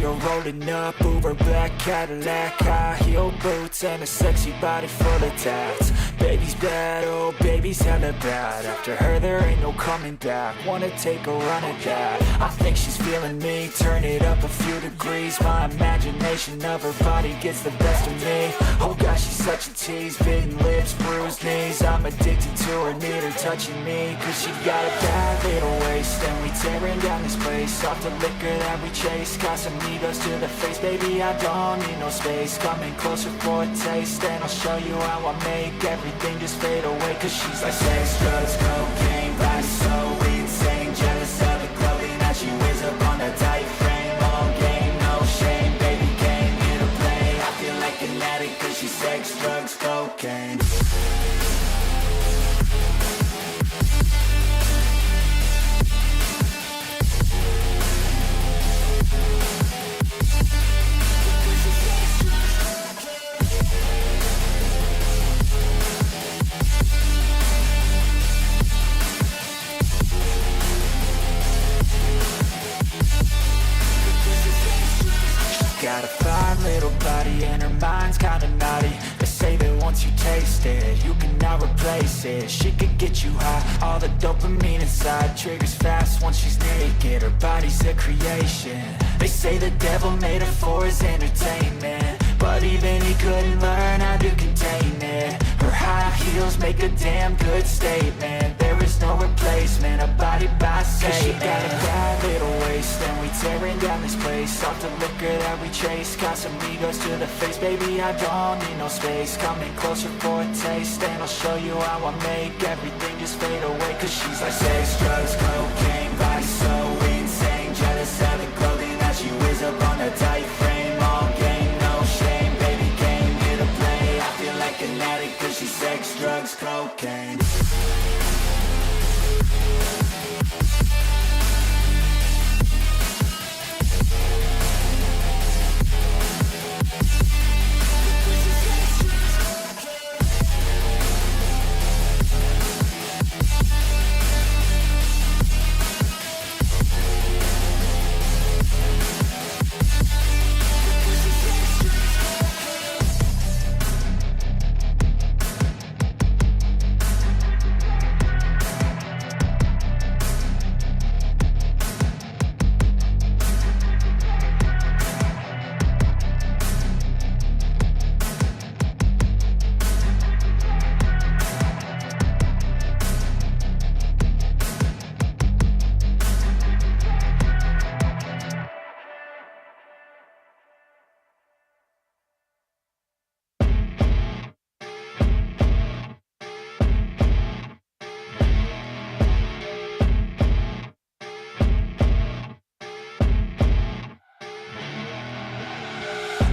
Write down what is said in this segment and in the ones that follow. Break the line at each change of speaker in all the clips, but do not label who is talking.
her rolling up, Uber black Cadillac, high heel boots and a sexy body full of tats. Baby's bad, oh baby's hella bad. After her there ain't no coming back. Wanna take a run at that. I think she's feeling me, turn it up a few degrees. My imagination of her body gets the best of me. Oh gosh, she's such a tease, bitten lips, bruised knees. I'm addicted to her, need her touching me. Cause she got a bad little waist, and we tearing down this place. Off the liquor that we chase, Casamigos to the face. Baby, I don't need no space. Coming closer for a taste, and I'll show you how I make everything just fade away. Cause she's like sex, drugs, cocaine, body so insane. Jealous of the clothing that she wears up on a tight frame. All game, no shame, baby came here to play. I feel like an addict cause she's sex, drugs, cocaine. Got a fine little body and her mind's kinda naughty. They say that once you taste it, you cannot replace it. She could get you high, all the dopamine inside triggers fast once she's naked. Her body's a creation. They say the devil made her for his entertainment, but even he couldn't learn how to contain it. Her high heels make a damn good statement. There is no replacement, a body by Satan. She got a bad little waist, and we tearing down this place. Off the liquor that we chase, Casamigos to the face. Baby, I don't need no space. Coming closer for a taste, and I'll show you how I make everything just fade away. Cause she's like sex, drugs, cocaine, body so insane. Jealous of the clothing that she wears up on a tight frame. All game, no shame, baby came here to play. I feel like an addict cause she's sex, drugs, cocaine.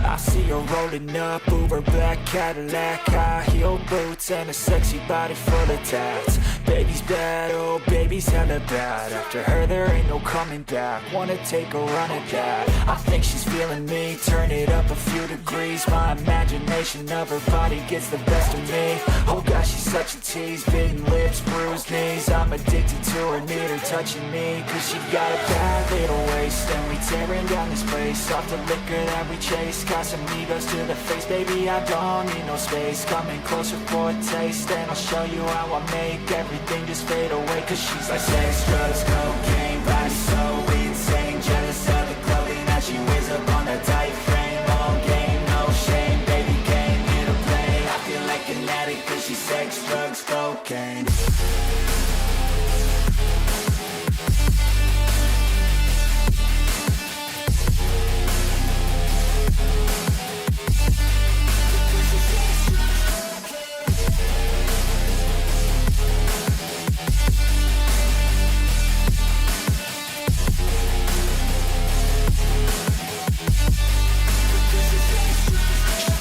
I see her rolling up, Uber black Cadillac, high heel boots and a sexy body full of tats. Baby's bad, oh baby's hella bad. After her there ain't no coming back. Wanna take a run at that. I think she's feeling me, turn it up a few degrees. My imagination of her body gets the best of me. Oh gosh, she's such a tease, bitten lips, bruised knees. I'm addicted to her, need her touching me. Cause she got a bad little waist, and we tearing down this place. Off the liquor that we chase, Casamigos to the face. Baby, I don't need no space. Coming closer for a taste, and I'll show you how I make everything just fade away. Cause she's like sex, drugs, cocaine, body so insane. Jealous of the clothing that she wears up on a tight frame. All game, no shame, baby came here to play. I feel like an addict cause she's sex, drugs, cocaine.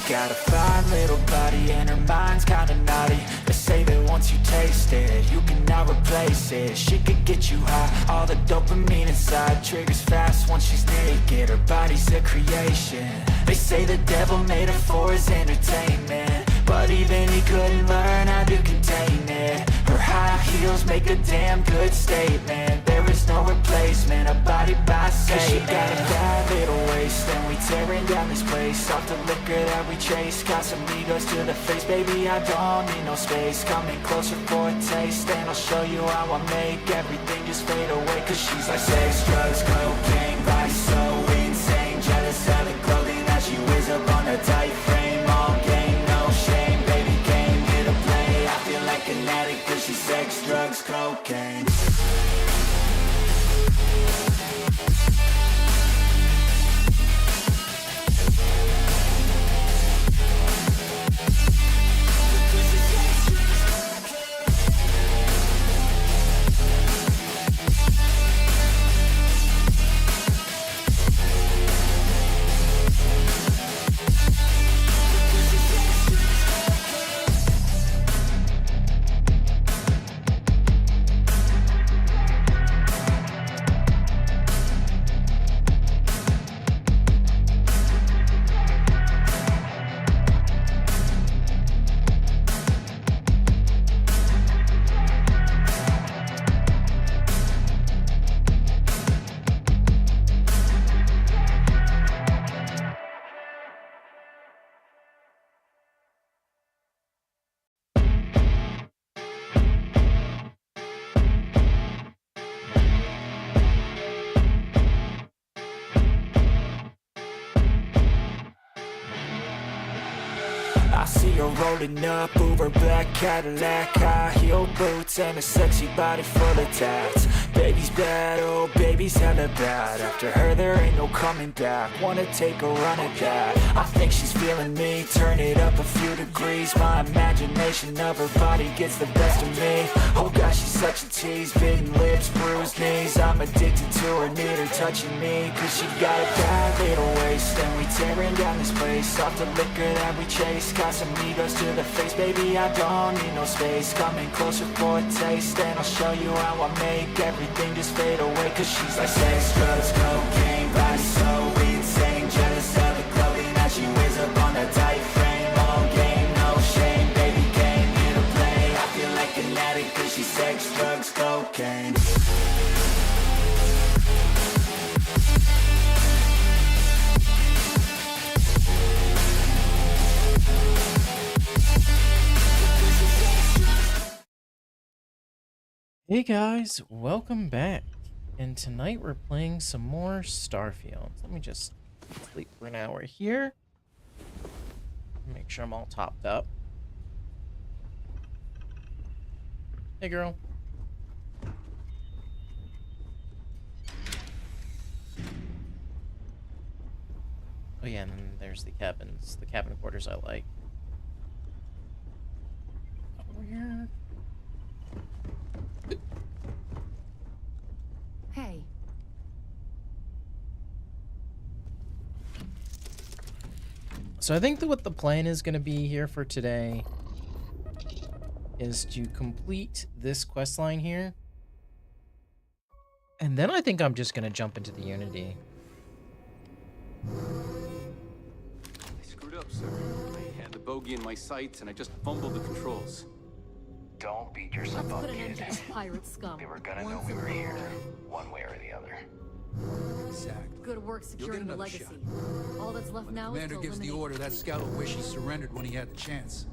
Got a fine little body and her mind's kinda naughty. They say that once you taste it, you cannot replace it. She could get you high, all the dopamine inside triggers fast once she's naked. Her body's a creation. They say the devil made her for his entertainment, but even he couldn't learn how to contain it. Her high heels make a damn good statement. There is no replacement, a body by Satan. She got a bad little waist, and we tearing down this place. Off the liquor that we chase, got some egos to the face. Baby, I don't need no space, coming closer for a taste. And I'll show you how I make everything just fade away. Cause she's like sex, drugs, cocaine, body so insane. Jealous of the clothing that she wears up on a tight frame. All game, no shame, baby came here to play. I feel like an addict cause she's sex, drugs, cocaine. I see her rolling up, Uber black Cadillac, high heel boots and a sexy body full of tats. Baby's bad, oh baby's hella bad. After her there ain't no coming back. Wanna take a run at that. I think she's feeling me, turn it up a few degrees. My imagination of her body gets the best of me. Oh gosh, she's such a tease, bitten lips, bruised knees. I'm addicted to her, need her touching me. Cause she got a bad little waist, and we tearing down this place. Off the liquor that we chase, got some egos to the face. Baby, I don't need no space, coming closer for a taste. And I'll show you how I make everything just fade away. Cause she's like sex, drugs, cocaine, body so insane. Jealous of the clothing that she wears up on a tight frame. All game, no shame, baby came here to play. I feel like an addict cause she's sex, drugs, cocaine.
Hey guys, welcome back. And tonight we're playing some more Starfield. Let me just sleep for an hour here. Make sure I'm all topped up. Hey girl. Oh yeah, and then there's the cabins. The cabin quarters I like. Where?
Hey.
So I think that what the plan is going to be here for today is to complete this quest line here. And then I think I'm just going to jump into the Unity.
I screwed up, sir. I had the bogey in my sights and I just fumbled the controls.
Don't beat yourself
Let's
up,
put an end
kid.
to this pirate scum.
They were gonna know we were here, one way or the other.
Exactly.
Good work securing the
another
legacy.
shot.
All that's left
When the
now
commander
is to
gives the
eliminate
order, that
fleet.
scout will wish he surrendered when he had the chance.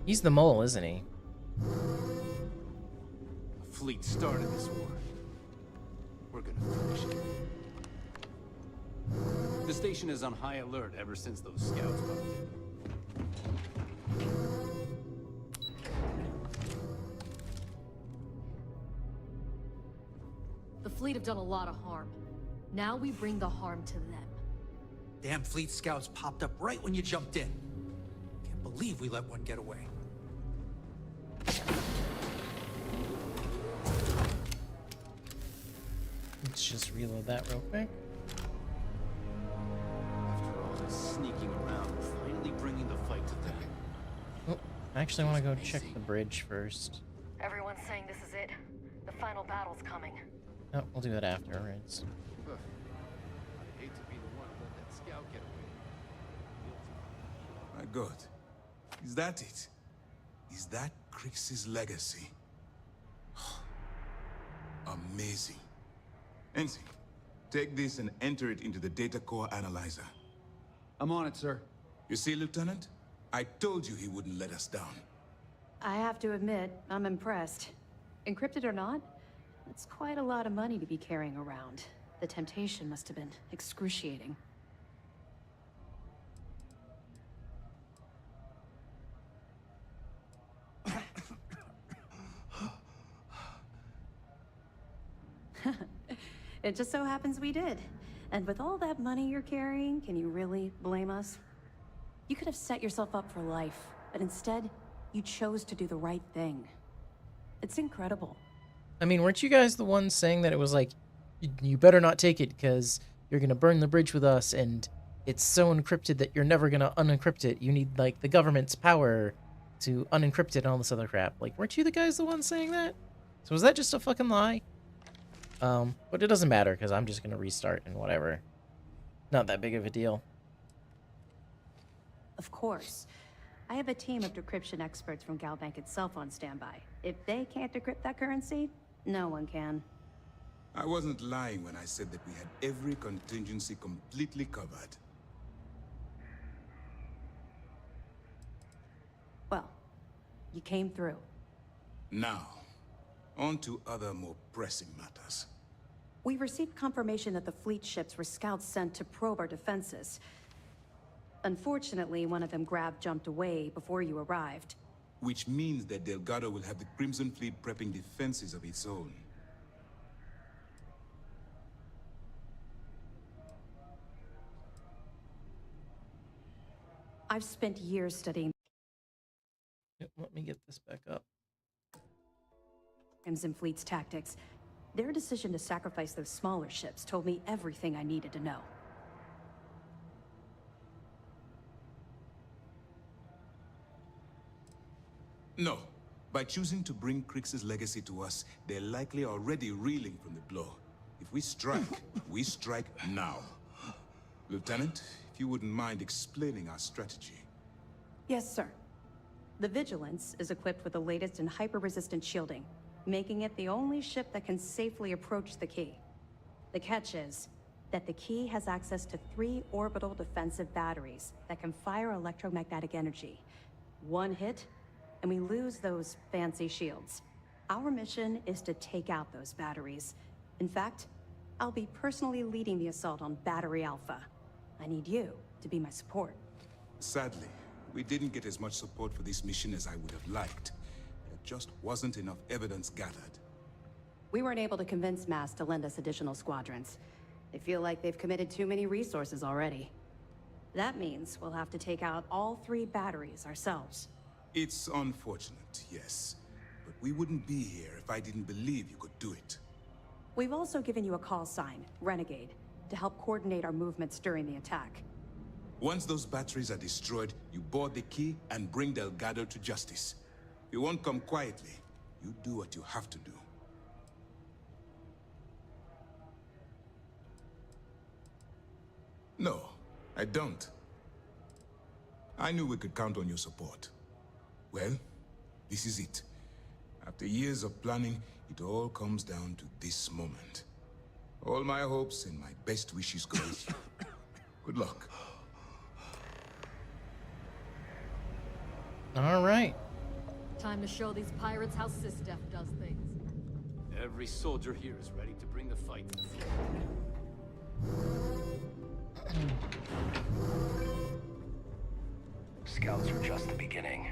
He's the mole, isn't he?
The fleet started this war. We're gonna finish it. The station is on high alert ever since those scouts bumped in.
The fleet have done a lot of harm. Now we bring the harm to them.
Damn fleet scouts popped up right when you jumped in. Can't believe we let one get away.
Let's just reload that real quick.
After all this sneaking around, we're finally bringing the fight to them.
Oh, I actually want to go check the bridge first.
Everyone's saying this is it. The final battle's coming.
Oh, we'll do that afterwards.
I'd hate to be the one to let that scout get away.
Good. Is that it? Is that Crix's legacy? Amazing. Ensign, take this and enter it into the data core analyzer.
I'm on it, sir.
You see, Lieutenant? I told you he wouldn't let us down.
I have to admit, I'm impressed. Encrypted or not, it's quite a lot of money to be carrying around. The temptation must have been excruciating. It just so happens we did. And with all that money you're carrying, can you really blame us? You could have set yourself up for life, but instead, you chose to do the right thing. It's incredible.
I mean, weren't you guys the ones saying that it was like, you better not take it because you're going to burn the bridge with us and it's so encrypted that you're never going to unencrypt it. You need, like, the government's power to unencrypt it and all this other crap. Like, weren't you the guys the ones saying that? So was that just a fucking lie? But it doesn't matter because I'm just going to restart and whatever. Not that big of a deal.
Of course. I have a team of decryption experts from Galbank itself on standby. If they can't decrypt that currency, no one can.
I wasn't lying when I said that we had every contingency completely covered.
Well, you came through.
Now, on to other more pressing matters.
We received confirmation that the fleet ships were scouts sent to probe our defenses. Unfortunately, one of them jumped away before you arrived.
Which means that Delgado will have the Crimson Fleet prepping defenses of its own.
I've spent years studying
Yep, let me get this back up.
Crimson Fleet's tactics. Their decision to sacrifice those smaller ships told me everything I needed to know.
No. By choosing to bring Crix's legacy to us, they're likely already reeling from the blow. If we strike, we strike now. Lieutenant, if you wouldn't mind explaining our strategy.
Yes, sir. The Vigilance is equipped with the latest in hyper-resistant shielding, making it the only ship that can safely approach the key. The catch is that the key has access to 3 orbital defensive batteries that can fire electromagnetic energy. One hit, and we lose those fancy shields. Our mission is to take out those batteries. In fact, I'll be personally leading the assault on Battery Alpha. I need you to be my support.
Sadly, we didn't get as much support for this mission as I would have liked. There just wasn't enough evidence gathered.
We weren't able to convince MAS to lend us additional squadrons. They feel like they've committed too many resources already. That means we'll have to take out all 3 batteries ourselves.
It's unfortunate, yes. But we wouldn't be here if I didn't believe you could do it.
We've also given you a call sign, Renegade, to help coordinate our movements during the attack.
Once those batteries are destroyed, you board the key and bring Delgado to justice. You won't come quietly. You do what you have to do. No, I don't. I knew we could count on your support. Well, this is it. After years of planning, it all comes down to this moment. All my hopes and my best wishes go with you. Good luck.
All right.
Time to show these pirates how SysDef does things.
Every soldier here is ready to bring the fight to the front.
Scouts are just the beginning.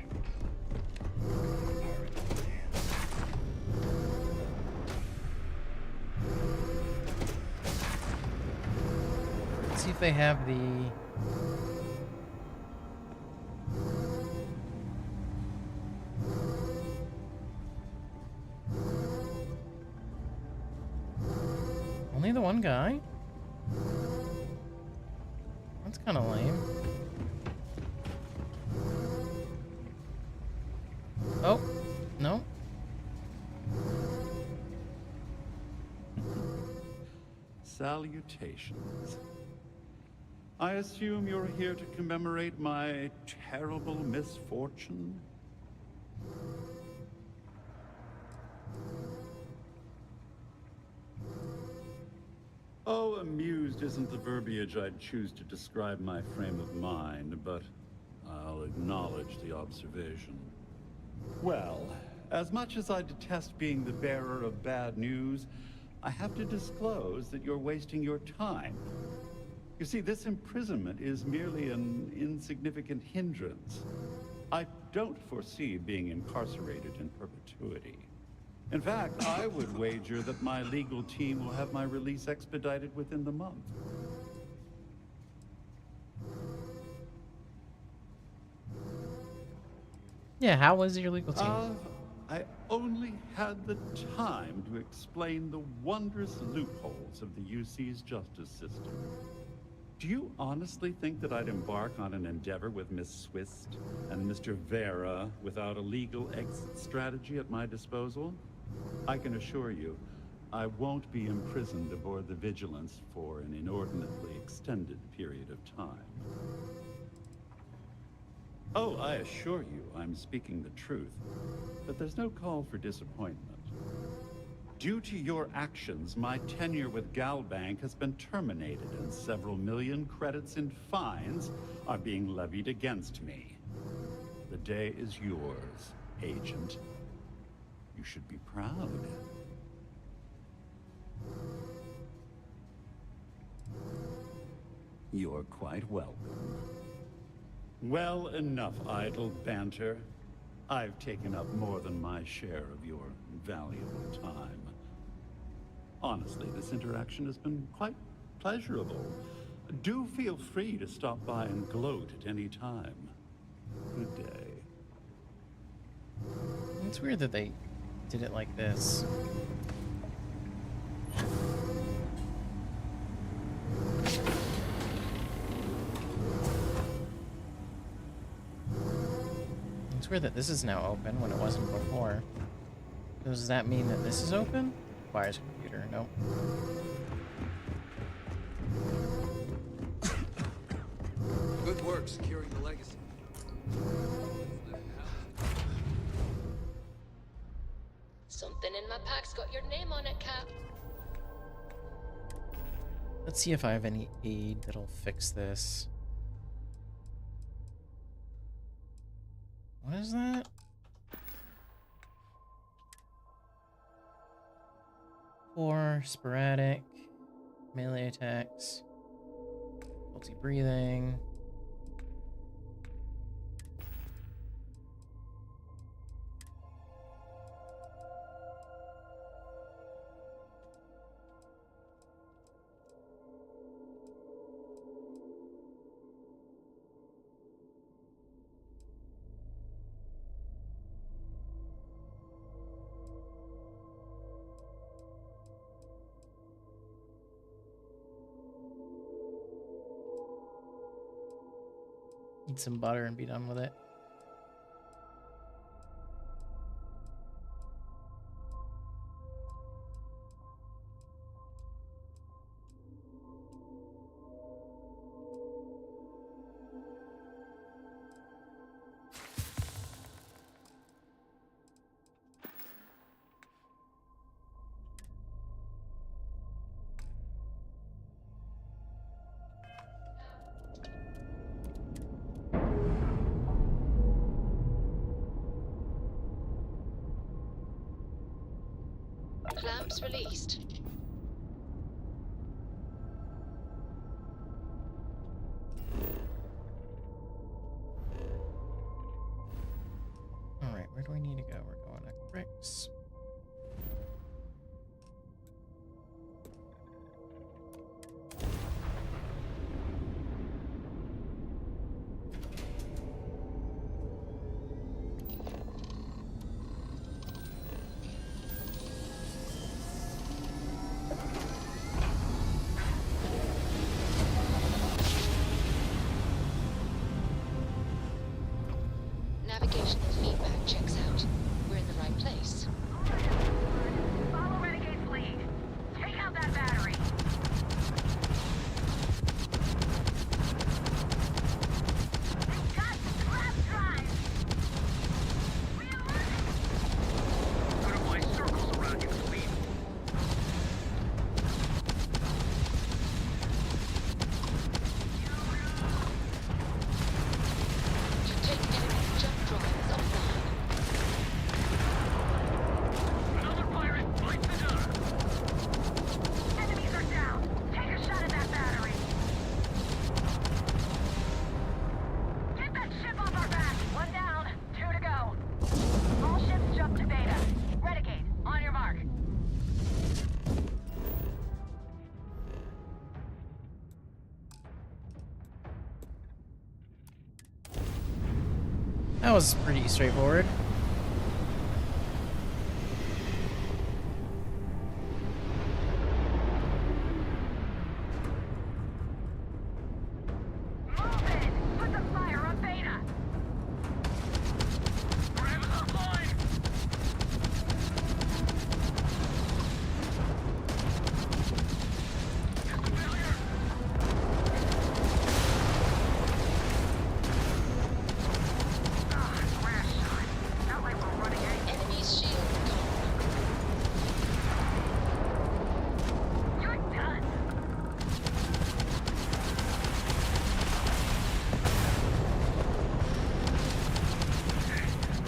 Let's see if they have the... Only the one guy? That's kind of lame. Oh, no.
Salutations. I assume you're here to commemorate my terrible misfortune? Oh, amused isn't the verbiage I'd choose to describe my frame of mind, but I'll acknowledge the observation. Well, as much as I detest being the bearer of bad news, I have to disclose that you're wasting your time. You see, this imprisonment is merely an insignificant hindrance. I don't foresee being incarcerated in perpetuity. In fact, I would wager that my legal team will have my release expedited within the month.
Yeah, how was your legal team?
I only had the time to explain the wondrous loopholes of the UC's justice system. Do you honestly think that I'd embark on an endeavor with Miss Swist and Mr. Vera without a legal exit strategy at my disposal? I can assure you, I won't be imprisoned aboard the Vigilance for an inordinately extended period of time. Oh, I assure you, I'm speaking the truth, but there's no call for disappointment. Due to your actions, my tenure with Galbank has been terminated, and several million credits in fines are being levied against me. The day is yours, Agent. You should be proud. You're quite welcome. Well, enough idle banter. I've taken up more than my share of your valuable time. Honestly, this interaction has been quite pleasurable. Do feel free to stop by and gloat at any time. Good day.
It's weird that they did it like this. It's weird that this is now open when it wasn't before. Does that mean that this is open? Requires computer, nope.
Good work securing the legacy.
Something in my pack's got your name on it, Cap.
Let's see if I have any aid that'll fix this. What is that? Poor, sporadic, melee attacks, multi breathing. Eat some butter and be done with it.
Clamps released.
Alright, where do we need to go? We're going to Cricks.
Navigational feedback checks out. We're in the right place.
Follow Renegade's lead. Take out that battery.
That was pretty straightforward.
Move it! Put the fire on Beta! Ram is online! Just a failure! Ah, crash site. Not like we're running anything.
Enemy's shield gone.
You're done!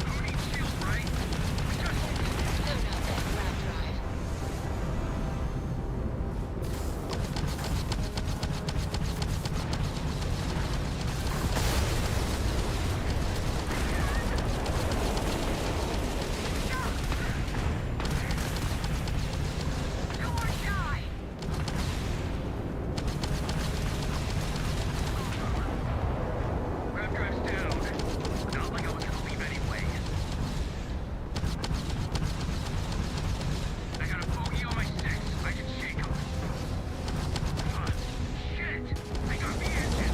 Who needs shield, right? We just...
Load out that grab drive.
Do or die! Grab drive's down. Not like I was gonna leave anyway. I got a bogey on my six. I can shake him. Shit! I got the engine.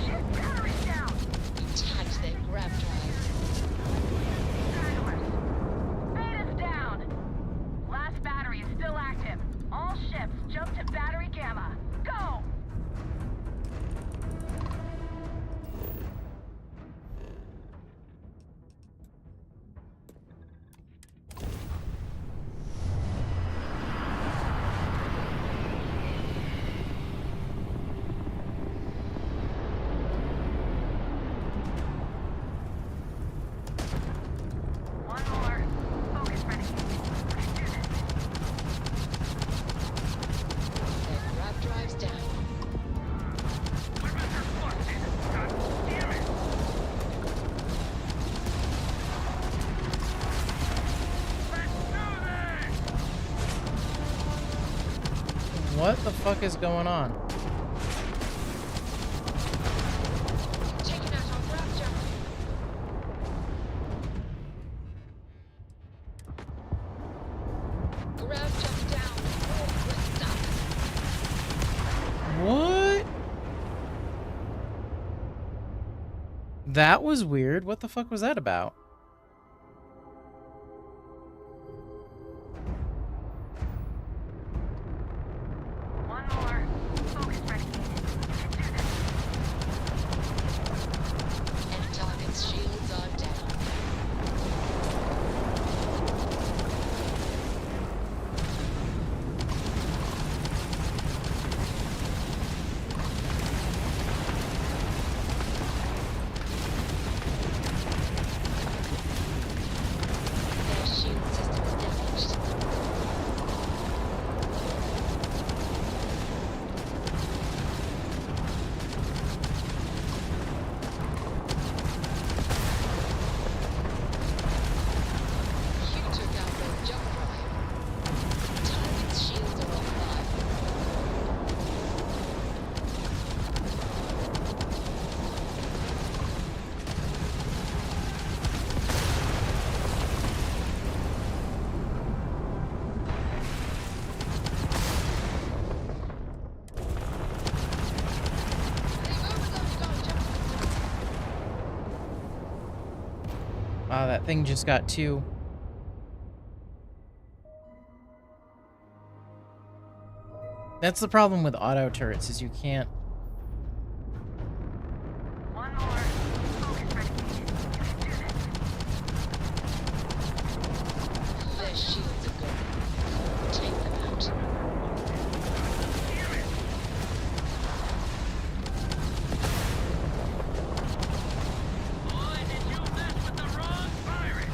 Shit, battery's down.
We tagged that grab drive.
Stragglers. Beta's down. Last battery is still active. All ships jump to battery gamma. Go! One more. Focus ready. We can do this.
That grab drive's down.
Limits are busted. God damn it. Let's do this!
What the fuck is going on?
Taking out our grab drive. Grab jump down. Oh, we're stuck.
What? That was weird. What the fuck was that about?
One more. Focus ready. We can do this.
And target's shields are down. Their shield system is damaged. You took out their jump drive. Target's shields are offline.
Wow, that thing just got two. That's the problem with auto turrets, is you can't.
One more. Focus ready. You can do this.
Their shields are good. Take them out.
Damn it! Boy, did you mess with the wrong pirate!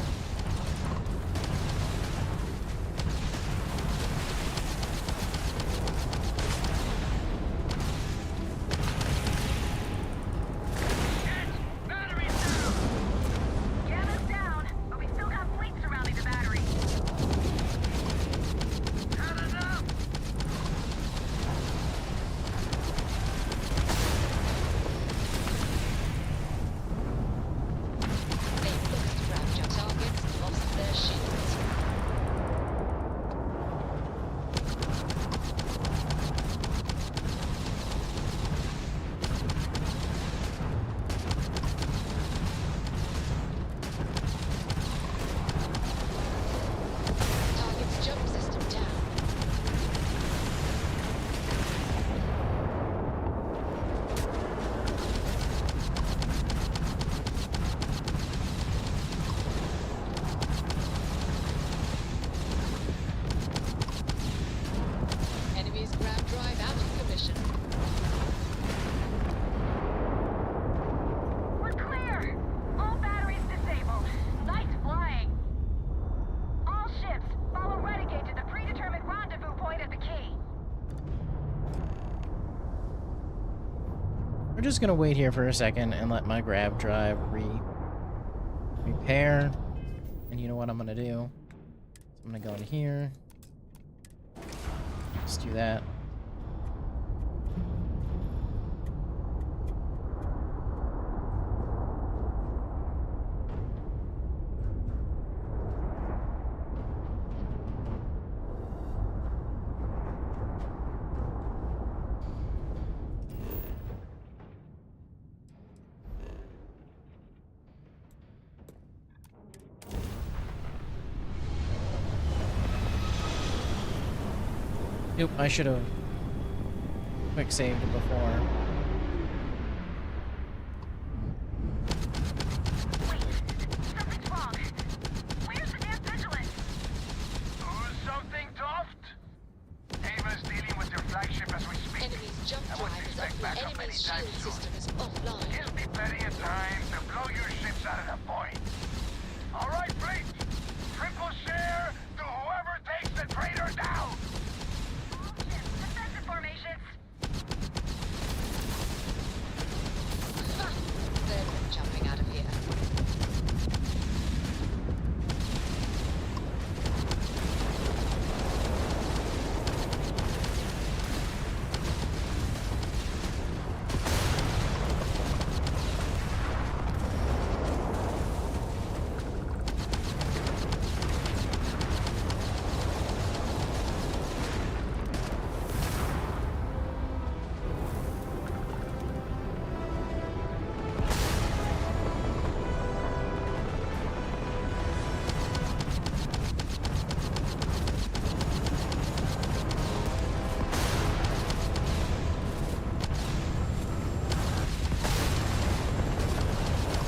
We're just gonna wait here for a second and let my grab drive repair. And you know what I'm gonna do? I'm gonna go in here. Let's do that. Nope, I should have quick saved before.
Wait, something's wrong. Where's the damn vigilance?
Something, Toft? Ava's dealing with your flagship as we speak.
Enemy's jump drive is up. The enemy's shield system is offline.
Give me plenty of time to blow your ships out of the point. All right, fleet. Triple share to whoever takes the traitor down.
Defensive formations.
They're not jumping out of here.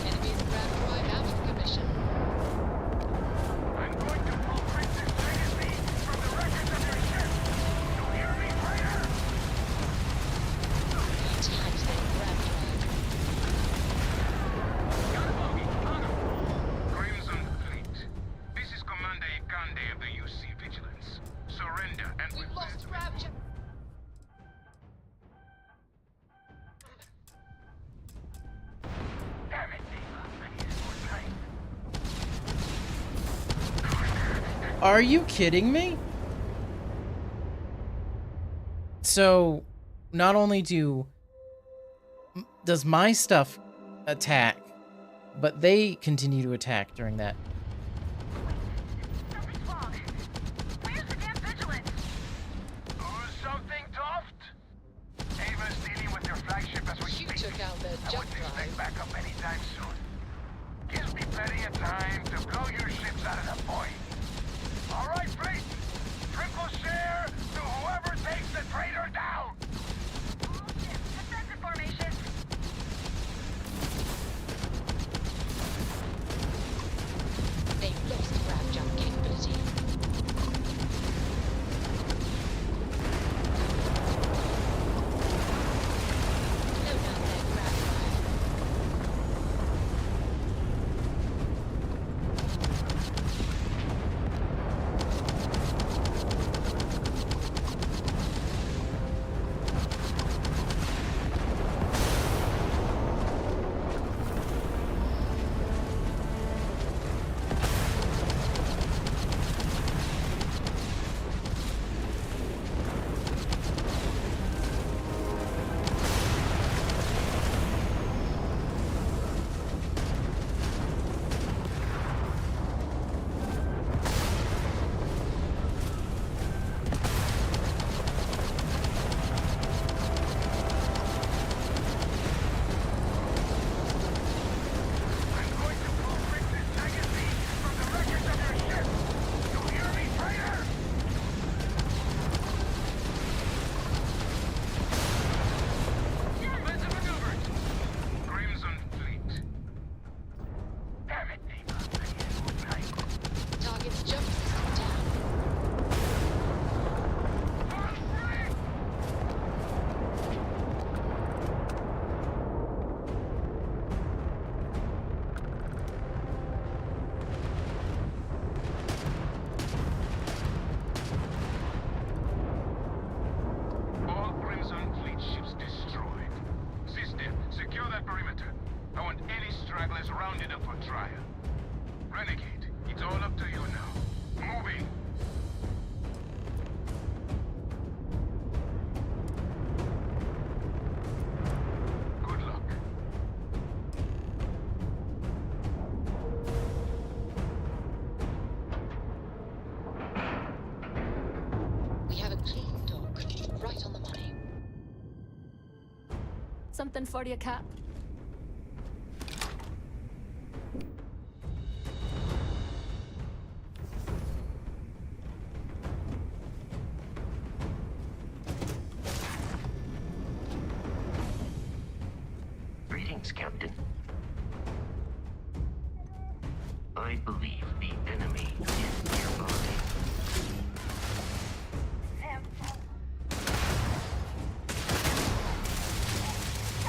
Enemy's grab drive out of commission.
I'm going to blueprint this legacy from the records of your ship. You hear me, traitor?
Attacked their grab drive.
Crimson Fleet. This is Commander Ikande of the UC Vigilance. Surrender and
We've lost grab drive.
Damn it, Ava. I need more time.
Are you kidding me? So, not only does my stuff attack, but they continue to attack during that.
Something's wrong. Where's the damn vigilance?
Something, Toft? Ava's dealing with your flagship as we
You
speak.
took out their
I
jump
wouldn't expect
drive.
backup anytime soon. Gives me plenty of time to blow your ships out of the point. All right, fleet. Triple share to whoever takes the traitor down.
Defensive formations.
They've lost grab jump capability. Slow down their grab drive.
that perimeter. I want any stragglers rounded up for trial. Renegade, it's all up to you now. Moving! Good luck.
We have a clean dock, right on the money.
Something for you, Cap?
Greetings, Captain. I believe the enemy is nearby.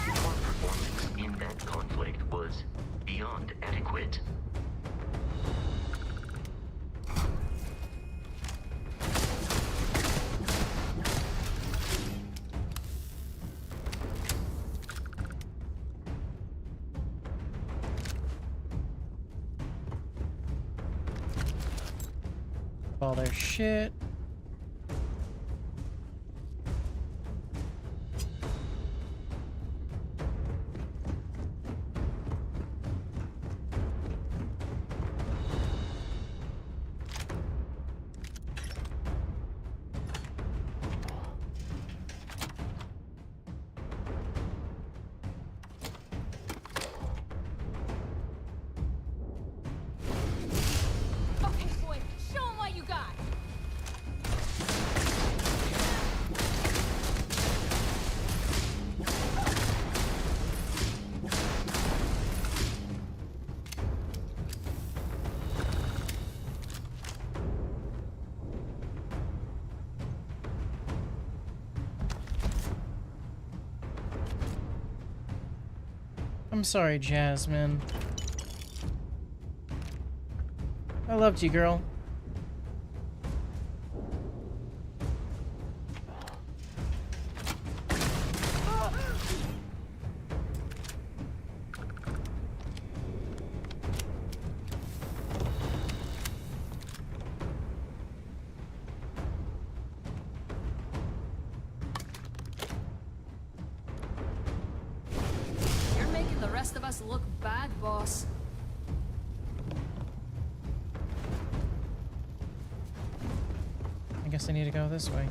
Your performance in that conflict was beyond adequate.
All their shit.
Okay, boy, show 'em what you got.
I'm sorry, Jasmine. I loved you, girl.
You're making the rest of us look bad, boss.
I guess I need to go this way.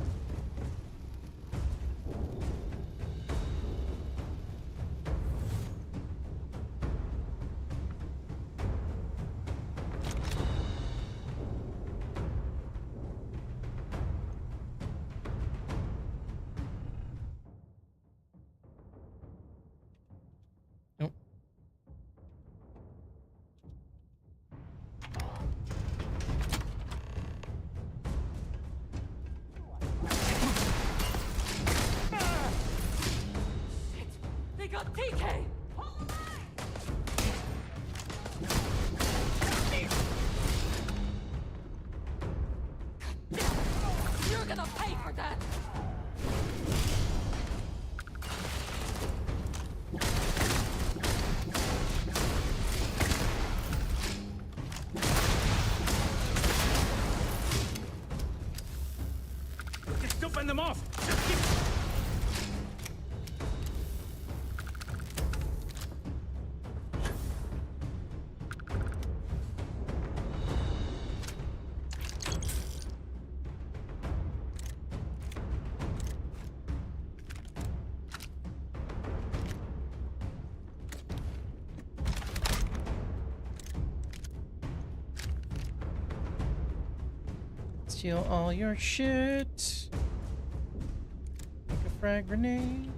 Nope.
They got TK! You're gonna pay for that!
Just still fend them off! Just keep...
Steal all your shit. Make a frag grenade.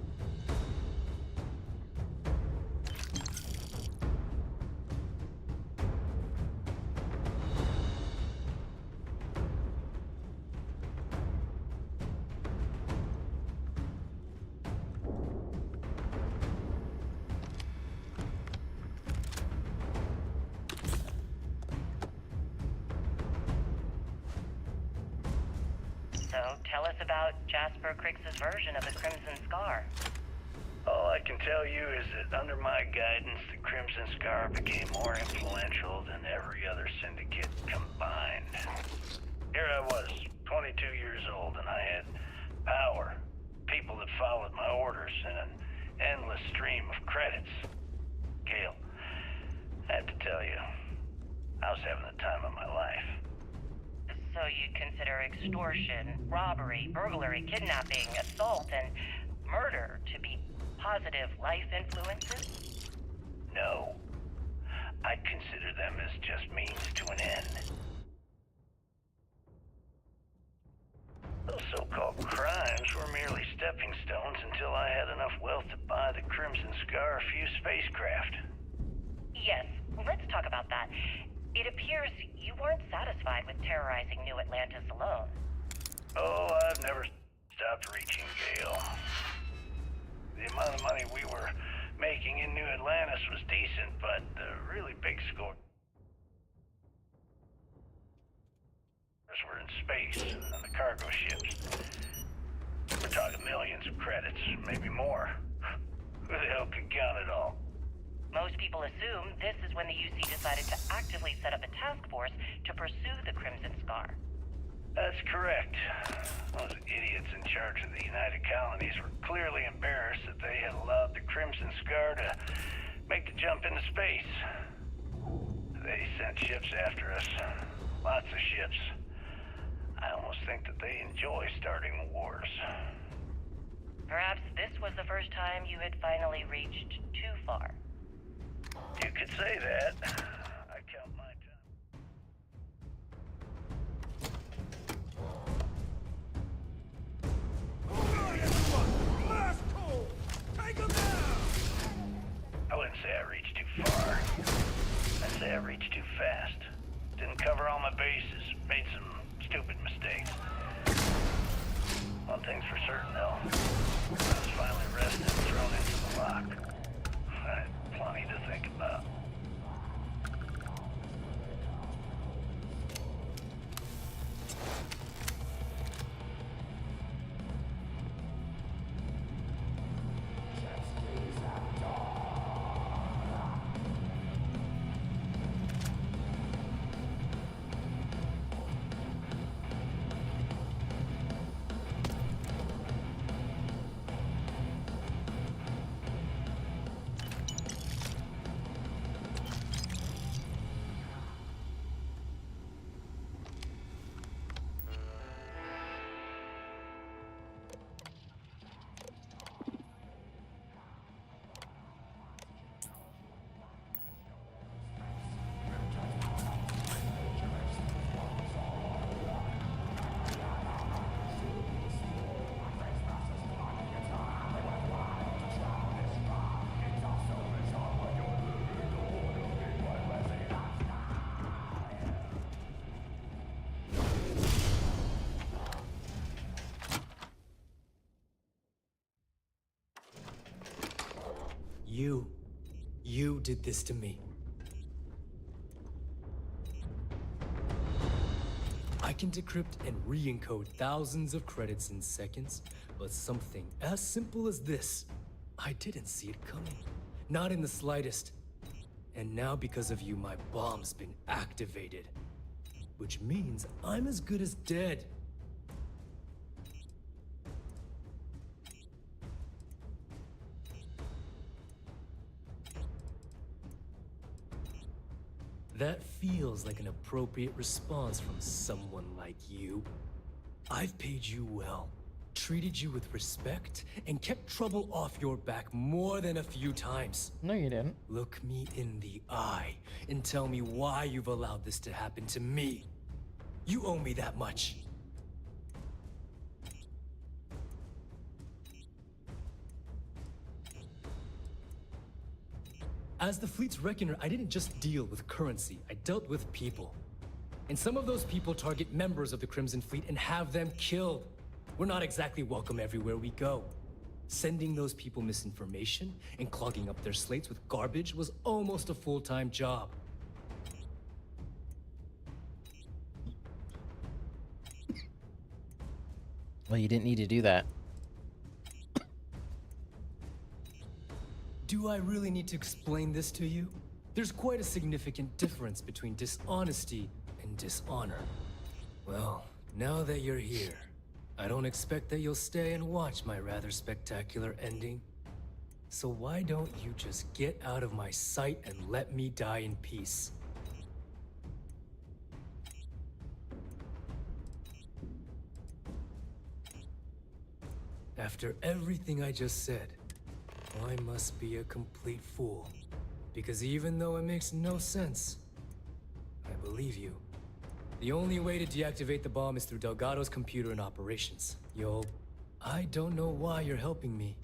So, tell us about Jasper Cricks's version of the Crimson Scar.
All I can
tell you is that under my guidance, the Crimson Scar became more influential than every other syndicate combined. Here I was, 22 years old, and I had power, people that followed my orders, and an endless stream of credits. Gale, I have to tell you, I was having the time of my life.
So you consider extortion, robbery, burglary, kidnapping, assault, and murder to be positive life influences?
No. I consider them as just means to an end. Those so-called crimes were merely stepping stones until I had enough wealth to buy the Crimson Scar a few spacecraft.
Yes, let's talk about that. It appears you weren't satisfied with terrorizing New Atlantis alone.
Oh, I've never stopped reaching, Gale. The amount of money we were making in New Atlantis was decent, but the really big score were in space on the cargo ships. We're talking millions of credits, maybe more. Who the hell could count it all?
Most people assume this is when the UC decided to actively set up a task force to pursue the Crimson Scar.
That's correct. Those idiots in charge of the United Colonies were clearly embarrassed that they had allowed the Crimson Scar to make the jump into space. They sent ships after us. Lots of ships. I almost think that they enjoy starting wars.
Perhaps this was the first time you had finally reached too far.
You could say that. I count my time. I wouldn't say I reached too far. I'd say I reached too fast. Didn't cover all my bases. Made some stupid mistakes. One thing's for certain, though. I was finally arrested and thrown into the lock. I had plenty to think about.
You did this to me. I can decrypt and re-encode thousands of credits in seconds, but something as simple as this, I didn't see it coming. Not in the slightest. And now because of you, my bomb's been activated. Which means I'm as good as dead. That feels like an appropriate response from someone like you. I've paid you well, treated you with respect, and kept trouble off your back more than a few times.
No, you didn't.
Look me in the eye and tell me why you've allowed this to happen to me. You owe me that much. As the fleet's reckoner, I didn't just deal with currency, I dealt with people. And some of those people target members of the Crimson Fleet and have them killed. We're not exactly welcome everywhere we go. Sending those people misinformation and clogging up their slates with garbage was almost a full-time job.
Well, you didn't need to do that.
Do I really need to explain this to you? There's quite a significant difference between dishonesty and dishonor. Well, now that you're here, I don't expect that you'll stay and watch my rather spectacular ending. So why don't you just get out of my sight and let me die in peace? After everything I just said, I must be a complete fool. Because even though it makes no sense, I believe you. The only way to deactivate the bomb is through Delgado's computer and operations. I don't know why you're helping me.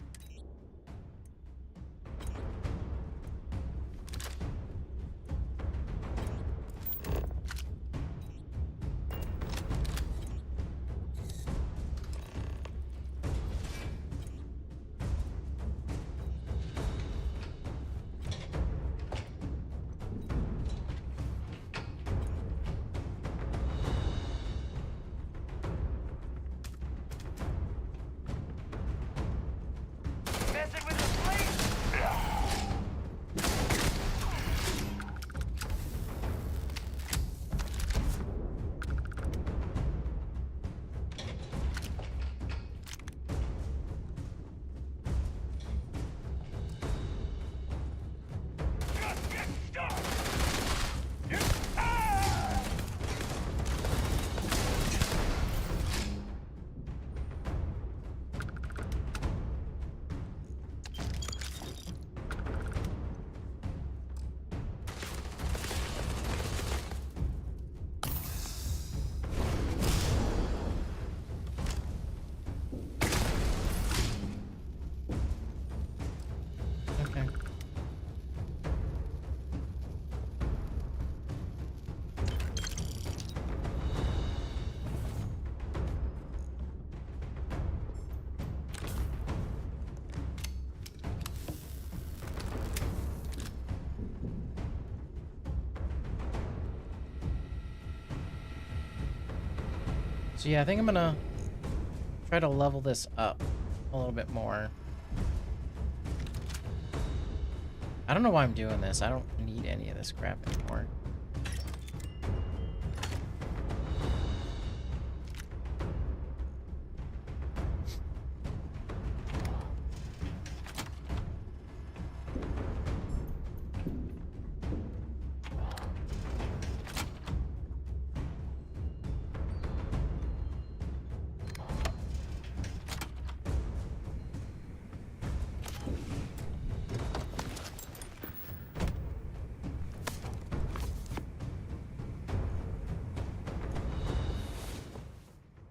So yeah, I think I'm gonna try to level this up a little bit more. I don't know why I'm doing this. I don't need any of this crap anymore.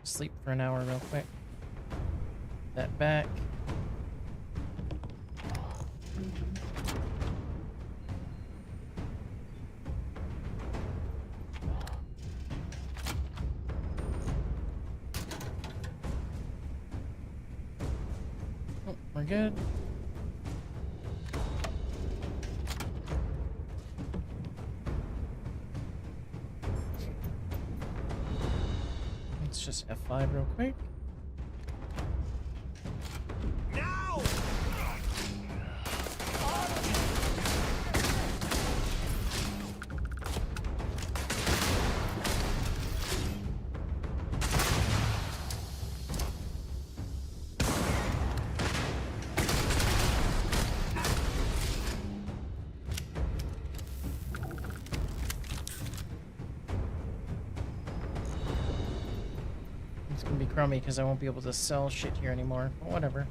Sleep for an hour real quick. That back. Oh, we're good. Let's just F5 real quick.
Now!
It's gonna be crummy because I won't be able to sell shit here anymore. But whatever.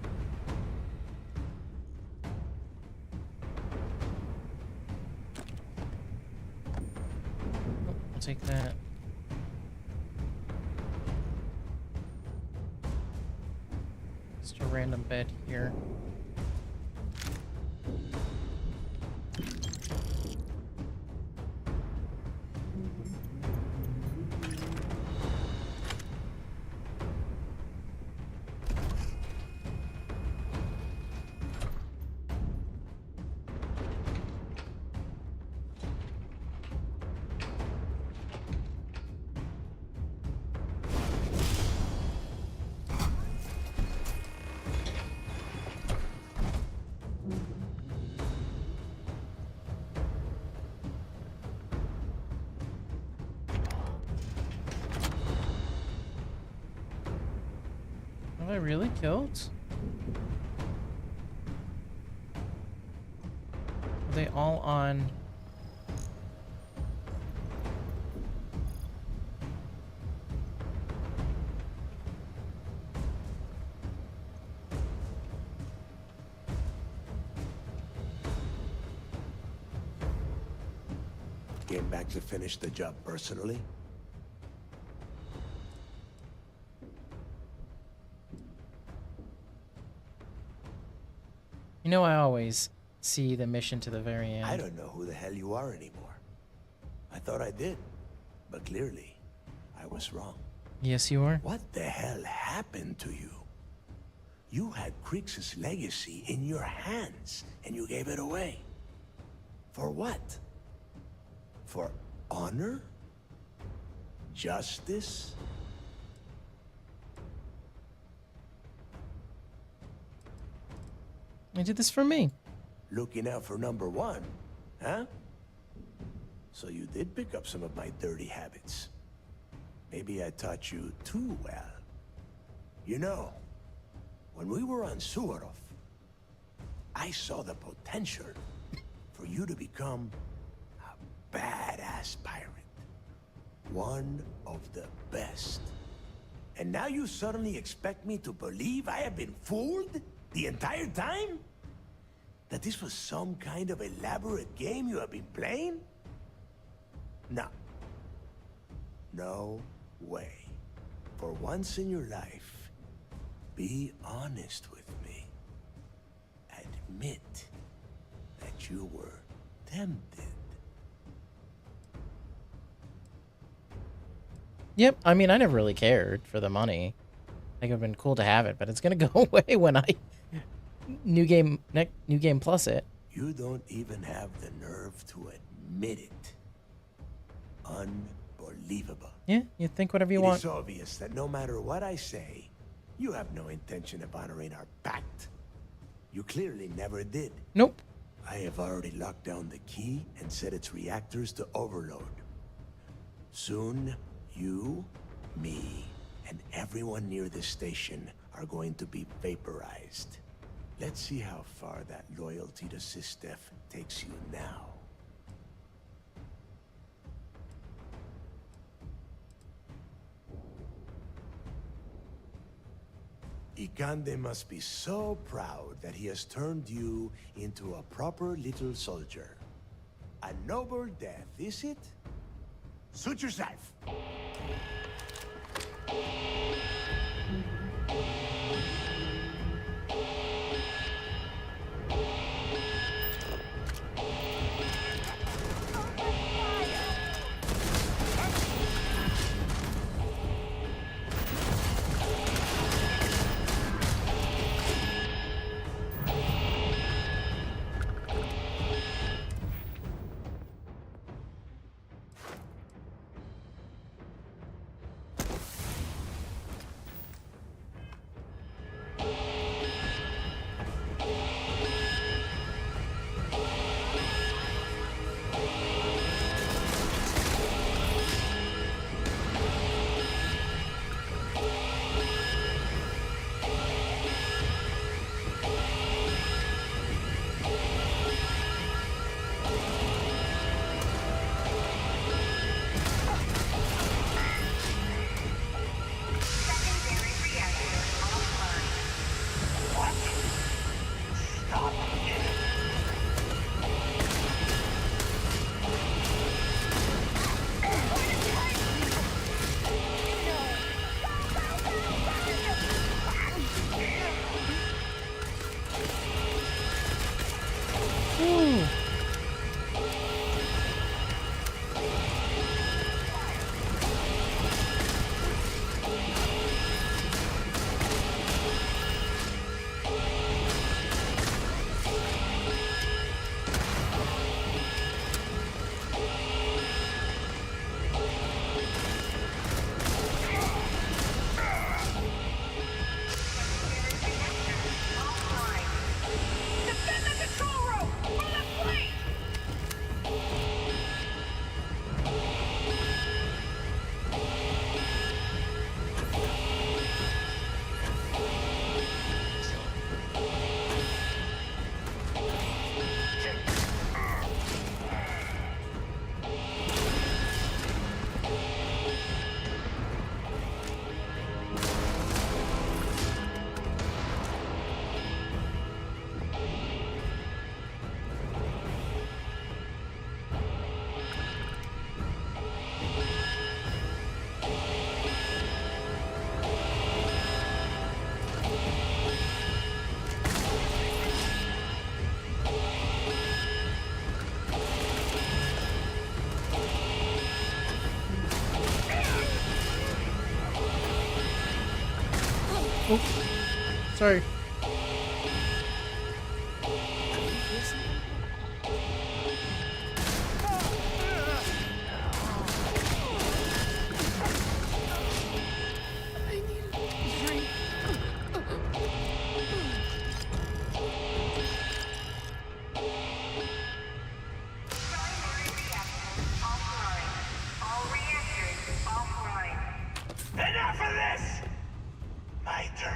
Oh, I'll take that. Just a random bed here. Are they really killed? Are they all on...
Came back to finish the job personally?
You know, I always see the mission to the very end.
I don't know who the hell you are anymore. I thought I did, but clearly, I was wrong.
Yes, you are.
What the hell happened to you? You had Krix's legacy in your hands, and you gave it away. For what? For honor? Justice?
I did this for me.
Looking out for number one, huh? So you did pick up some of my dirty habits. Maybe I taught you too well. You know, when we were on Suvorov, I saw the potential for you to become a badass pirate. One of the best. And now you suddenly expect me to believe I have been fooled the entire time? That this was some kind of elaborate game you have been playing? No. No way. For once in your life, be honest with me. Admit that you were tempted.
Yep, I mean, I never really cared for the money. I think it would have been cool to have it, but it's gonna go away when I new game plus it.
You don't even have the nerve to admit it. Unbelievable.
Yeah, you think whatever you want.
It is obvious that no matter what I say, you have no intention of honoring our pact. You clearly never did.
Nope.
I have already locked down the key and set its reactors to overload. Soon, you, me, and everyone near this station are going to be vaporized. Let's see how far that loyalty to Sistef takes you now. Ikande must be so proud that he has turned you into a proper little soldier. A noble death, is it? Suit yourself!
Oh, sorry.
Enough of this! My turn.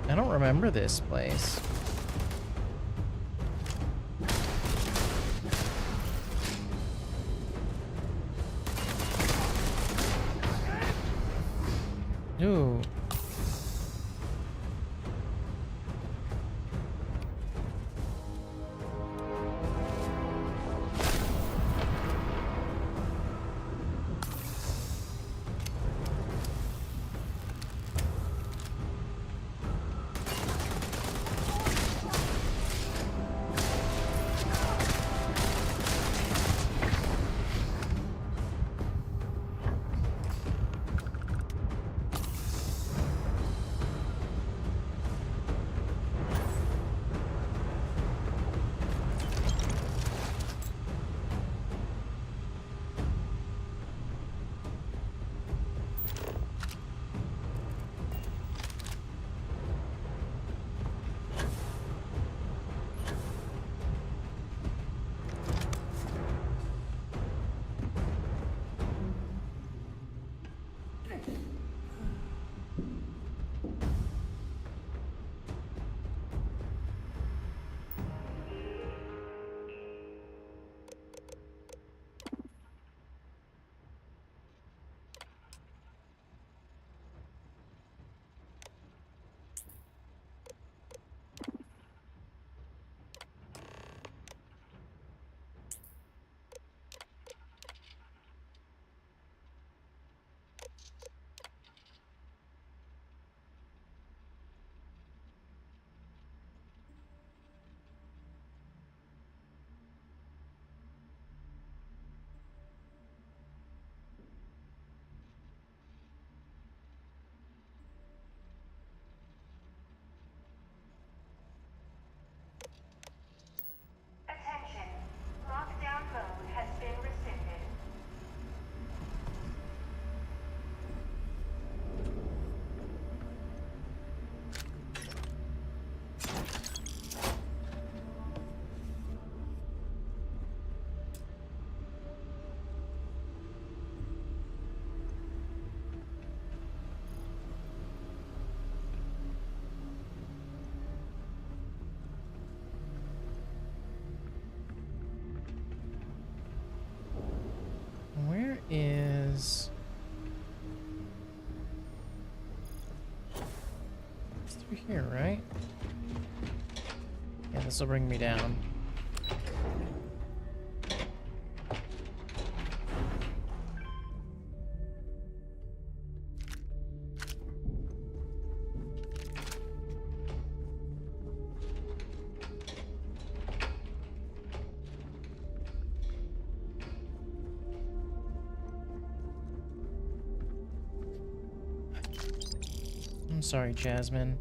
I don't remember this place. Ooh.
Attention. Lockdown mode has been rescinded.
Where is... It's through here, right? Yeah, this will bring me down. I'm sorry, Jasmine.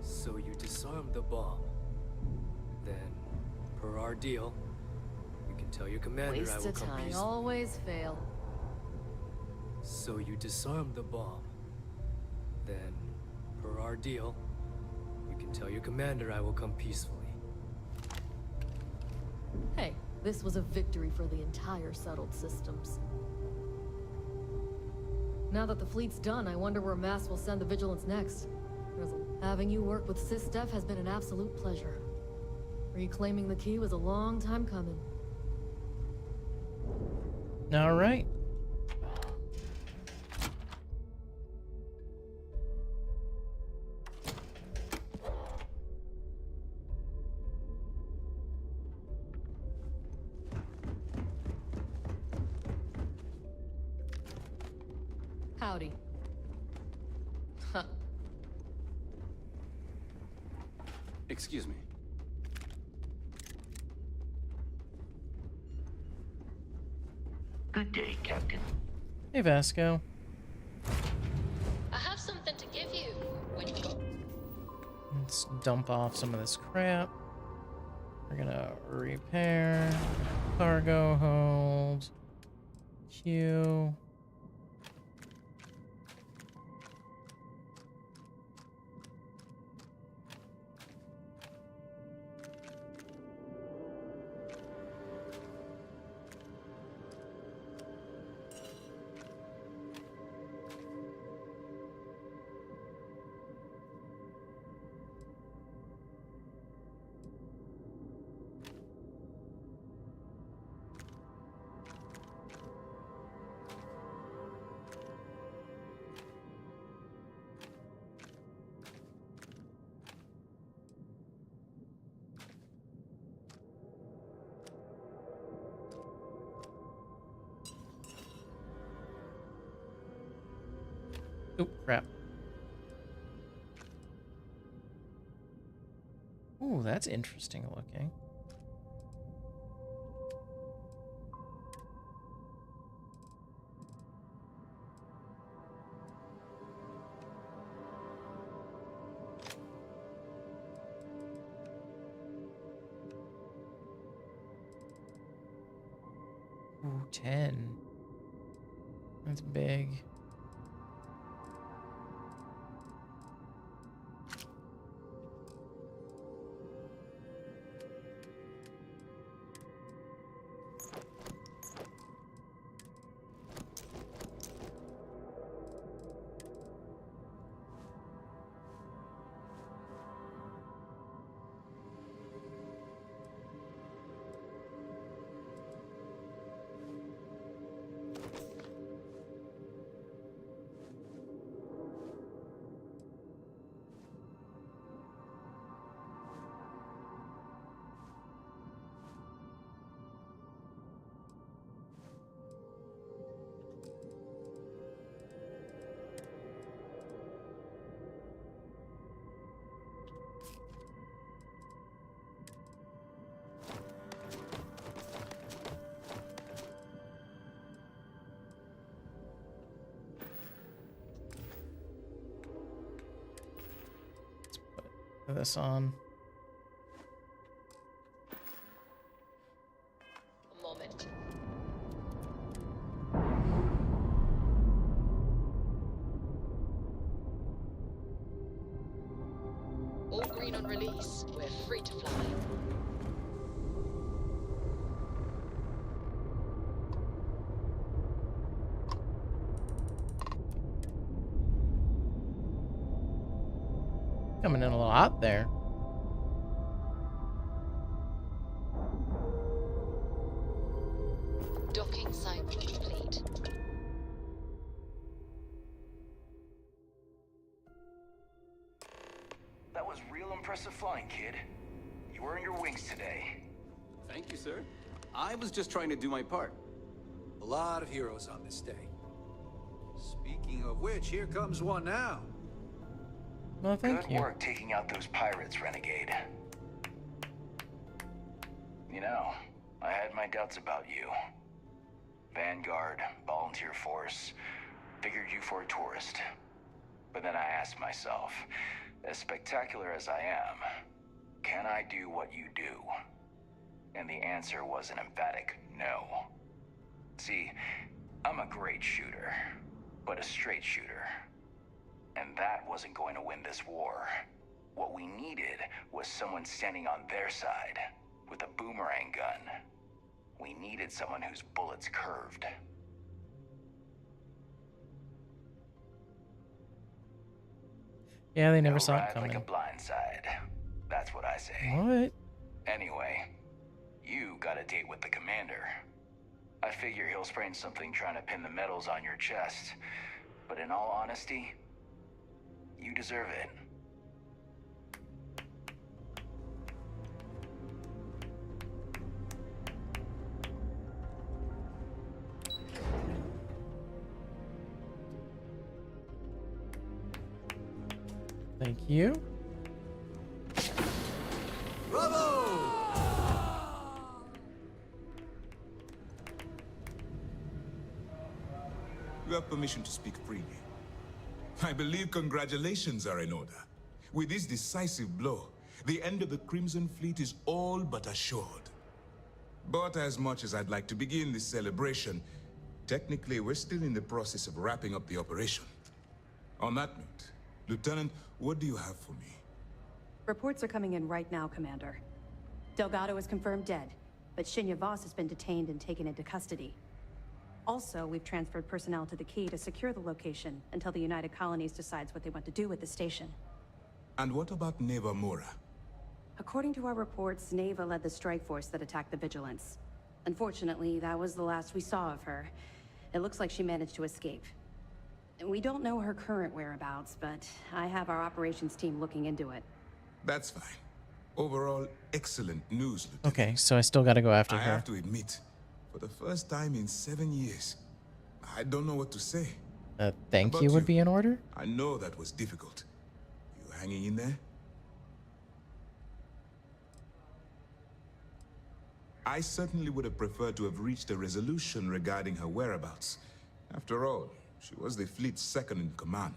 So you disarmed the bomb. Then, per our deal, you can tell your commander I
Waste
will
of
come
time.
peacefully.
Always fail.
So you disarmed the bomb. Then, per our deal, you can tell your commander I will come peacefully.
Hey, this was a victory for the entire settled systems. Now that the fleet's done, I wonder where Mass will send the Vigilance next. Having you work with SysDef has been an absolute pleasure. Reclaiming the key was a long time coming.
All right.
Howdy.
Excuse me.
Good day, Captain.
Hey, Vasco.
I have something to give you when you go.
Let's dump off some of this crap. We're gonna repair, cargo hold, Q. Oh, crap. Ooh, that's interesting looking. Ooh, 10. That's big. Put this on.
A moment. All green on release. We're free to fly.
Coming in a little hot there.
Docking cycle complete.
That was real impressive flying, kid. You earned your wings today.
Thank you, sir. I was just trying to do my part.
A lot of heroes on this day. Speaking of which, here comes one now.
Well, thank
Good
you.
work taking out those pirates, Renegade. You know, I had my doubts about you. Vanguard, volunteer force, figured you for a tourist. But then I asked myself, as spectacular as I am, can I do what you do? And the answer was an emphatic no. See, I'm a great shooter, but a straight shooter. And that wasn't going to win this war. What we needed was someone standing on their side, with a boomerang gun. We needed someone whose bullets curved.
Yeah, they never
They'll
saw it
ride
coming.
like a blindside. That's what I say.
What?
Anyway, you got a date with the commander. I figure he'll sprain something trying to pin the medals on your chest. But in all honesty, you deserve it.
Thank you.
Bravo!
You have permission to speak freely. I believe congratulations are in order. With this decisive blow, the end of the Crimson Fleet is all but assured. But as much as I'd like to begin this celebration, technically we're still in the process of wrapping up the operation. On that note, Lieutenant, what do you have for me?
Reports are coming in right now, Commander. Delgado is confirmed dead, but Shinya Voss has been detained and taken into custody. Also, we've transferred personnel to the Key to secure the location until the United Colonies decides what they want to do with the station.
And what about Neva Mora?
According to our reports, Neva led the strike force that attacked the Vigilance. Unfortunately, that was the last we saw of her. It looks like she managed to escape. We don't know her current whereabouts, but I have our operations team looking into it.
That's fine. Overall, excellent news, Lieutenant.
Okay, so I still gotta go after
I
her.
have to admit, for the first time in 7 years, I don't know what to say.
Thank you would be in order?
I know that was difficult. You hanging in there? I certainly would have preferred to have reached a resolution regarding her whereabouts. After all, she was the fleet's second in command.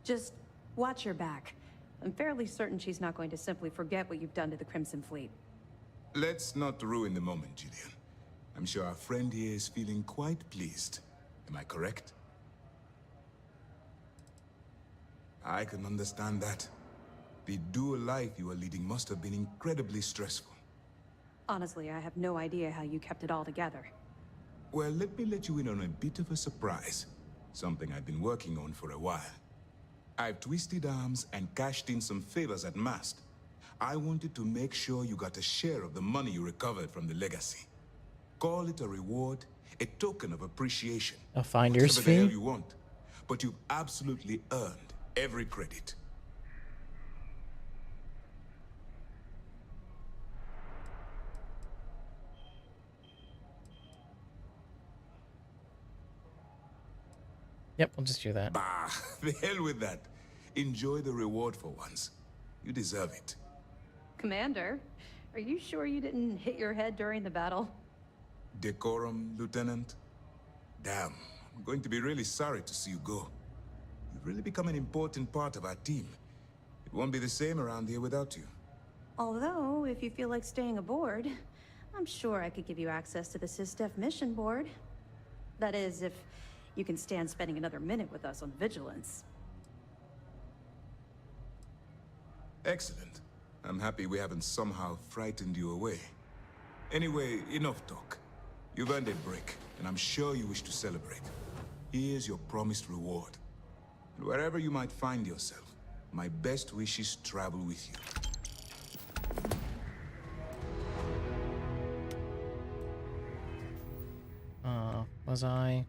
Just watch your back. I'm fairly certain she's not going to simply forget what you've done to the Crimson Fleet.
Let's not ruin the moment, Gillian. I'm sure our friend here is feeling quite pleased. Am I correct? I can understand that. The dual life you are leading must have been incredibly stressful.
Honestly, I have no idea how you kept it all together.
Well, let me let you in on a bit of a surprise. Something I've been working on for a while. I've twisted arms and cashed in some favors at Mast. I wanted to make sure you got a share of the money you recovered from the legacy. Call it a reward, a token of appreciation.
A finder's
Whatever the hell
fee?
you want. But you've absolutely earned every credit.
Yep, we'll just do that.
Bah, the hell with that. Enjoy the reward for once. You deserve it.
Commander, are you sure you didn't hit your head during the battle?
Decorum, Lieutenant? Damn, I'm going to be really sorry to see you go. You've really become an important part of our team. It won't be the same around here without you.
Although, if you feel like staying aboard, I'm sure I could give you access to the SysDef mission board. That is, if you can stand spending another minute with us on Vigilance.
Excellent. I'm happy we haven't somehow frightened you away. Anyway, enough talk. You've earned a break, and I'm sure you wish to celebrate. Here's your promised reward. And wherever you might find yourself, my best wishes travel with you.
Was I?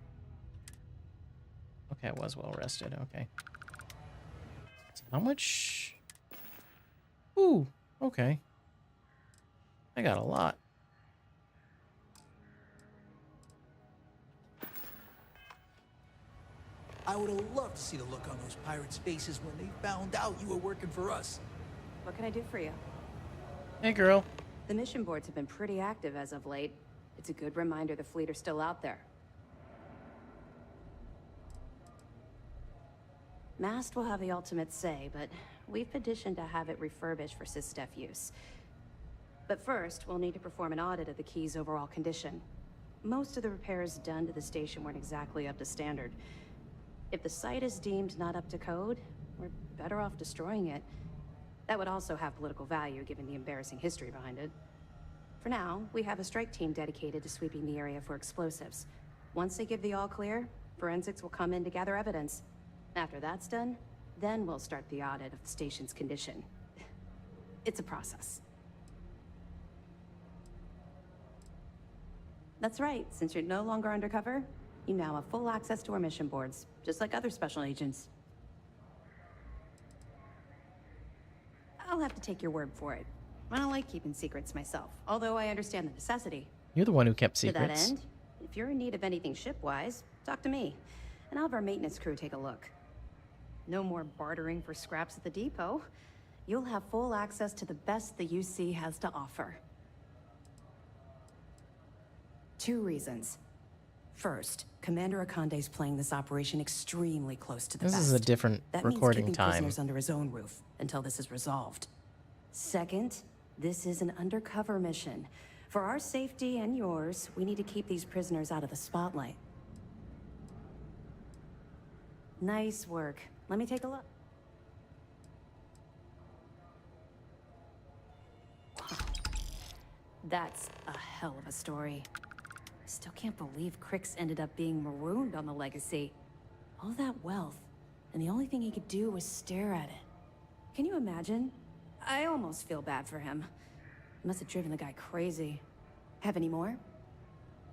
Okay, I was well rested. Okay. So how much? Ooh, okay. I got a lot.
I would have loved to see the look on those pirates' faces when they found out you were working for us.
What can I do for you?
Hey, girl.
The mission boards have been pretty active as of late. It's a good reminder the fleet are still out there. Mast will have the ultimate say, but we've petitioned to have it refurbished for SysDef use. But first, we'll need to perform an audit of the key's overall condition. Most of the repairs done to the station weren't exactly up to standard. If the site is deemed not up to code, we're better off destroying it. That would also have political value given the embarrassing history behind it. For now, we have a strike team dedicated to sweeping the area for explosives. Once they give the all clear, forensics will come in to gather evidence. After that's done, then we'll start the audit of the station's condition. It's a process. That's right, since you're no longer undercover, you now have full access to our mission boards, just like other special agents. I'll have to take your word for it. I don't like keeping secrets myself, although I understand the necessity.
You're the one who kept
To that
secrets.
end, if you're in need of anything ship-wise, talk to me, and I'll have our maintenance crew take a look. No more bartering for scraps at the depot. you'll have full access to the best the UC has to offer. 2 reasons. First, Commander Akande's playing this operation extremely close to the
This
vest.
is a different
That
recording
means keeping
time.
prisoners under his own roof until this is resolved. Second, this is an undercover mission. For our safety and yours, we need to keep these prisoners out of the spotlight. Nice work. Let me take a look. Wow. That's a hell of a story. I still can't believe Crix ended up being marooned on the Legacy. All that wealth, and the only thing he could do was stare at it. Can you imagine? I almost feel bad for him. Must have driven the guy crazy. Have any more?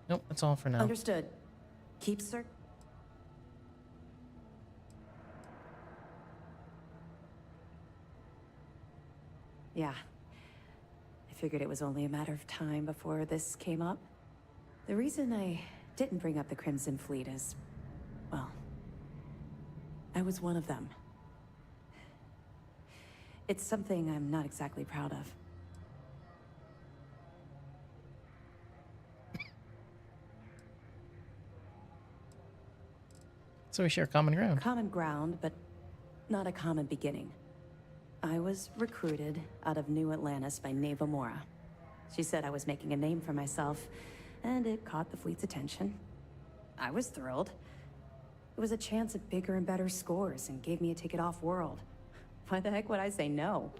Nope, that's all for now.
Understood. Keep Yeah. I figured it was only a matter of time before this came up. The reason I didn't bring up the Crimson Fleet is, well, I was one of them. It's something I'm not exactly proud of.
So we share common ground.
Common ground, but not a common beginning. I was recruited out of New Atlantis by Neva Mora. She said I was making a name for myself, and it caught the fleet's attention. I was thrilled. It was a chance at bigger and better scores and gave me a ticket off-world. Why the heck would I say no?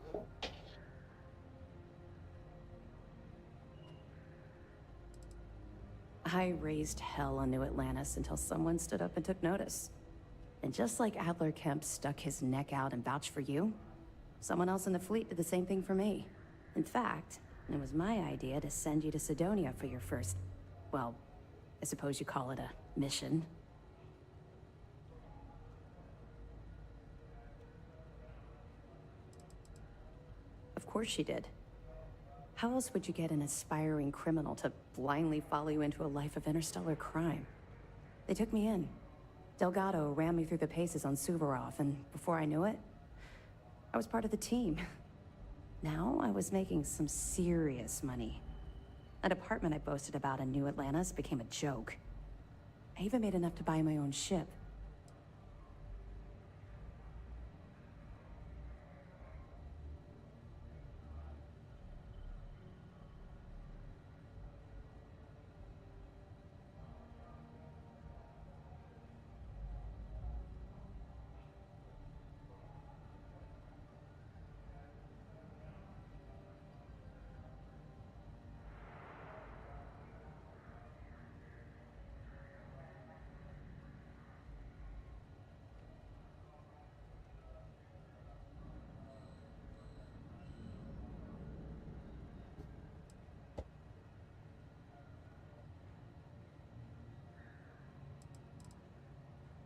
I raised hell on New Atlantis until someone stood up and took notice. And just like Adler Kemp stuck his neck out and vouched for you, someone else in the fleet did the same thing for me. In fact, it was my idea to send you to Sidonia for your first, well, I suppose you call it a mission. Of course she did. How else would you get an aspiring criminal to blindly follow you into a life of interstellar crime? They took me in. Delgado ran me through the paces on Suvorov, and before I knew it, I was part of the team. Now I was making some serious money. That apartment I boasted about in New Atlantis became a joke. I even made enough to buy my own ship.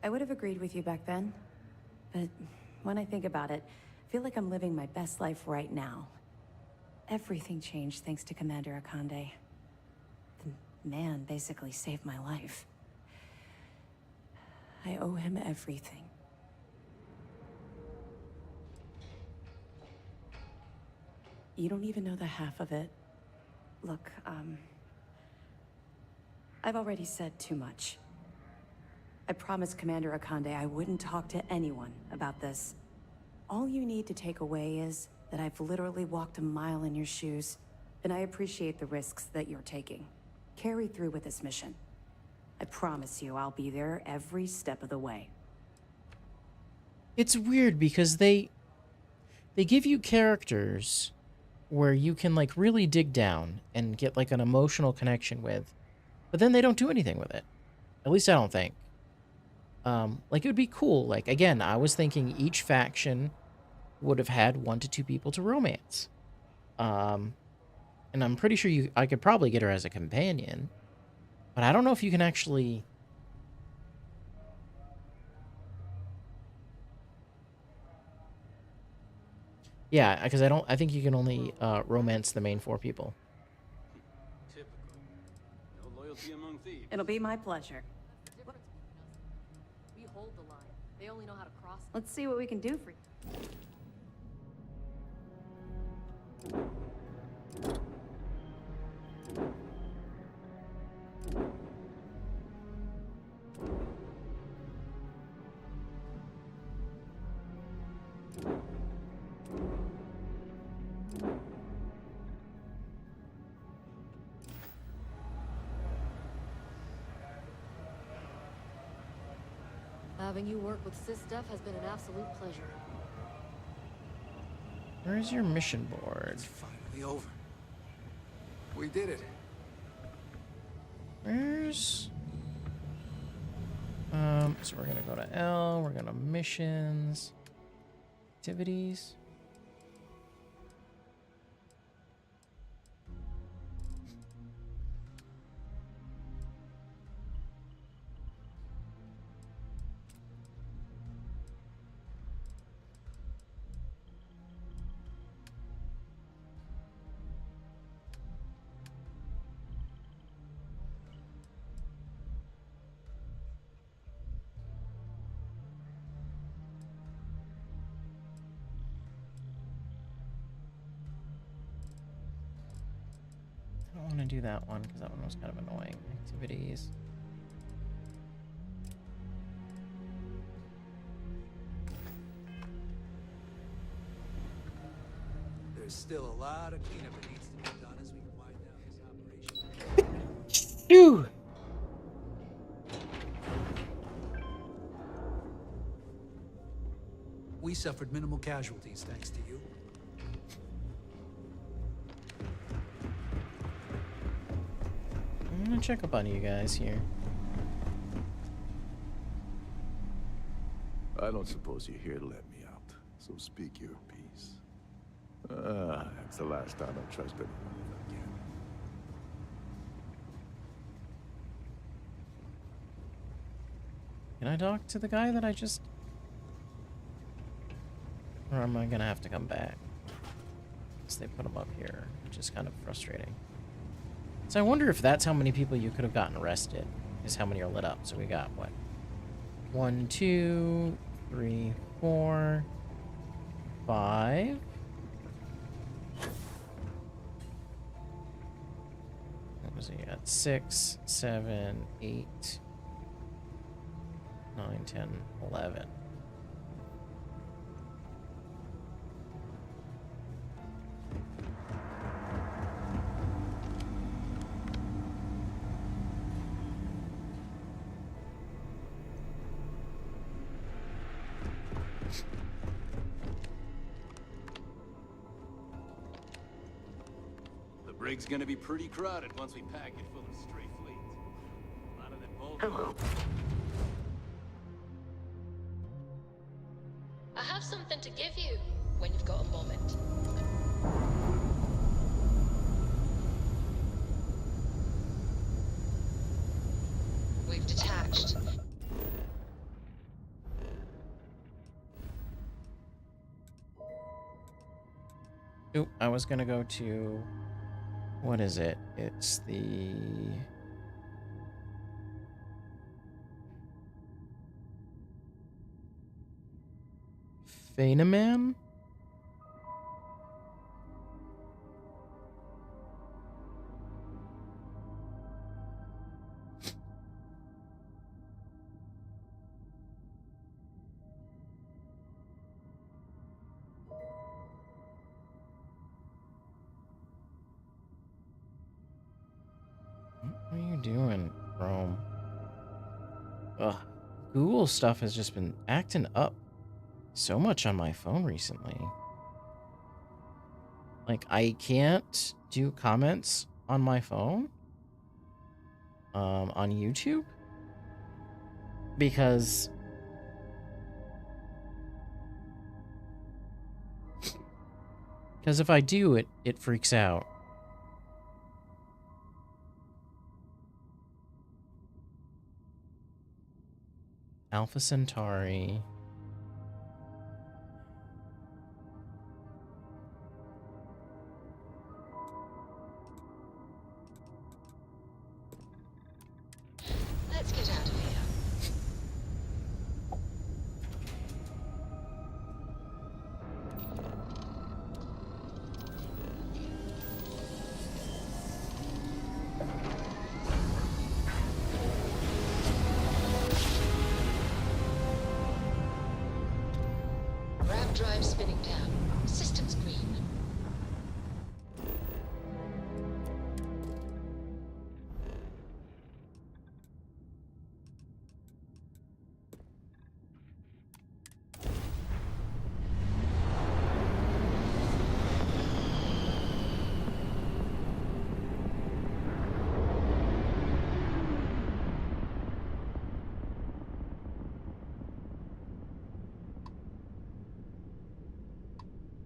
I would have agreed with you back then, but when I think about it, I feel like I'm living my best life right now. Everything changed thanks to Commander Akande. The man basically saved my life. I owe him everything. You don't even know the half of it. Look, I've already said too much. I promised Commander Akande I wouldn't talk to anyone about this. All you need to take away is that I've literally walked a mile in your shoes, and I appreciate the risks that you're taking. Carry through with this mission. I promise you I'll be there every step of the way.
It's weird because they give you characters where you can like really dig down and get like an emotional connection with, but then they don't do anything with it. At least I don't think. Like, it would be cool. Like, again, I was thinking each faction would have had 1 to 2 people to romance. And I'm pretty sure I could probably get her as a companion. But I don't know if you can actually... Yeah, because I think you can only romance the main 4 people.
Typical. No loyalty among thieves.
It'll be my pleasure.
We hold the line. They only know how to cross it.
Let's see what we can do for you.
Having you work with Steph has been an absolute pleasure.
Where's your mission board?
It's finally over. We did it.
Where's... so we're gonna go to L, we're gonna missions, activities. I don't want to do that one because that one was kind of annoying. Activities.
There's still a lot of cleanup that needs to be done as we wind down this operation.
Phew!
We suffered minimal casualties thanks to you.
I'm gonna check up on you guys here.
I don't suppose you're here to let me out, so speak your piece. That's the last time I trust anyone ever again.
Can I talk to the guy that I just... Or am I gonna have to come back? Because they put him up here, which is kind of frustrating. So I wonder if that's how many people you could have gotten arrested, is how many are lit up. So we got, what? 1, 2, 3, 4, 5. What was he at? 6, 7, 8, 9, 10, 11.
The brig's gonna be pretty crowded once we pack it full of stray fleet. A lot of them both.
Hello.
I have something to give you when you've got a moment. We've detached.
Oop, I was gonna go to... What is it? It's the... Feynman? What are you doing, Chrome? Ugh. Google stuff has just been acting up so much on my phone recently. Like, I can't do comments on my phone on YouTube because if I do, it freaks out. Alpha Centauri.
Let's get out of here.
Drive spinning down. Systems green.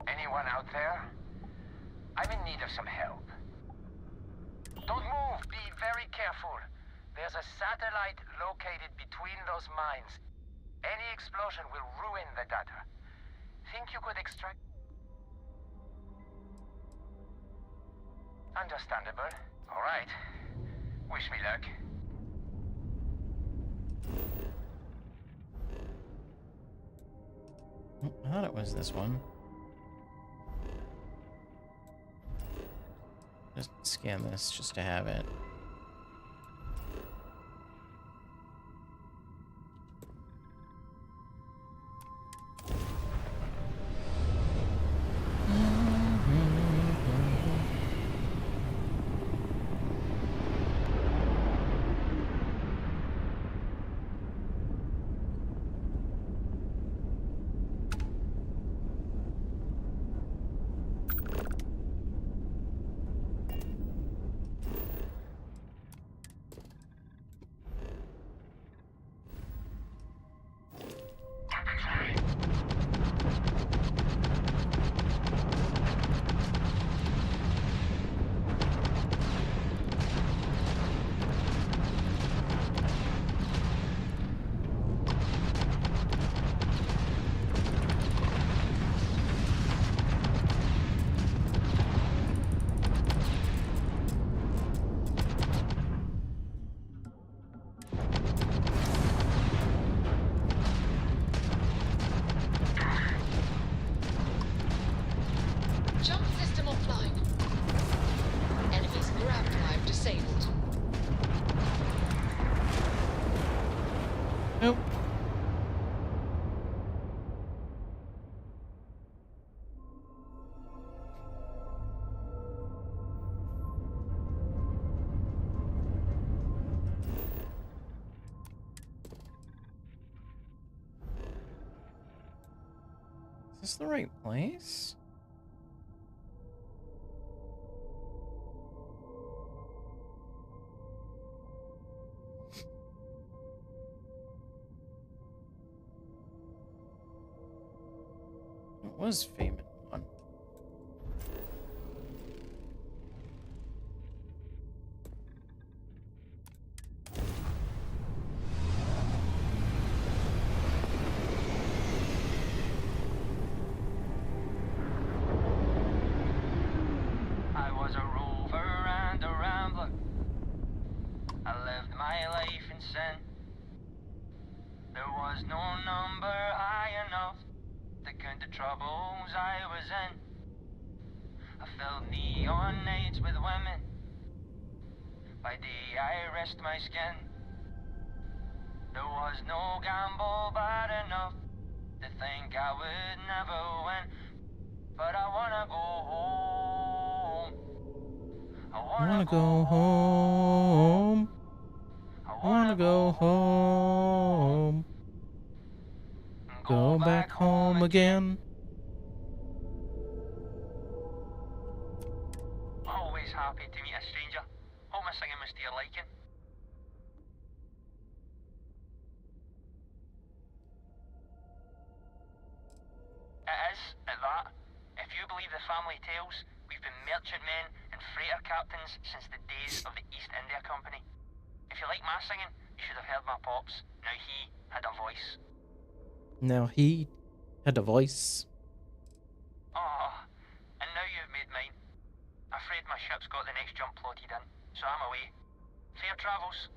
Anyone out there? I'm in need of some help. Don't move! Be very careful. There's a satellite located between those mines. Any explosion will ruin the data. Think you could extract... Understandable. All right. Wish me luck.
I thought it was this one. Just scan this just to have it.
Jump system offline. Enemy's grav drive disabled.
Nope. Is this the right place? It was Fayman one.
I was a rover and a rambler. I lived my life in sin. There was no number high enough to count the troubles I was in. I filled neon nights with women. By day I risked my skin. There was no gamble bad enough to think I would never win. But I wanna go home.
I wanna go home. I wanna go home. Go back home again.
Always happy to meet a stranger. Hope my singing was to your liking. It is, at that. If you believe the family tales, we've been merchantmen and freighter captains since the days of the East India Company. If you like my singing, you should have heard my pops. Now he had a voice.
Now he had a voice.
Oh, and now you've made mine. Afraid my ship's got the next jump plotted in, so I'm away. Fair travels.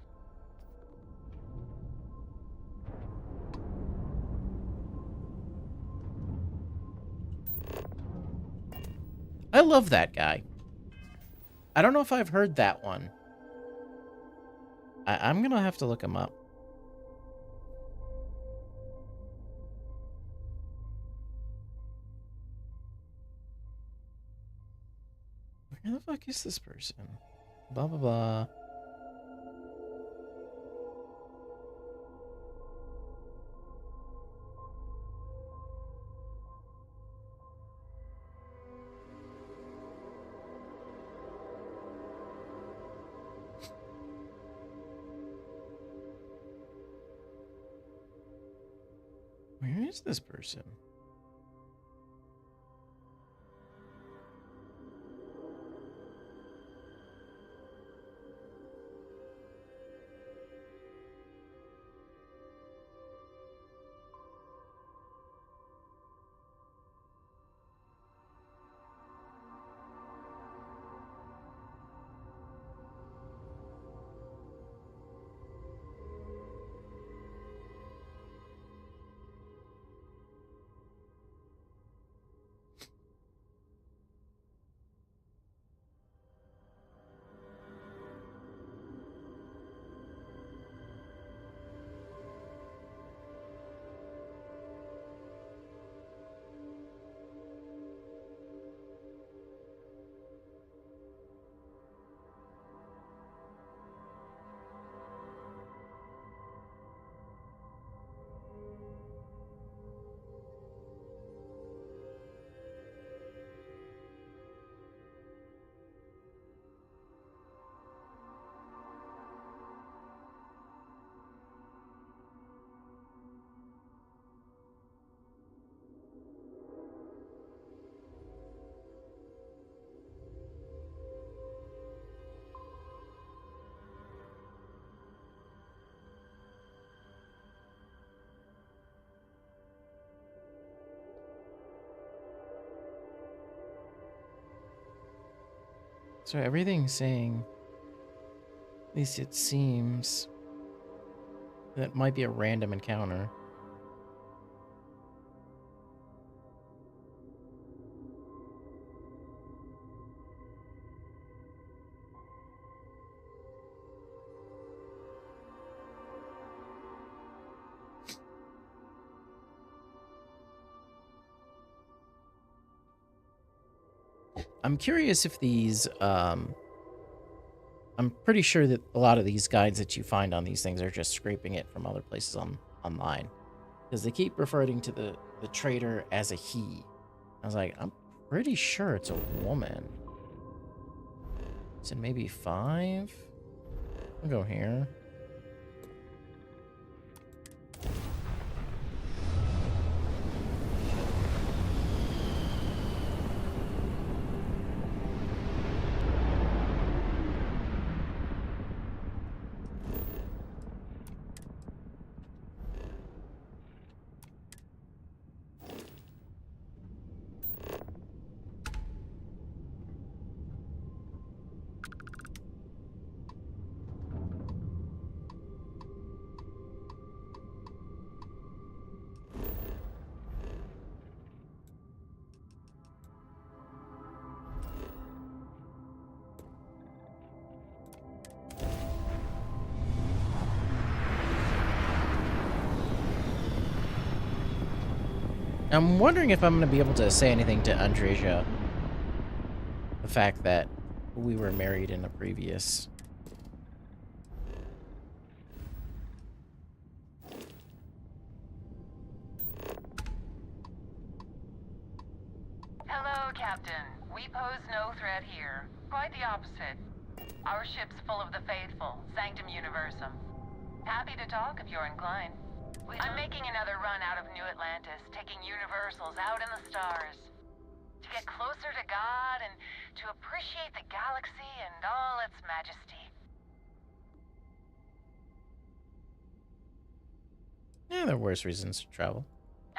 I love that guy. I don't know if I've heard that one. I'm gonna have to look him up. fuck is this person? Blah, blah, blah. Where is this person? So everything's saying, at least it seems, that it might be a random encounter. I'm curious if these, I'm pretty sure that a lot of these guides that you find on these things are just scraping it from other places online. Because they keep referring to the trader as a he. I was like, I'm pretty sure it's a woman. So maybe 5? I'll go here. I'm wondering if I'm going to be able to say anything to Andreja. The fact that we were married in a previous...
Hello, Captain. We pose no threat here. Quite the opposite. Our ship's full of the faithful, Sanctum Universum. Happy to talk if you're inclined. I'm making another run out of New Atlantis, taking Universals out in the stars. To get closer to God and to appreciate the galaxy and all its majesty.
Yeah, there are worse reasons to travel.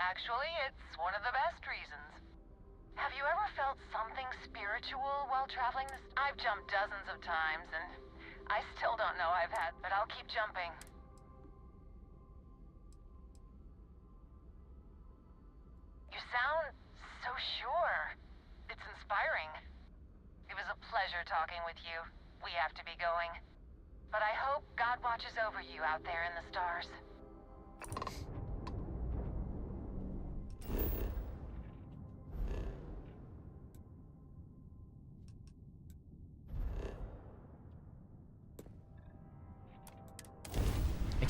Actually, it's one of the best reasons. Have you ever felt something spiritual while traveling this? I've jumped dozens of times, and I still don't know I've had, but I'll keep jumping. You sound so sure. It's inspiring. It was a pleasure talking with you. We have to be going. But I hope God watches over you out there in the stars.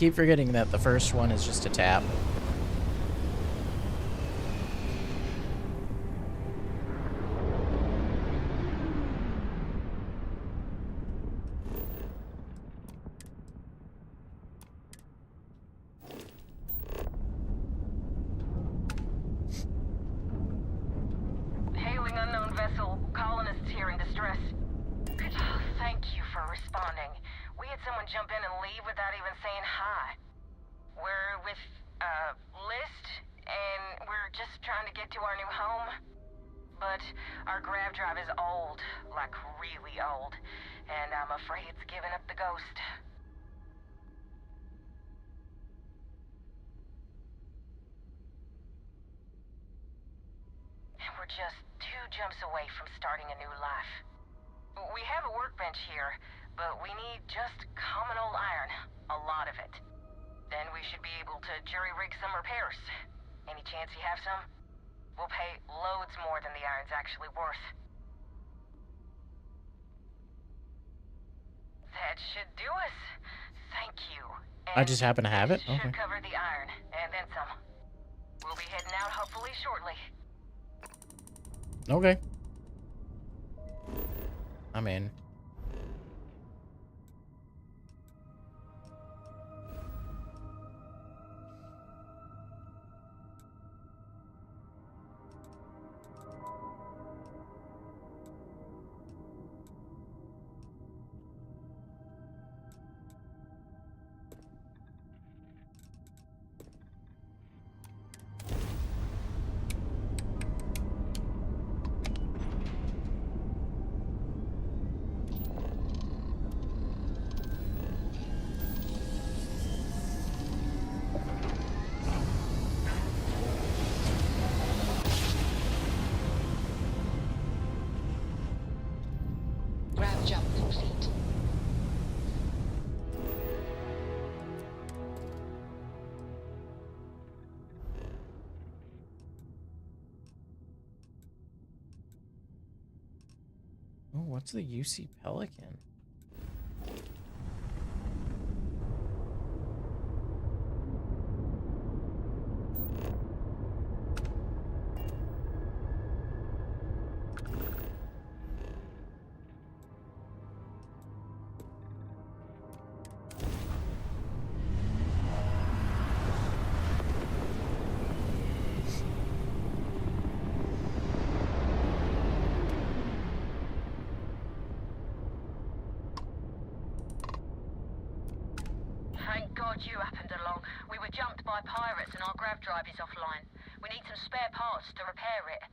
keep forgetting that the first one is just a tap.
Hailing unknown vessel. Colonists here in distress. Oh, thank you for responding. We had someone jump in and leave without even saying hi. We're with, List, and we're just trying to get to our new home. But our grav drive is old, like really old, and I'm afraid it's giving up the ghost. We're just 2 jumps away from starting a new life. We have a workbench here, but we need just common old iron. A lot of it. Then we should be able to jury-rig some repairs. Any chance you have some? We'll pay loads more than the iron's actually worth. That should do us. Thank you.
I just happen to have it?
Should
Okay.
cover the iron, and then some. We'll be heading out hopefully shortly.
Okay. I'm in.
Grab jump complete.
Oh, what's the UC Pelican?
Thank God you happened along. We were jumped by pirates and our grav drive is offline. We need some spare parts to repair it.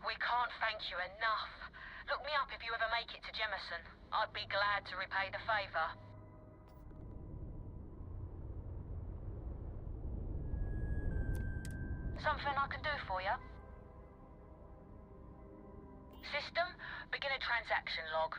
We can't thank you enough. Look me up if you ever make it to Jemison. I'd be glad to repay the favor. Something I can do for you? System, begin a transaction log.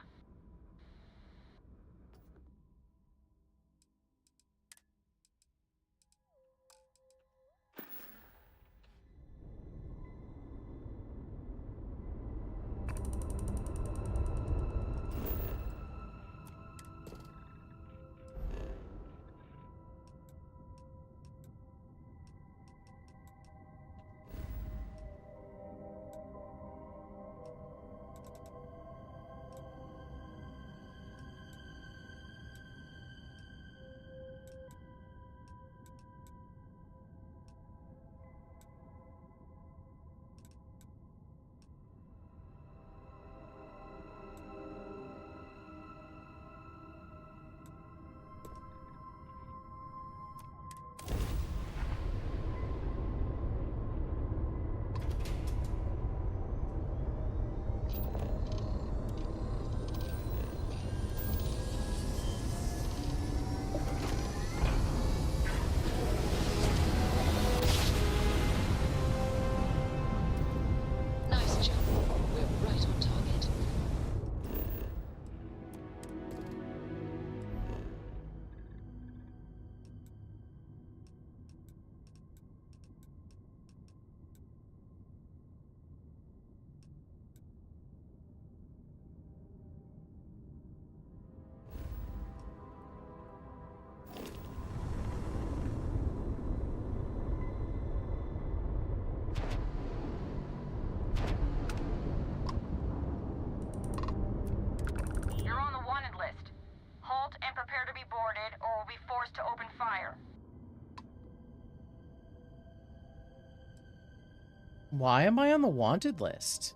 Why am I on the wanted list?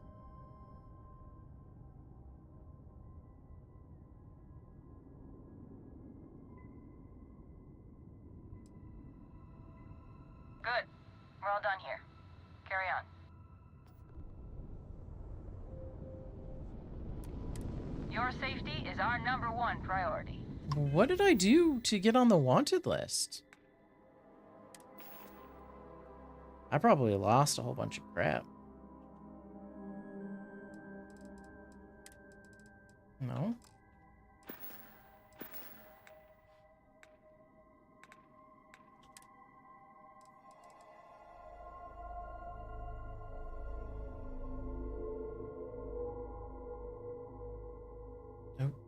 Good. We're all done here. Carry on. Your safety is our #1 priority.
What did I do to get on the wanted list? I probably lost a whole bunch of crap. No?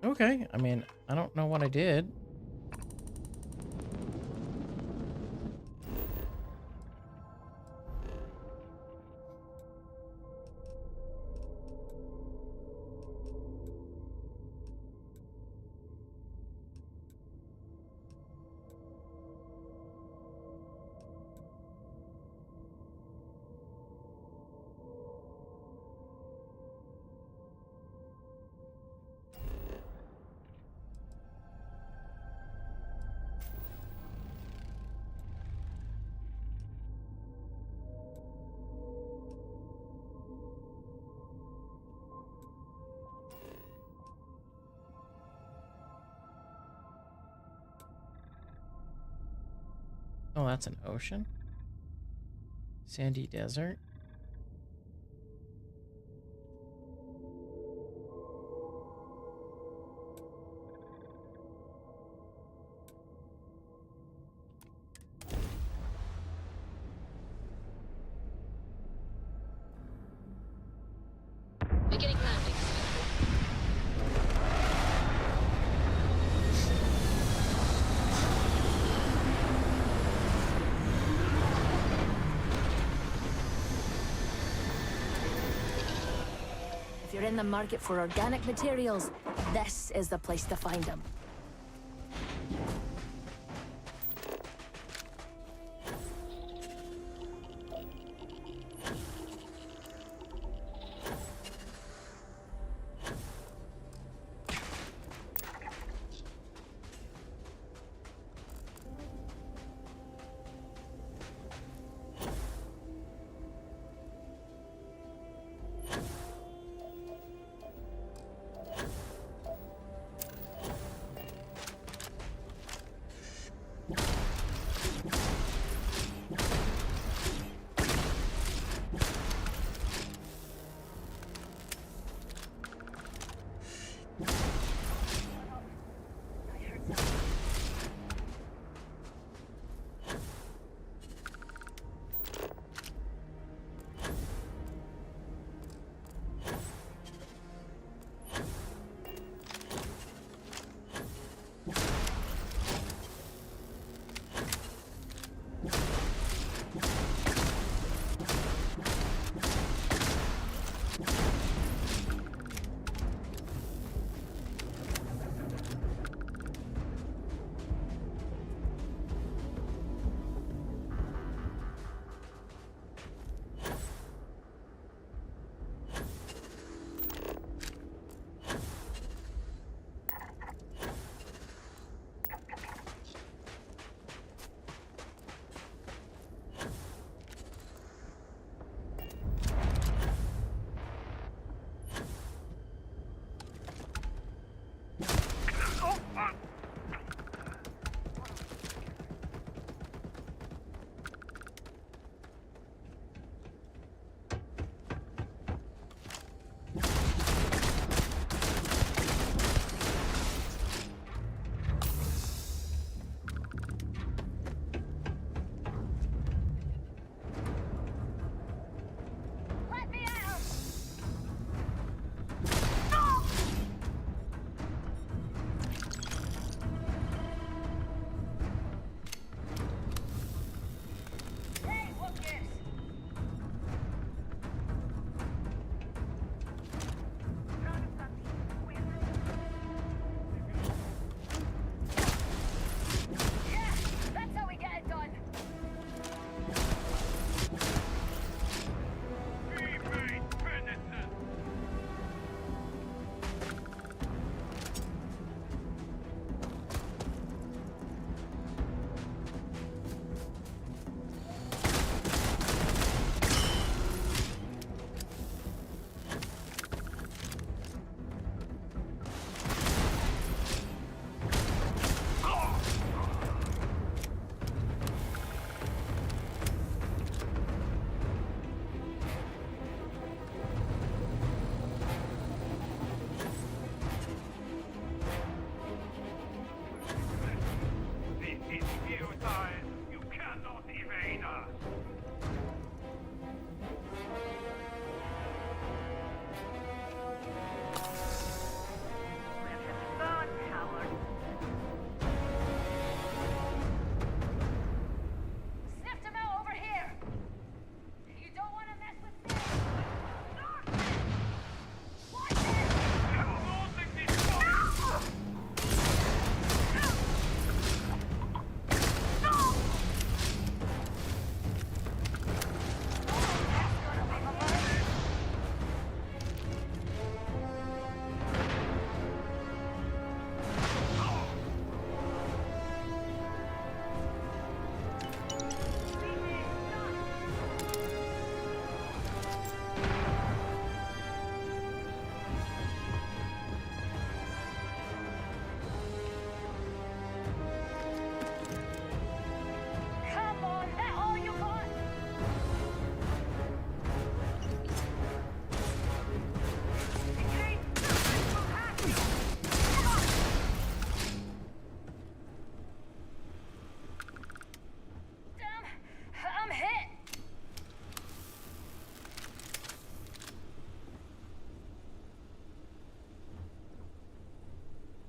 Okay, I mean, I don't know what I did. Oh, that's an ocean? Sandy desert?
Beginning landing.
If you're in the market for organic materials, this is the place to find them.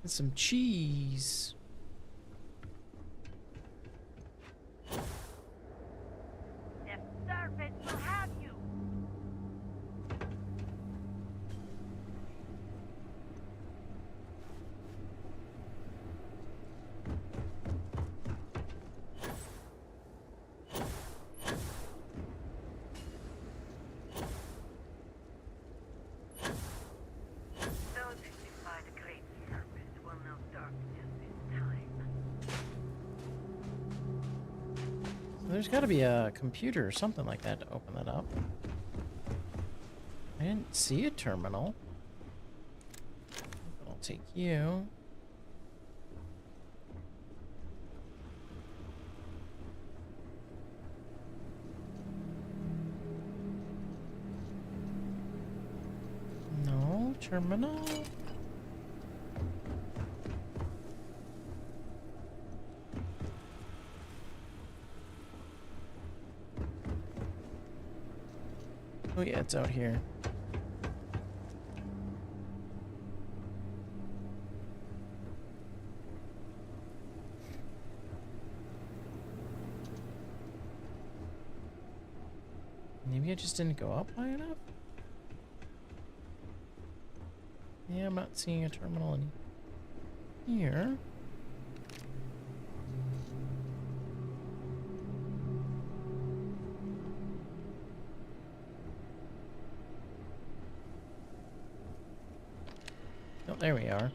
And some cheese.
If Starfield will have you. Those who defy the great serpent will know darkness in time.
So there's got to be a computer or something like that to open that up. I didn't see a terminal. I'll take you. No terminal. Oh yeah, it's out here. Maybe I just didn't go up high enough? Yeah, I'm not seeing a terminal in here. Oh, there we are.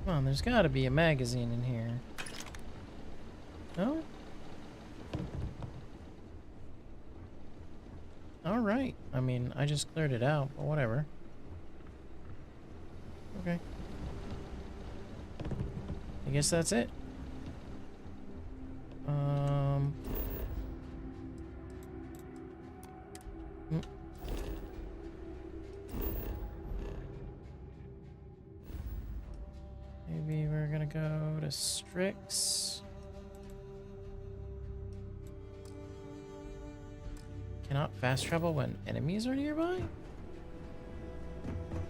Come on, there's gotta be a magazine in here. No? Alright. I mean, I just cleared it out, but whatever. Okay. I guess that's it. Maybe we're gonna go to Strix. Cannot fast travel when enemies are nearby?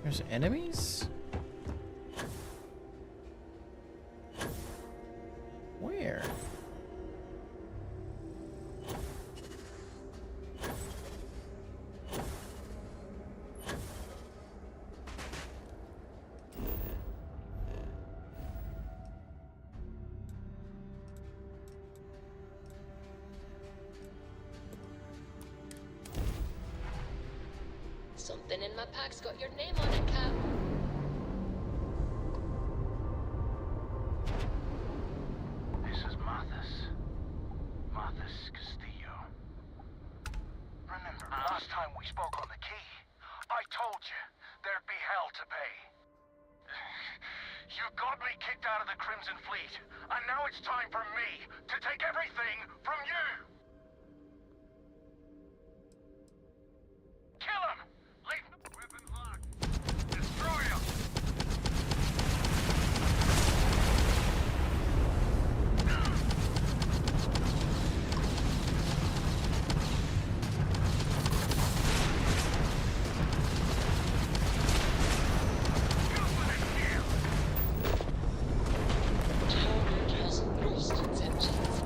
There's enemies? Where?
Something in my pack's got your name on it, Cap.
This is Marthas Castillo. Remember, last time we spoke on the key, I told you there'd be hell to pay. You got me kicked out of the Crimson Fleet, and now it's time for me to take everything from you! Kill him! Leave weapons locked! Destroy him!
Target has lost its engines.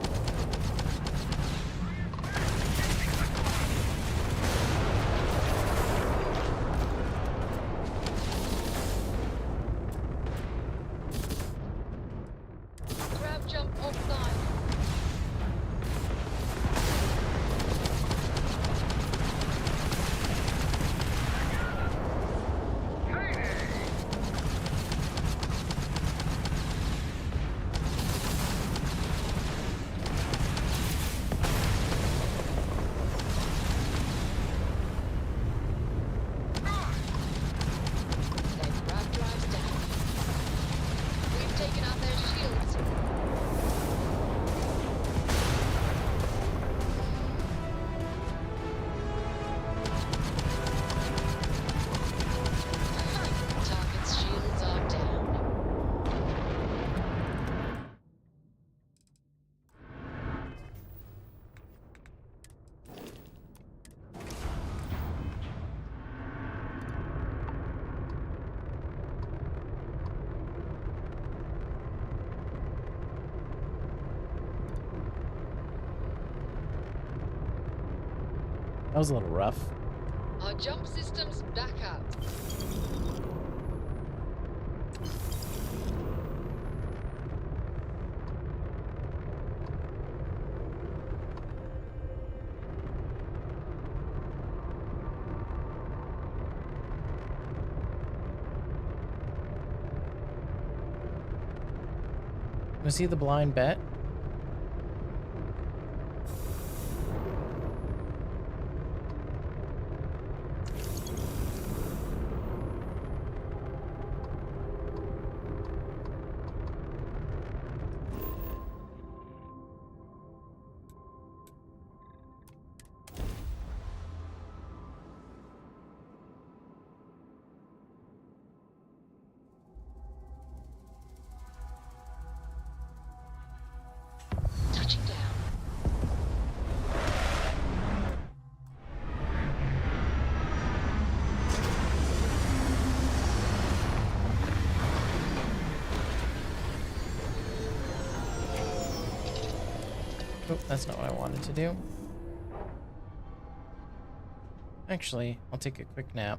That was a little rough.
Our jump system's back up.
Was he the blind bat?
Touching down.
Oh, that's not what I wanted to do. Actually, I'll take a quick nap.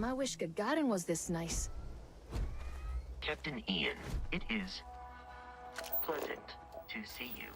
I wish Gagarin was this nice.
Captain Ian, it is pleasant to see you.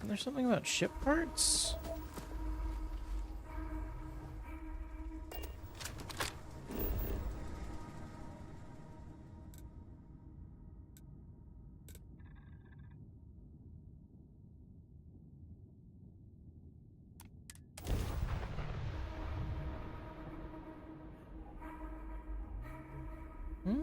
There's something about ship parts? Hmm?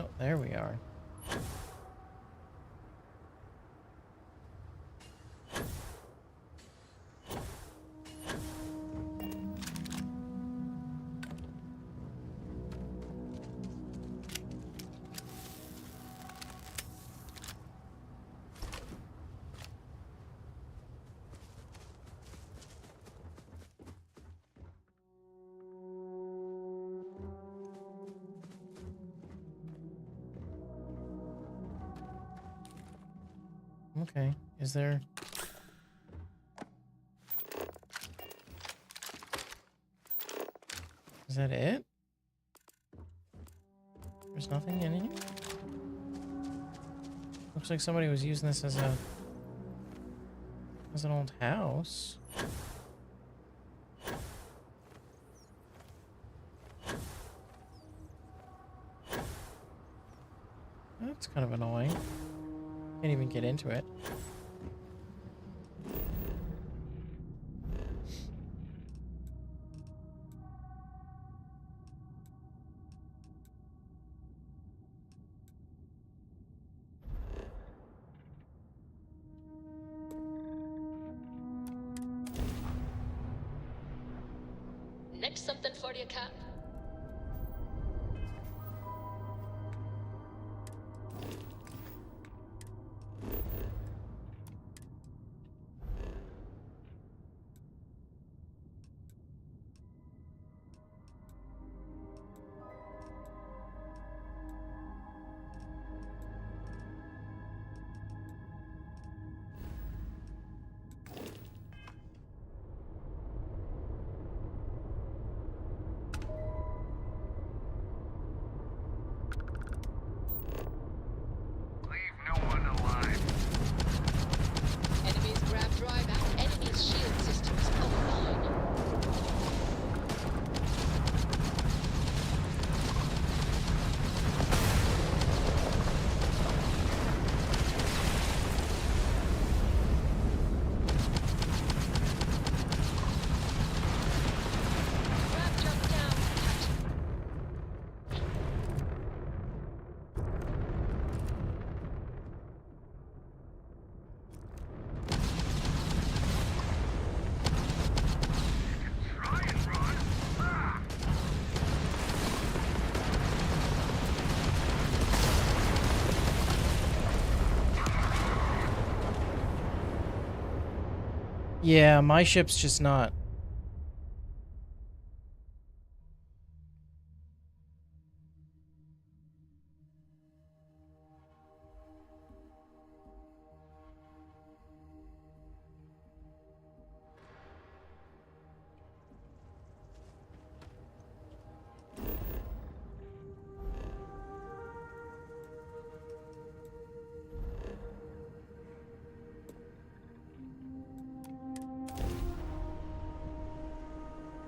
Oh, there we are. Okay, is there... Is that it? There's nothing in here? Looks like somebody was using this as a... as an old house. That's kind of annoying. Can't even get into it.
Next something for you, Cap. Enemies grab drive and enemies shield systems offline. Grab jump down.
Yeah, my ship's just not...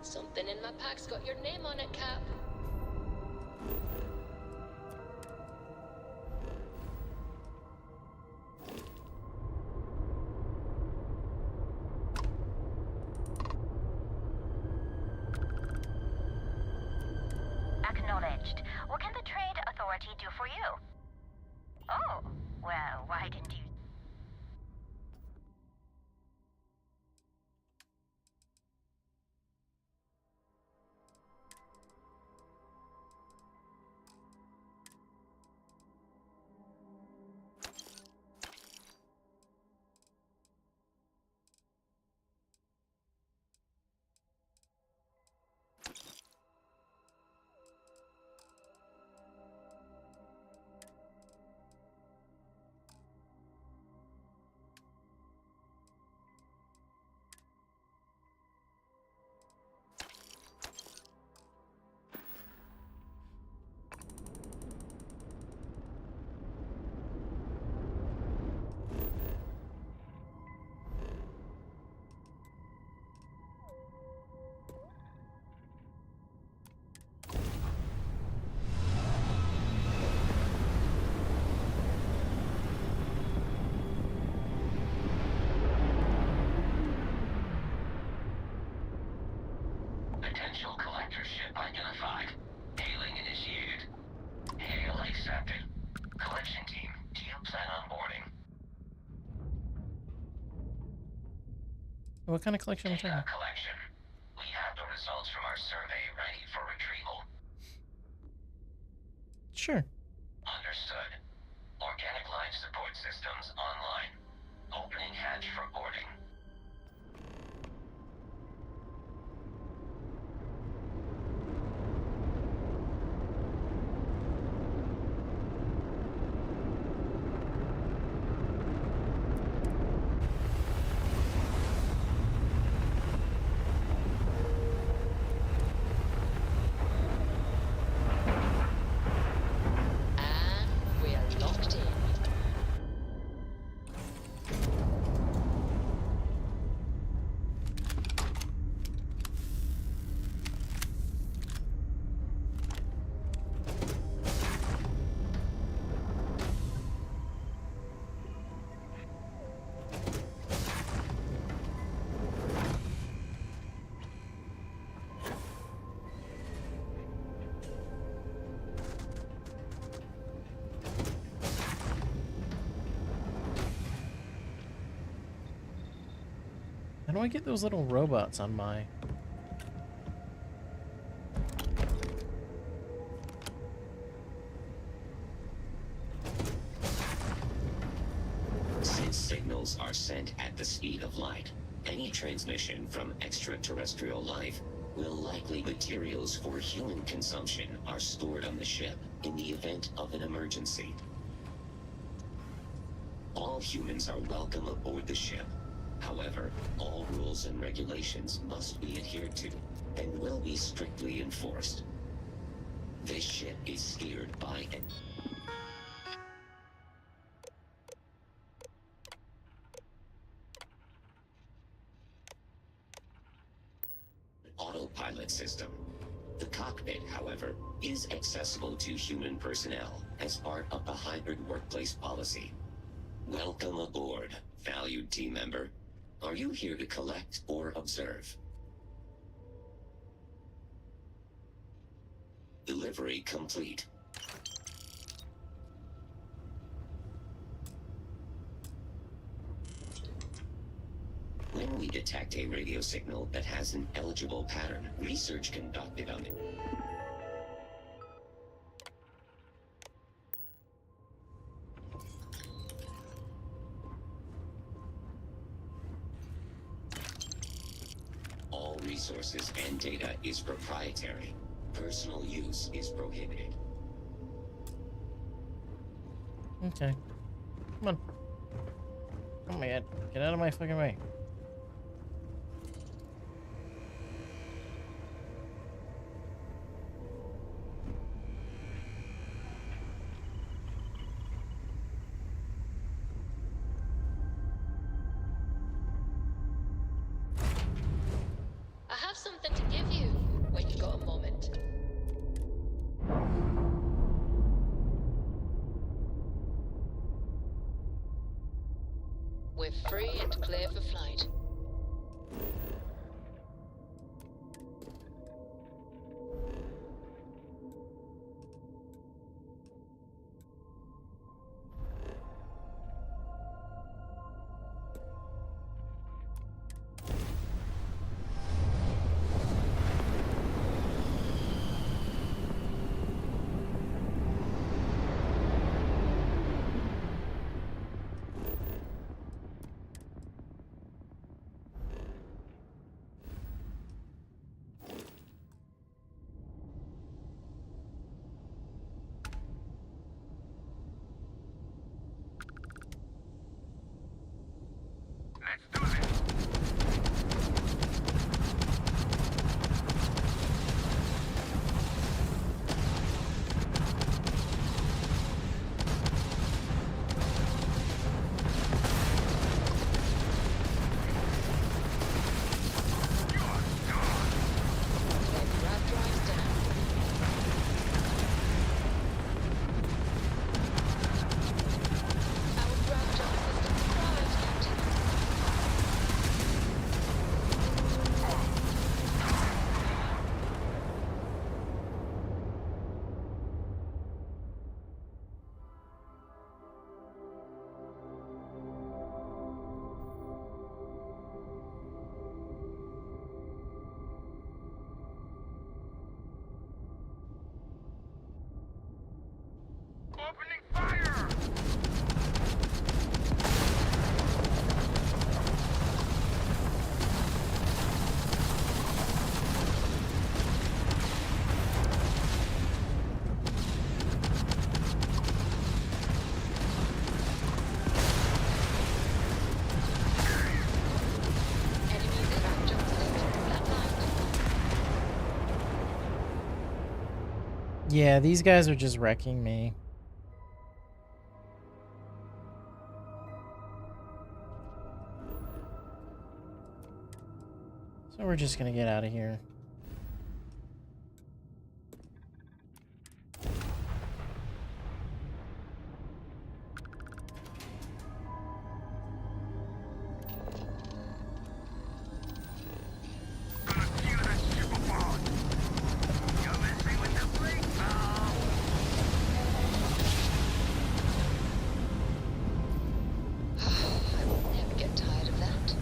Something in my pack's got your name on it, Cap.
Acknowledged. What can the Trade Authority do for you? Oh, well, why didn't you...
What kind of collection are we talking?
Collection. We have the results from our survey ready for retrieval.
Sure.
Understood. Organic life support systems online. Opening hatch for boarding.
How do I get those little robots on my...
Since signals are sent at the speed of light, any transmission from extraterrestrial life will likely materials for human consumption are stored on the ship in the event of an emergency. All humans are welcome aboard the ship. However, all rules and regulations must be adhered to and will be strictly enforced. This ship is steered by an autopilot system. The cockpit, however, is accessible to human personnel as part of the hybrid workplace policy. Welcome aboard, valued team member. Are you here to collect or observe? Delivery complete. When we detect a radio signal that has an eligible pattern, research conducted on it. All resources and data is proprietary. Personal use is prohibited.
Okay. Come on. Oh my god. Get out of my fucking way.
I have something to give you when you got a moment. We're free and clear for flight.
Yeah, these guys are just wrecking me. So we're just gonna get out of here.
I will never get tired of that.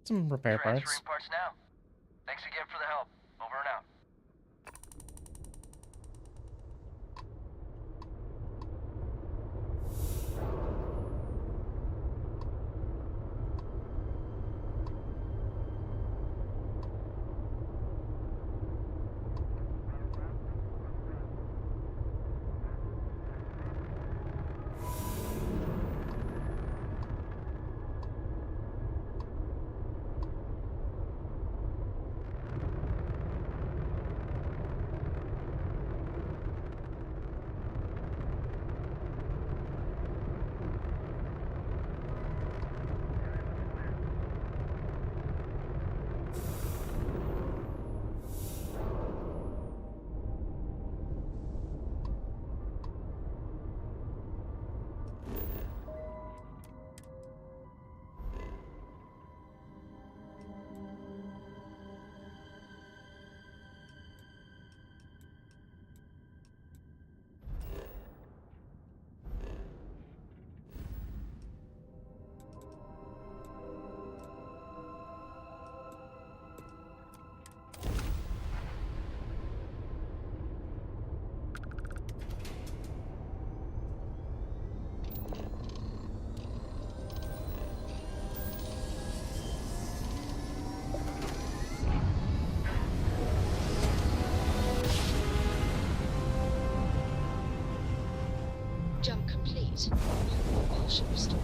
Some repair parts.
Transferring parts now. Thanks again for the help. Over and out.
Jump complete. Propulsion restored.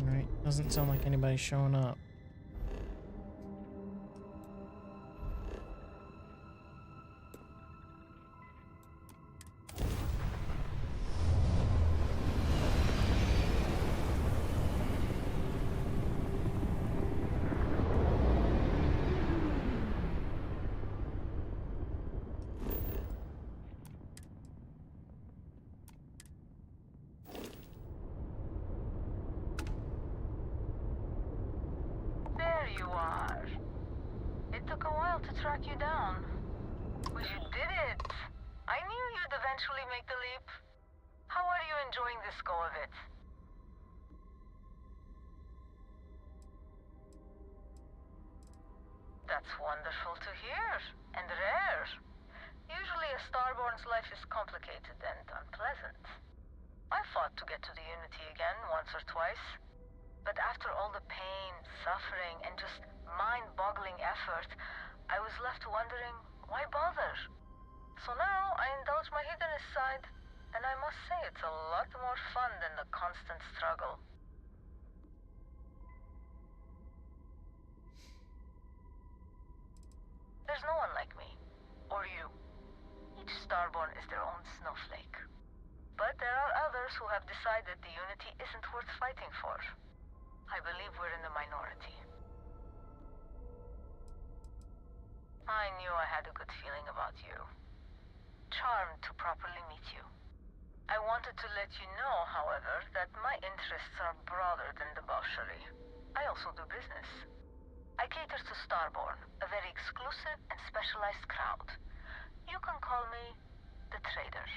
Alright, doesn't sound like anybody's showing up.
to track you down. But you did it! I knew you'd eventually make the leap. How are you enjoying this go of it? That's wonderful to hear, and rare. Usually a Starborn's life is complicated and unpleasant. I fought to get to the Unity again once or twice, but after all the pain, suffering, and just mind-boggling effort, I was left wondering, why bother? So now I indulge my hedonist side, and I must say it's a lot more fun than the constant struggle. There's no one like me, or you. Each Starborn is their own snowflake. But there are others who have decided the Unity isn't worth fighting for. I believe we're in the minority. I knew I had a good feeling about you. Charmed to properly meet you. I wanted to let you know, however, that my interests are broader than debauchery. I also do business. I cater to Starborn, a very exclusive and specialized crowd. You can call me the trader.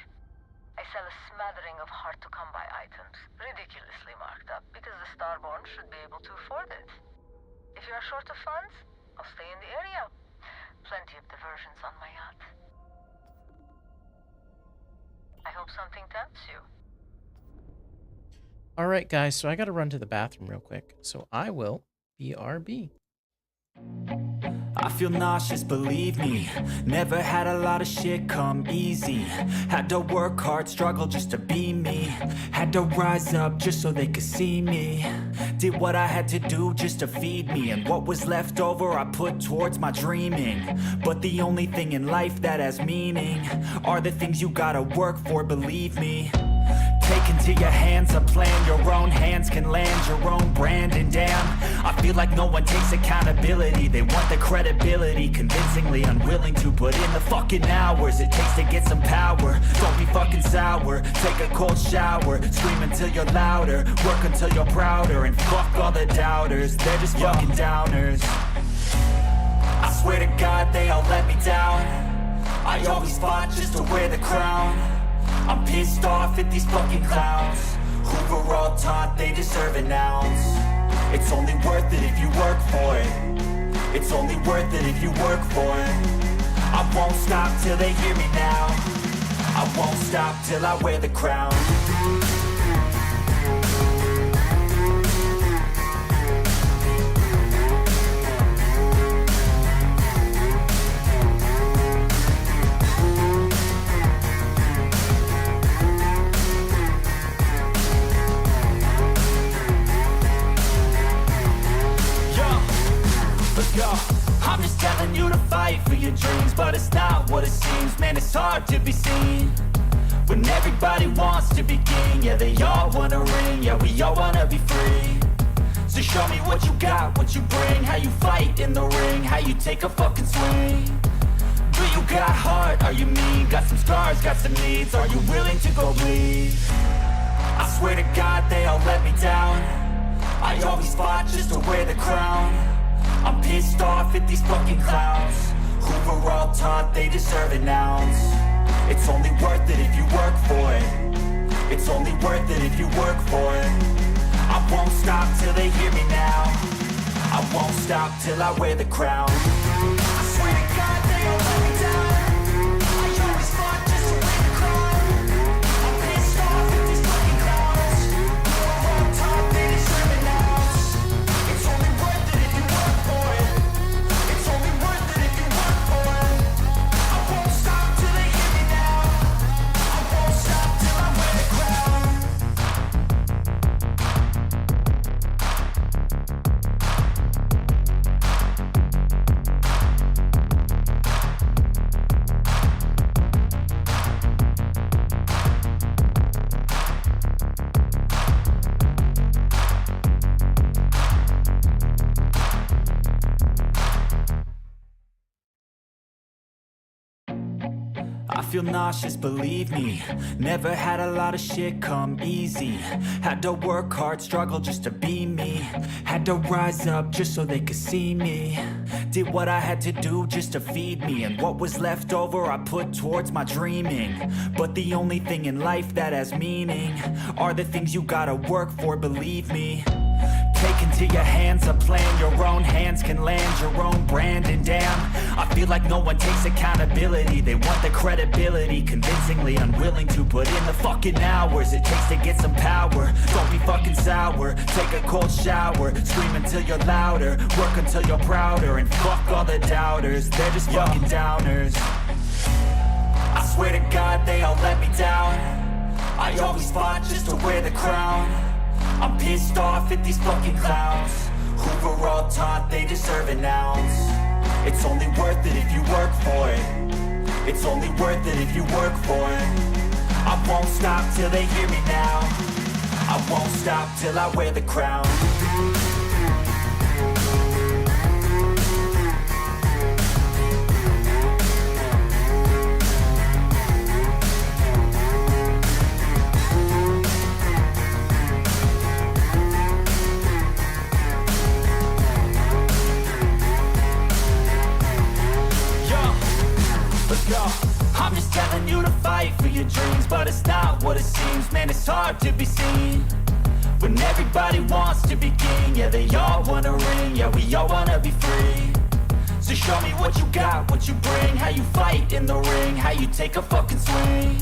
I sell a smattering of hard-to-come-by items, ridiculously marked up, because the Starborn should be able to afford it. If you are short of funds, I'll stay in the area. Plenty of diversions on my yacht. I hope something tempts you.
Alright guys, so I gotta run to the bathroom real quick. So I will BRB.
I feel nauseous, believe me. Never had a lot of shit come easy. Had to work hard, struggle just to be me. Had to rise up just so they could see me. Did what I had to do just to feed me. And what was left over I put towards my dreaming. But the only thing in life that has meaning are the things you gotta work for, believe me. Take into your hands a plan, your own hands can land your own brand. And damn, I feel like no one takes accountability. They want the credibility, convincingly unwilling to put in the fucking hours it takes to get some power. Don't be fucking sour, take a cold shower. Scream until you're louder, work until you're prouder. And fuck all the doubters, they're just fucking downers. I swear to God they all let me down. I always fought just to wear the crown. I'm pissed off at these fucking clowns who were all taught they deserve an ounce. It's only worth it if you work for it. It's only worth it if you work for it. I won't stop till they hear me now. I won't stop till I wear the crown. I'm just telling you to fight for your dreams, but it's not what it seems. Man, it's hard to be seen when everybody wants to be king. Yeah, they all wanna ring, yeah, we all wanna be free. So show me what you got, what you bring, how you fight in the ring, how you take a fucking swing. Do you got heart, are you mean? Got some scars, got some needs, are you willing to go bleed? I swear to God they all let me down. I always fought just to wear the crown. I'm pissed off at these fucking clowns who were all taught they deserve an ounce. It's only worth it if you work for it. It's only worth it if you work for it. I won't stop till they hear me now. I won't stop till I wear the crown. I swear to God they all let me down. I always fought just to wear the crown. I'm pissed off at these fucking clowns who were all taught they deserve an ounce. It's only worth it if you work for it. It's only worth it if you work for it. I won't stop till they hear me now. I won't stop till I wear the crown. I feel nauseous, believe me. Never had a lot of shit come easy. Had to work hard, struggle just to be me. Had to rise up just so they could see me. Did what I had to do just to feed me, and what was left over I put towards my dreaming. But the only thing in life that has meaning are the things you gotta work for, believe me. Take into your hands a plan, your own hands can land your own brand. And damn, I feel like no one takes accountability. They want the credibility, convincingly unwilling to put in the fucking hours it takes to get some power. Don't be fucking sour, take a cold shower, scream until you're louder, work until you're prouder, and fuck all the doubters, they're just fucking downers. I swear to God they all let me down. I always fought just to wear the crown. I'm pissed off at these fucking clowns who were all taught they deserve an ounce. It's only worth it if you work for it. It's only worth it if you work for it. I won't stop till they hear me now. I won't stop till I wear the crown. I'm just telling you to fight for your dreams, but it's not what it seems. Man, it's hard to be seen when everybody wants to be king. Yeah, they all wanna ring, yeah, we all wanna be free. So show me what you got, what you bring, how you fight in the ring, how you take a fucking swing.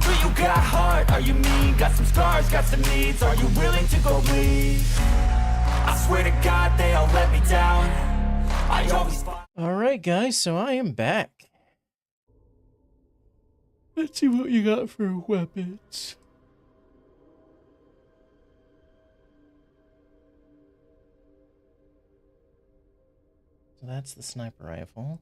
Do you got heart, are you mean? Got some scars, got some needs, are you willing to go bleed? I swear to God they all let me down. I always fought.
Alright guys, so I am back. Let's see what you got for weapons. So that's the sniper rifle.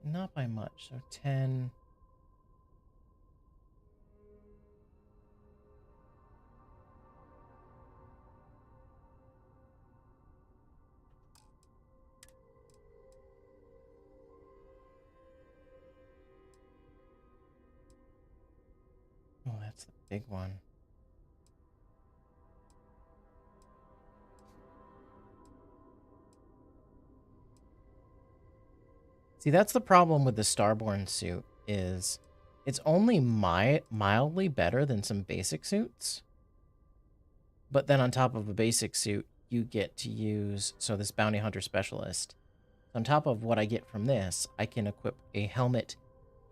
Not by much, so 10. Oh, that's the big one. See, that's the problem with the Starborn suit, is it's only mildly better than some basic suits. But then on top of a basic suit, you get to use, so this Bounty Hunter Specialist. On top of what I get from this, I can equip a helmet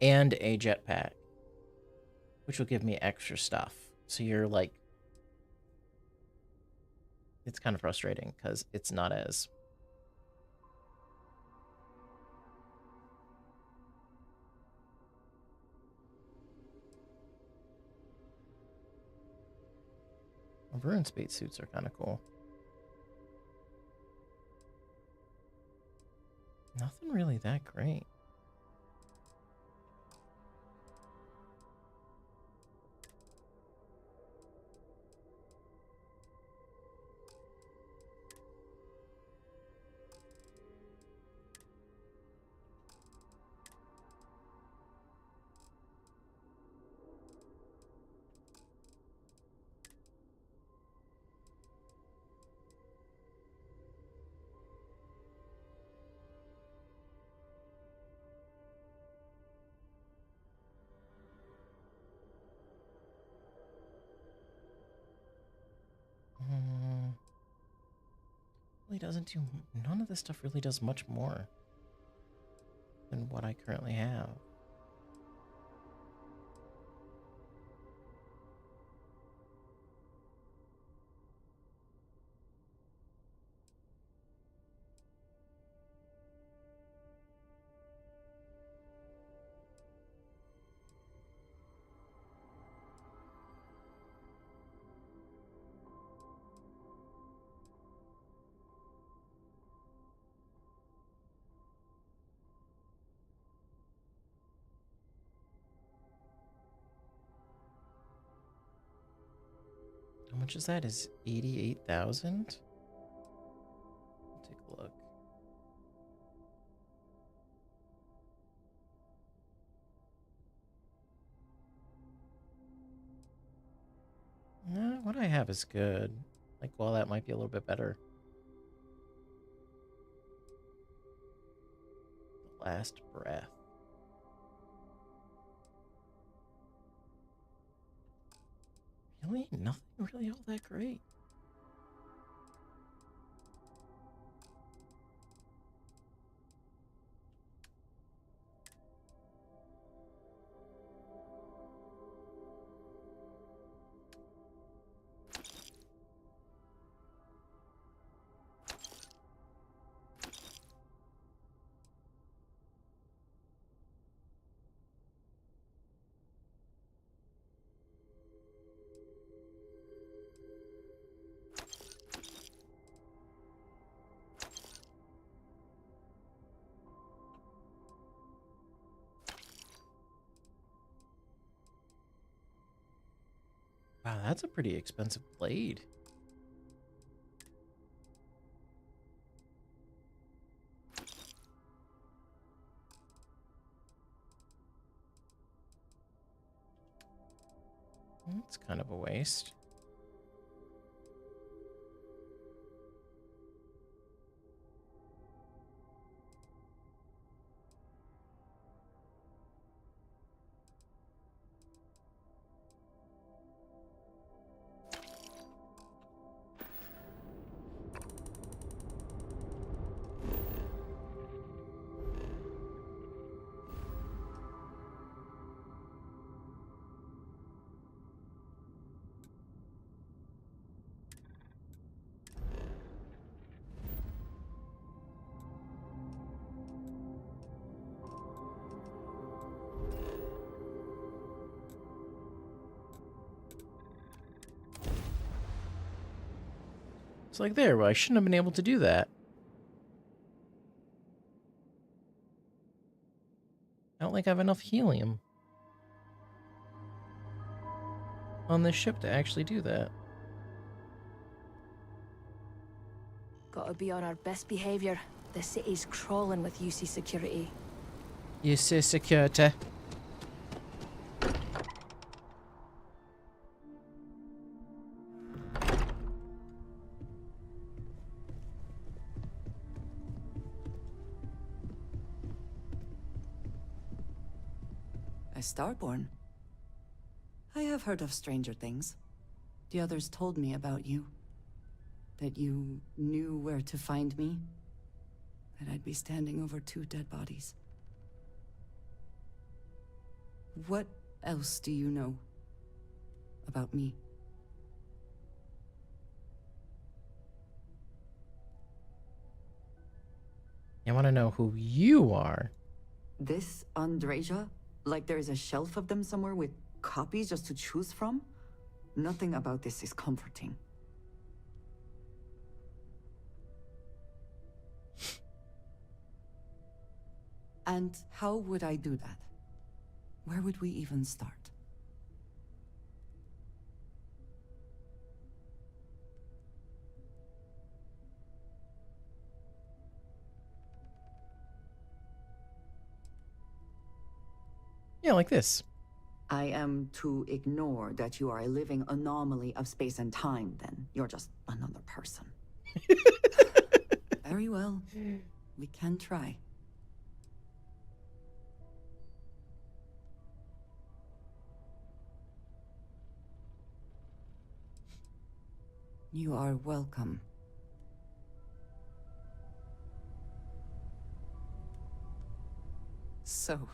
and a jetpack, which will give me extra stuff. So you're like, it's kind of frustrating because it's not as... Ruin space suits are kind of cool. Nothing really that great. Really doesn't do, none of this stuff really does much more than what I currently have. How much is that? Is 88,000? Take a look. What I have is good. Like, well, that might be a little bit better. Last breath. Really? Nothing really all that great. Wow, that's a pretty expensive blade. That's kind of a waste. It's like, there, well, I shouldn't have been able to do that. I don't think I have enough helium on this ship to actually do that.
Gotta be on our best behavior. The city's crawling with UC security.
UC security.
Starborn. I have heard of stranger things. The others told me about you. That you knew where to find me. That I'd be standing over 2 dead bodies. What else do you know about me?
I want to know who you are.
This Andreja? Like there's a shelf of them somewhere with copies just to choose from? Nothing about this is comforting. And how would I do that? Where would we even start?
Yeah, like this.
I am to ignore that you are a living anomaly of space and time, then. You're just another person. Very well. We can try. You are welcome. So,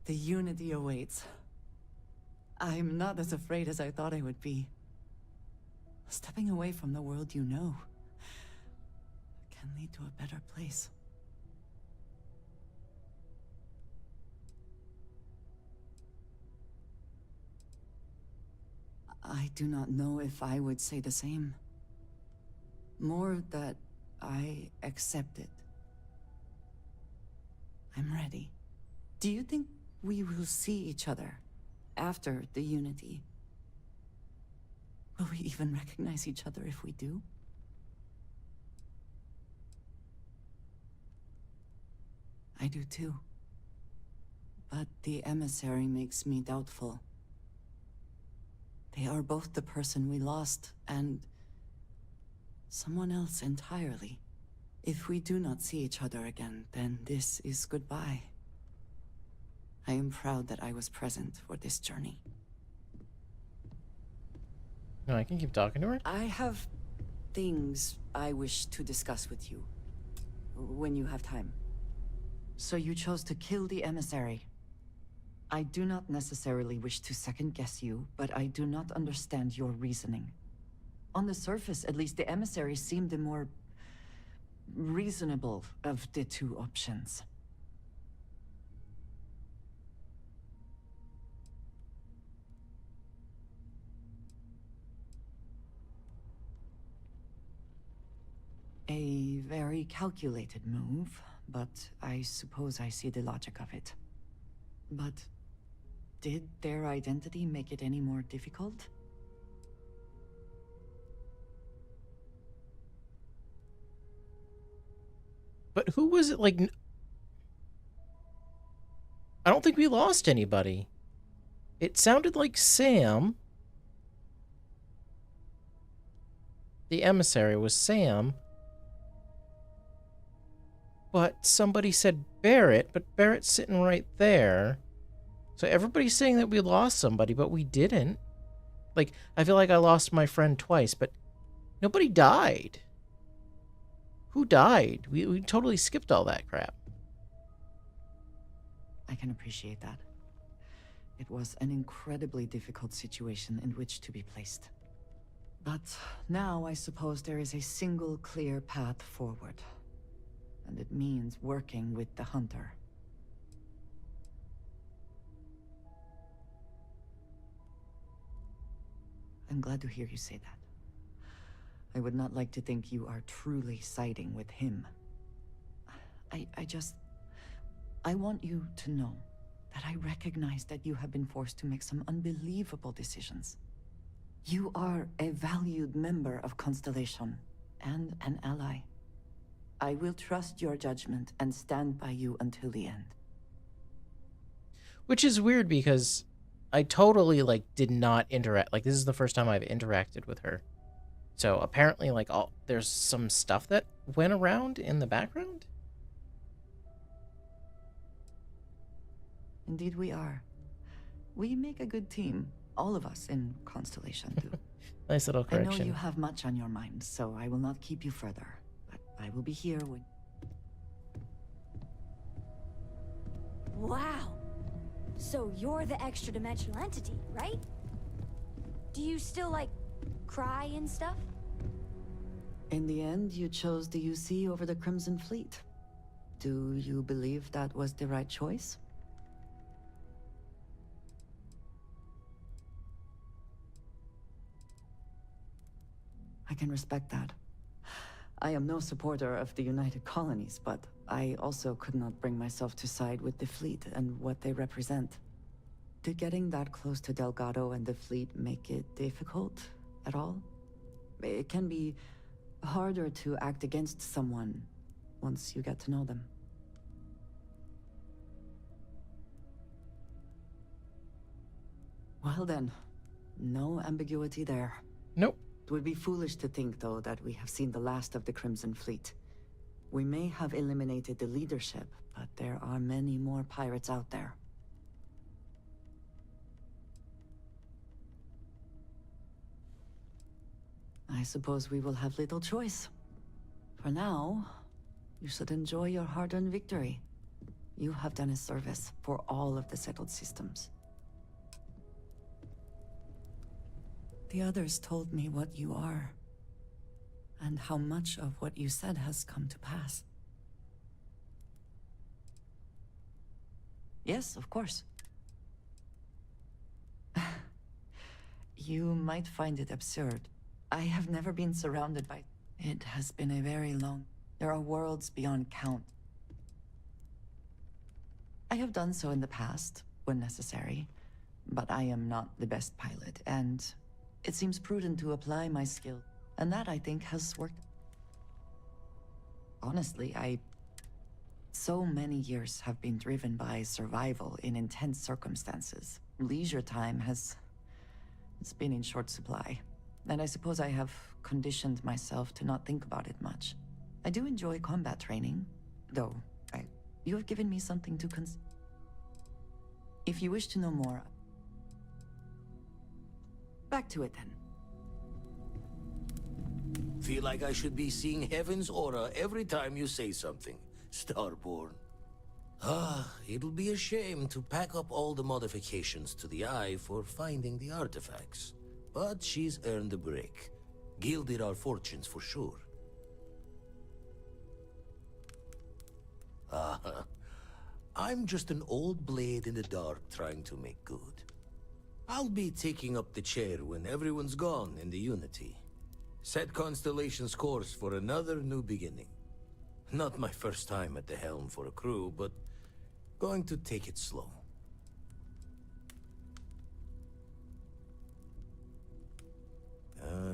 the Unity awaits. I'm not as afraid as I thought I would be. Stepping away from the world you know can lead to a better place. I do not know if I would say the same. More that I accept it. I'm ready. Do you think we will see each other after the Unity? Will we even recognize each other if we do? I do too. But the emissary makes me doubtful. They are both the person we lost and someone else entirely. If we do not see each other again, then this is goodbye. I am proud that I was present for this journey.
No, I can keep talking to her.
I have things I wish to discuss with you when you have time. So you chose to kill the emissary. I do not necessarily wish to second-guess you, but I do not understand your reasoning. On the surface, at least, the emissary seemed the more reasonable of the two options. A very calculated move, but I suppose I see the logic of it. But did their identity make it any more difficult?
But who was it, like... I don't think we lost anybody. It sounded like Sam. The emissary was Sam. But somebody said Barrett, but Barrett's sitting right there. So everybody's saying that we lost somebody, but we didn't. Like, I feel like I lost my friend twice, but nobody died. Who died? We totally skipped all that crap.
I can appreciate that. It was an incredibly difficult situation in which to be placed. But now I suppose there is a single clear path forward. And it means working with the hunter. I'm glad to hear you say that. I would not like to think you are truly siding with him. I want you to know that I recognize that you have been forced to make some unbelievable decisions. You are a valued member of Constellation and an ally. I will trust your judgment and stand by you until the end.
Which is weird because I totally, like, did not interact. Like, this is the first time I've interacted with her. So apparently, like, there's some stuff that went around in the background?
Indeed we are. We make a good team. All of us in Constellation do.
Nice little correction.
I know you have much on your mind, so I will not keep you further. But I will be here when...
Wow. So you're the extra-dimensional entity, right? Do you still, like, cry and stuff?
In the end, you chose the UC over the Crimson Fleet. Do you believe that was the right choice? I can respect that. I am no supporter of the United Colonies, but I also could not bring myself to side with the fleet and what they represent. Did getting that close to Delgado and the fleet make it difficult at all? It can be harder to act against someone once you get to know them. Well then, no ambiguity there.
Nope.
It would be foolish to think, though, that we have seen the last of the Crimson Fleet. We may have eliminated the leadership, but there are many more pirates out there. I suppose we will have little choice. For now, you should enjoy your hard-earned victory. You have done a service for all of the settled systems. The others told me what you are, and how much of what you said has come to pass. Yes, of course. You might find it absurd. I have never been surrounded by... It has been a very long... There are worlds beyond count. I have done so in the past, when necessary, but I am not the best pilot, and it seems prudent to apply my skill, and that, I think, has worked. Honestly, So many years have been driven by survival in intense circumstances. Leisure time has It's been in short supply. And I suppose I have conditioned myself to not think about it much. I do enjoy combat training, though you have given me something to If you wish to know more... Back to it then.
Feel like I should be seeing heaven's aura every time you say something, Starborn. It'll be a shame to pack up all the modifications to the eye for finding the artifacts. But she's earned a break. Gilded our fortunes for sure. I'm just an old blade in the dark trying to make good. I'll be taking up the chair when everyone's gone in the Unity. Set Constellation's course for another new beginning. Not my first time at the helm for a crew, but going to take it slow.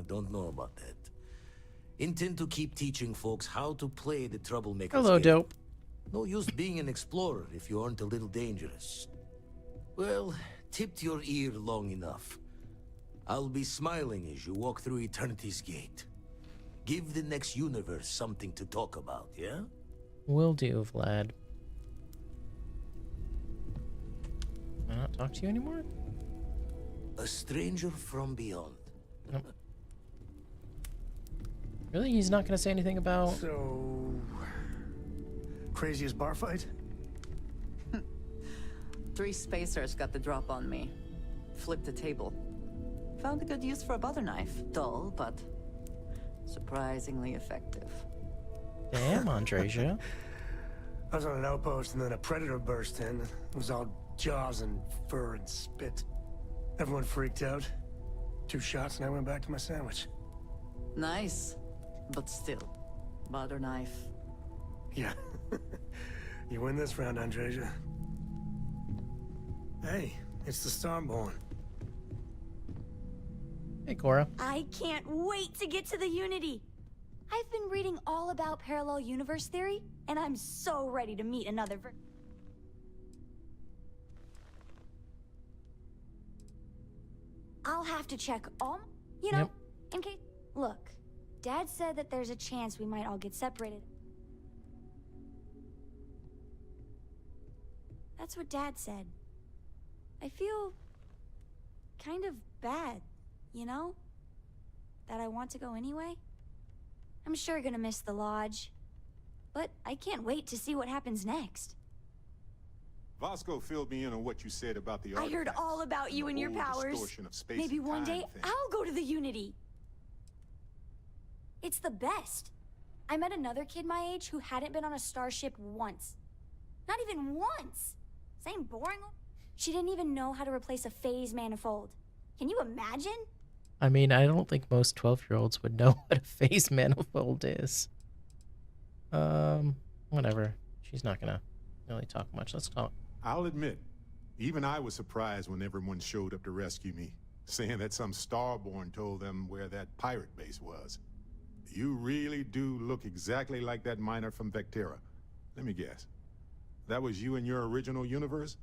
Don't know about that. Intend to keep teaching folks how to play the troublemaker.
Hello,
game.
dope.
No use being an explorer if you aren't a little dangerous. Well, tipped your ear long enough. I'll be smiling as you walk through Eternity's gate. Give the next universe something to talk about, yeah?
Will do, Vlad. Can I not talk to you anymore?
A stranger from beyond.
Nope. Really? He's not going to say anything about...
So... craziest bar fight?
3 spacers got the drop on me. Flipped a table. Found a good use for a butter knife. Dull, but surprisingly effective.
Damn, Andreja.
I was on an outpost and then a predator burst in. It was all jaws and fur and spit. Everyone freaked out. 2 shots and I went back to my sandwich.
Nice. But still, butter knife.
Yeah. You win this round, Andreja. Hey, it's the Starborn.
Hey, Cora.
I can't wait to get to the Unity. I've been reading all about parallel universe theory, and I'm so ready to meet another I'll have to check all, in case... Look, Dad said that there's a chance we might all get separated. That's what Dad said. I feel kind of bad, you know? That I want to go anyway. I'm sure gonna miss the lodge. But I can't wait to see what happens next.
Vasco filled me in on what you said about the
I heard all about you and your powers.
distortion of space
Maybe
and
one
time
day
thing.
I'll go to the Unity. It's the best. I met another kid my age who hadn't been on a starship once. Not even once. Same boring. She didn't even know how to replace a phase manifold. Can you imagine?
I mean, I don't think most 12-year-olds would know what a phase manifold is. Whatever. She's not gonna really talk much. Let's talk.
I'll admit, even I was surprised when everyone showed up to rescue me, saying that some Starborn told them where that pirate base was. You really do look exactly like that miner from Vectera. Let me guess. That was you in your original universe?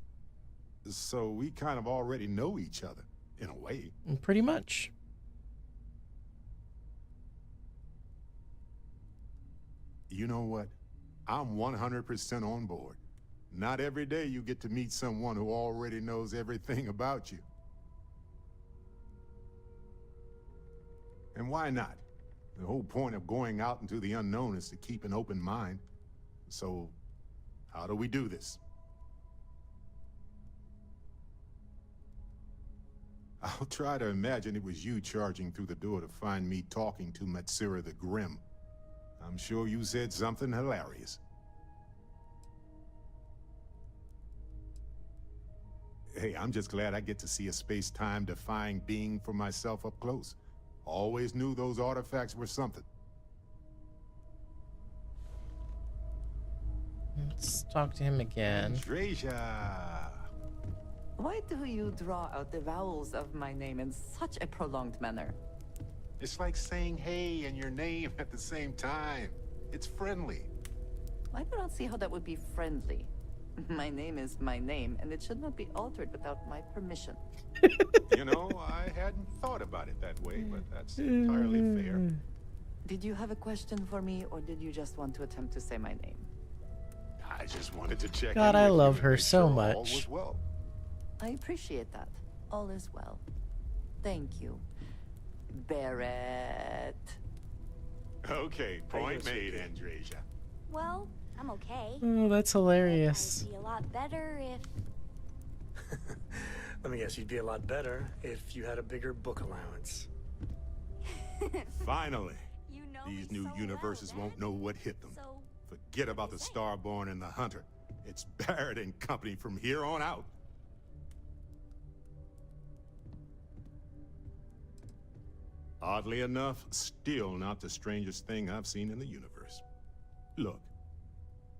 So we kind of already know each other, in a way.
Pretty much.
You know what? I'm 100% on board. Not every day you get to meet someone who already knows everything about you. And why not? The whole point of going out into the unknown is to keep an open mind. So, how do we do this? I'll try to imagine it was you charging through the door to find me talking to Matsura the Grim. I'm sure you said something hilarious. Hey, I'm just glad I get to see a space-time defying being for myself up close. Always knew those artifacts were something.
Let's talk to him again.
Andreja!
Why do you draw out the vowels of my name in such a prolonged manner?
It's like saying hey and your name at the same time. It's friendly.
I do not see how that would be friendly. My name is my name, and it should not be altered without my permission.
You know, I hadn't thought about it that way, but that's entirely fair.
Did you have a question for me, or did you just want to attempt to say my name?
I just wanted to check.
God,
in
I
with
love
you
her
and make
so
sure
much.
All was well.
I appreciate that. All is well. Thank you. Barrett.
Okay, point made, Andresia.
Well, I'm okay.
Oh, that's hilarious.
It'd be a lot better if...
Let me guess, you'd be a lot better if you had a bigger book allowance.
Finally.
You know
These
me
new
so
universes
well,
won't know what hit them.
So,
Forget about the Starborn and the Hunter. It's Barrett and company from here on out. Oddly enough, still not the strangest thing I've seen in the universe. Look,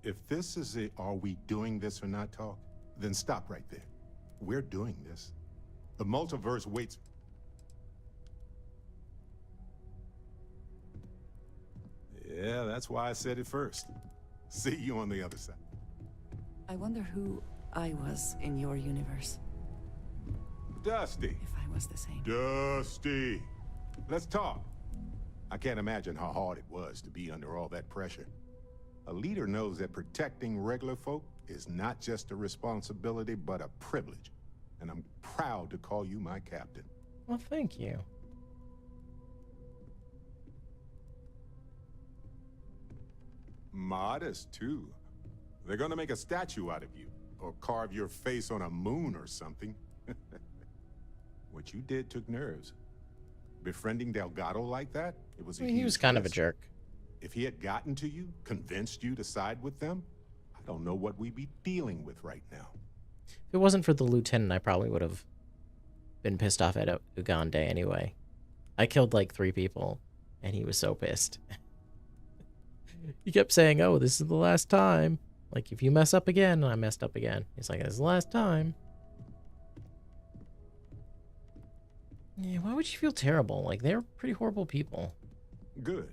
if this is a "are we doing this or not" talk, then stop right there. We're doing this. The multiverse waits. Yeah, that's why I said it first. See you on the other side.
I wonder who I was in your universe.
Dusty.
If I was the same.
Dusty. Let's talk. I can't imagine how hard it was to be under all that pressure. A leader knows that protecting regular folk is not just a responsibility, but a privilege. And I'm proud to call you my captain.
Well, thank you.
Modest, too. They're gonna make a statue out of you, or carve your face on a moon or something. What you did took nerves. Befriending Delgado like that, it was a
He was
huge
kind of a
risk.
jerk.
If he had gotten to you, convinced you to side with them, I don't know what we'd be dealing with right now.
If it wasn't for the lieutenant, I probably would have been pissed off at Uganda anyway. I killed like 3 people, and he was so pissed. He kept saying, "Oh, this is the last time. Like, if you mess up again," and I messed up again. He's like, "This is the last time." Yeah, why would you feel terrible? Like, they're pretty horrible people.
Good.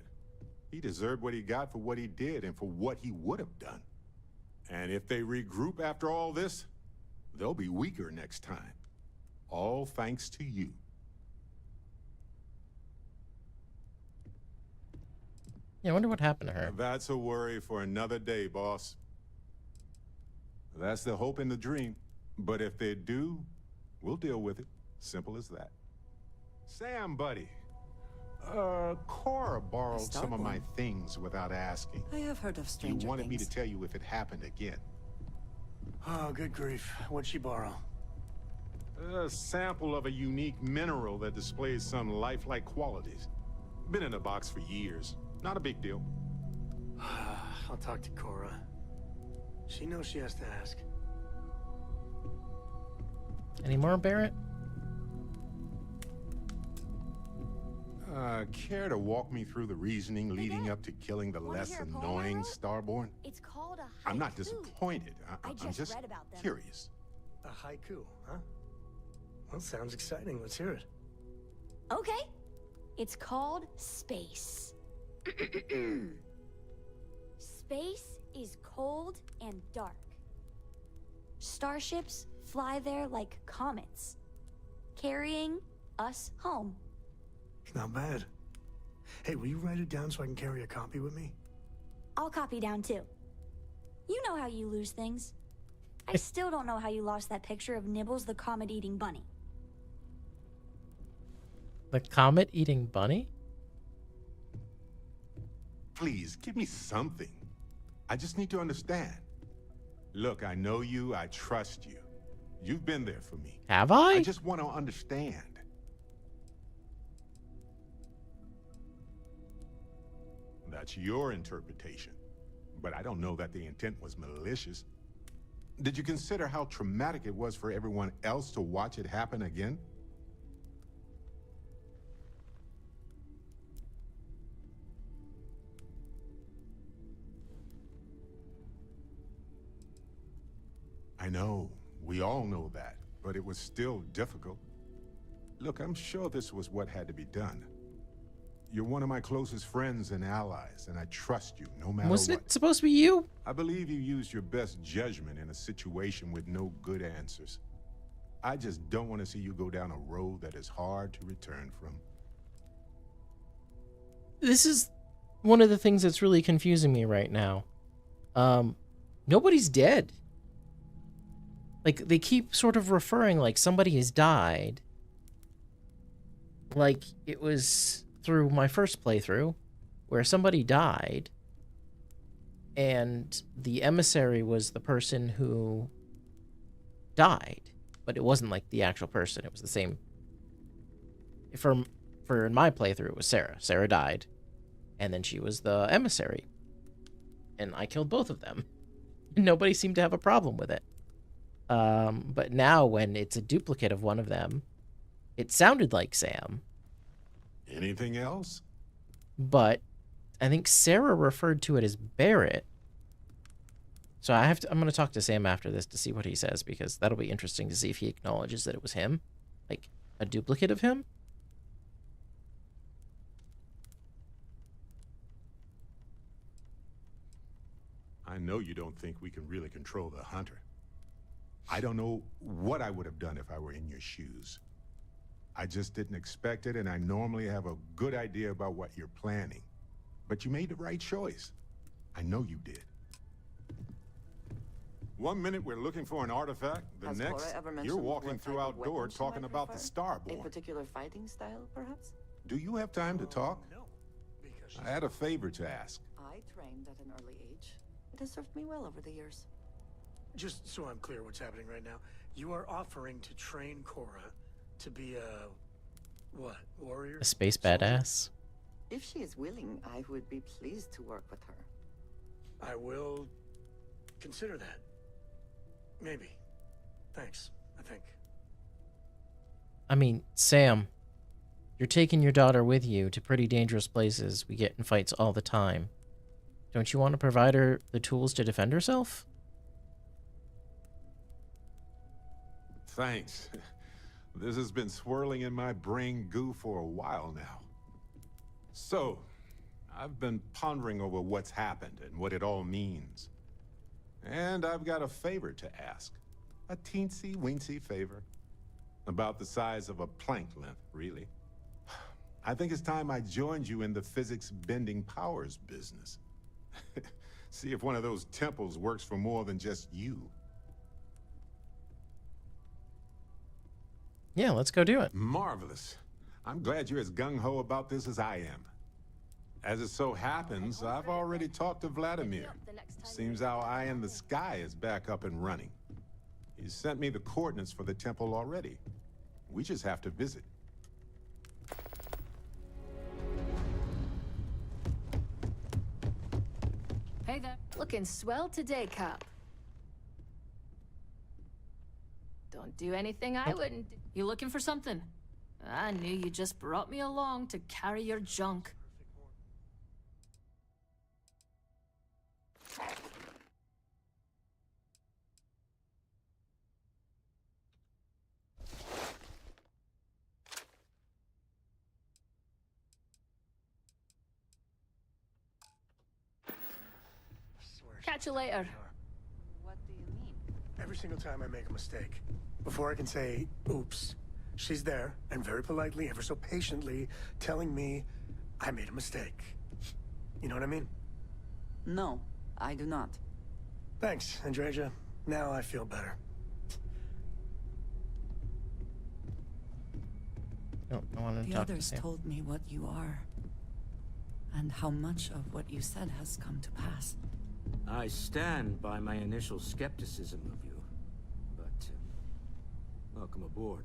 He deserved what he got for what he did and for what he would have done. And if they regroup after all this, they'll be weaker next time. All thanks to you.
Yeah, I wonder what happened to her.
That's a worry for another day, boss. That's the hope and the dream. But if they do, we'll deal with it. Simple as that. Sam, buddy. Cora borrowed some of my things without asking.
I have heard of
You
stranger
wanted me
things.
to tell you if it happened again.
Oh, good grief. What'd she borrow?
A sample of a unique mineral that displays some lifelike qualities. Been in a box for years. Not a big deal.
I'll talk to Cora. She knows she has to ask.
Any more, Barrett?
Care to walk me through the reasoning leading up to killing the less annoying Starborn?
It's called a haiku.
I'm not disappointed. I'm just
read about them.
curious.
A haiku, huh? Well, sounds exciting. Let's hear it.
Okay. It's called space. Space is cold and dark. Starships fly there like comets, carrying us home.
Not bad. Hey, will you write it down so I can carry a copy with me?
I'll copy down too. You know how you lose things. I still don't know how you lost that picture of Nibbles the comet-eating bunny.
The comet-eating bunny?
Please, give me something. I just need to understand. Look, I know you, I trust you. You've been there for me.
Have I?
I just want to understand. That's your interpretation. But I don't know that the intent was malicious. Did you consider how traumatic it was for everyone else to watch it happen again? I know. We all know that. But it was still difficult. Look, I'm sure this was what had to be done. You're one of my closest friends and allies, and I trust you no matter
Wasn't
what.
it supposed to be you?
I believe you used your best judgment in a situation with no good answers. I just don't want to see you go down a road that is hard to return from.
This is one of the things that's really confusing me right now. Nobody's dead. Like, they keep sort of referring like somebody has died. Like, it was through my first playthrough, where somebody died, and the emissary was the person who died, but it wasn't like the actual person. It was the same. For in my playthrough, it was Sarah. Sarah died, and then she was the emissary, and I killed both of them. Nobody seemed to have a problem with it. But now when it's a duplicate of one of them, it sounded like Sam.
Anything else?
But I think Sarah referred to it as Barrett. So I'm going to talk to Sam after this to see what he says, because that'll be interesting to see if he acknowledges that it was him, like a duplicate of him.
I know you don't think we can really control the hunter. I don't know what I would have done if I were in your shoes. I just didn't expect it, and I normally have a good idea about what you're planning. But you made the right choice. I know you did. 1 minute we're looking for an artifact, the
Has
next
Cora ever
you're
mentioned
walking
what
through
type of
outdoors
weapon she
talking
might
about the
prefer?
Starborn.
A particular fighting style, perhaps?
Do you have time to talk? I had a favor to ask.
I trained at an early age. It has served me well over the years.
Just so I'm clear what's happening right now, you are offering to train Cora to be a... what? Warrior?
A space badass?
If she is willing, I would be pleased to work with her.
I will consider that. Maybe. Thanks, I think.
I mean, Sam, you're taking your daughter with you to pretty dangerous places. We get in fights all the time. Don't you want to provide her the tools to defend herself?
Thanks. This has been swirling in my brain goo for a while now. So, I've been pondering over what's happened and what it all means. And I've got a favor to ask. A teensy-weensy favor. About the size of a plank length, really. I think it's time I joined you in the physics-bending powers business. See if one of those temples works for more than just you.
Yeah, let's go do it.
Marvelous. I'm glad you're as gung-ho about this as I am. As it so happens, I've already talked to Vladimir. Seems our eye in the sky is back up and running. He's sent me the coordinates for the temple already. We just have to visit.
Hey there. Looking swell today, Cap. Don't do anything I wouldn't do. You looking for something? I knew you just brought me along to carry your junk. Catch you later.
What do you mean?
Every single time I make a mistake, before I can say, oops, she's there, and very politely, ever so patiently, telling me I made a mistake. You know what I mean?
No, I do not.
Thanks, Andreja. Now I feel better.
No, I want to
The
talk to
others
Sam.
told me what you are, and how much of what you said has come to pass.
I stand by my initial skepticism of you, but welcome aboard.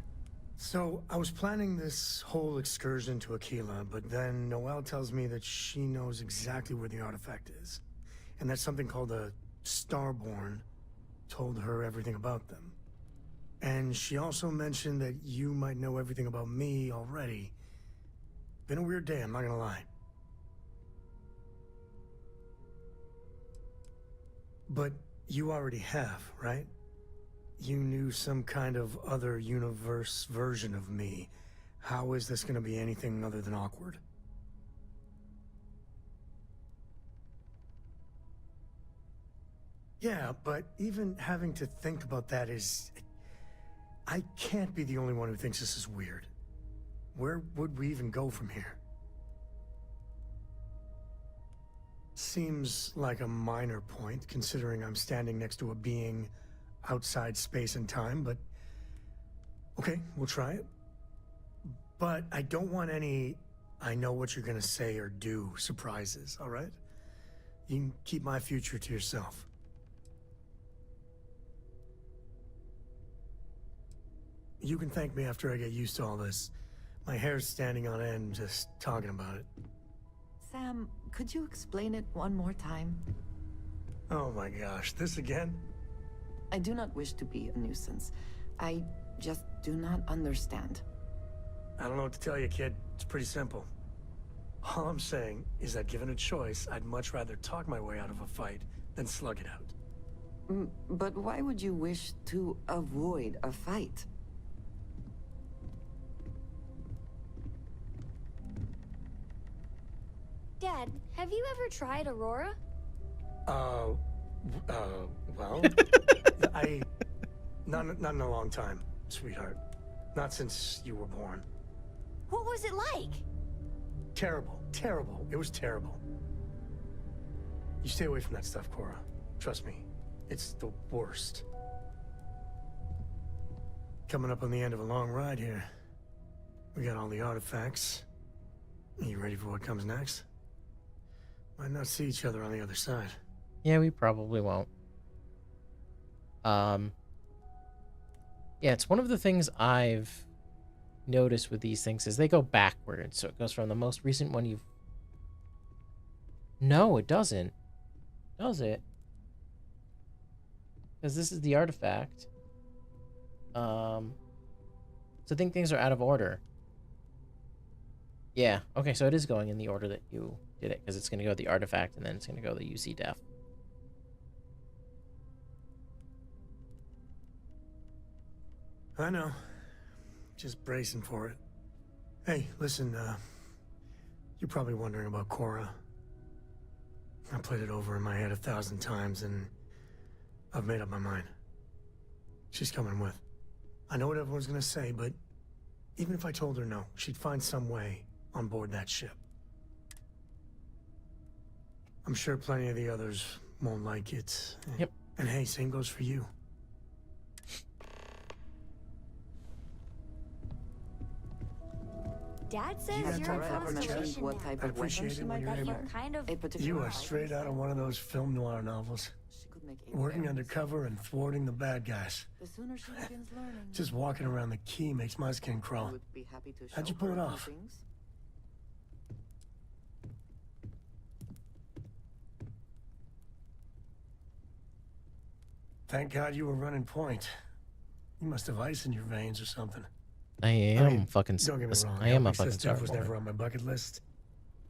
So, I was planning this whole excursion to Aquila, but then Noelle tells me that she knows exactly where the artifact is, and that something called a Starborn told her everything about them. And she also mentioned that you might know everything about me already. Been a weird day, I'm not gonna lie. But you already have, right? You knew some kind of other universe version of me. How is this gonna be anything other than awkward? Yeah, but even having to think about that is... I can't be the only one who thinks this is weird. Where would we even go from here? Seems like a minor point, considering I'm standing next to a being outside space and time, but... Okay, we'll try it. But I don't want any I know what you're gonna say or do surprises, all right? You can keep my future to yourself. You can thank me after I get used to all this. My hair's standing on end just talking about it.
Sam, could you explain it one more time?
Oh my gosh, this again?
I do not wish to be a nuisance. I just do not understand.
I don't know what to tell you, kid. It's pretty simple. All I'm saying is that given a choice, I'd much rather talk my way out of a fight than slug it out.
But why would you wish to avoid a fight?
Dad, have you ever tried Aurora?
Well... Not in a long time, sweetheart. Not since you were born.
What was it like?
Terrible. Terrible. It was terrible. You stay away from that stuff, Cora. Trust me. It's the worst. Coming up on the end of a long ride here. We got all the artifacts. Are you ready for what comes next? Might not see each other on the other side.
Yeah, we probably won't. Yeah, it's one of the things I've noticed with these things is they go backwards. So it goes from the most recent one you've... No, it doesn't. Does it? Because this is the artifact. So I think things are out of order. Yeah, okay, so it is going in the order that you did it, because it's going to go the artifact, and then it's going to go the UC def.
I know. Just bracing for it. Hey, listen, you're probably wondering about Cora. I played it over in my head 1,000 times, and I've made up my mind. She's coming with. I know what everyone's gonna say, but even if I told her no, she'd find some way on board that ship. I'm sure plenty of the others won't like it.
Yep.
And hey, same goes for you.
Dad says you're a constellation
what
now.
type
I
of weapon
appreciate
she
it when
might
you're
have
able.
here?
Kind of.
A particular
You are
item?
straight out of one of those film noir novels.
She could make a
Working
very
undercover and thwarting the bad guys.
The sooner she begins learning,
Just walking around the key makes my skin
I
crawl.
would be happy to show
How'd you pull
her
it
a few
off?
things.
Thank God you were running point. You must have ice in your veins or something.
I am
mean,
fucking...
Don't get me wrong.
I am a
Elvis
fucking
stuff was
Starboy.
never on my bucket list.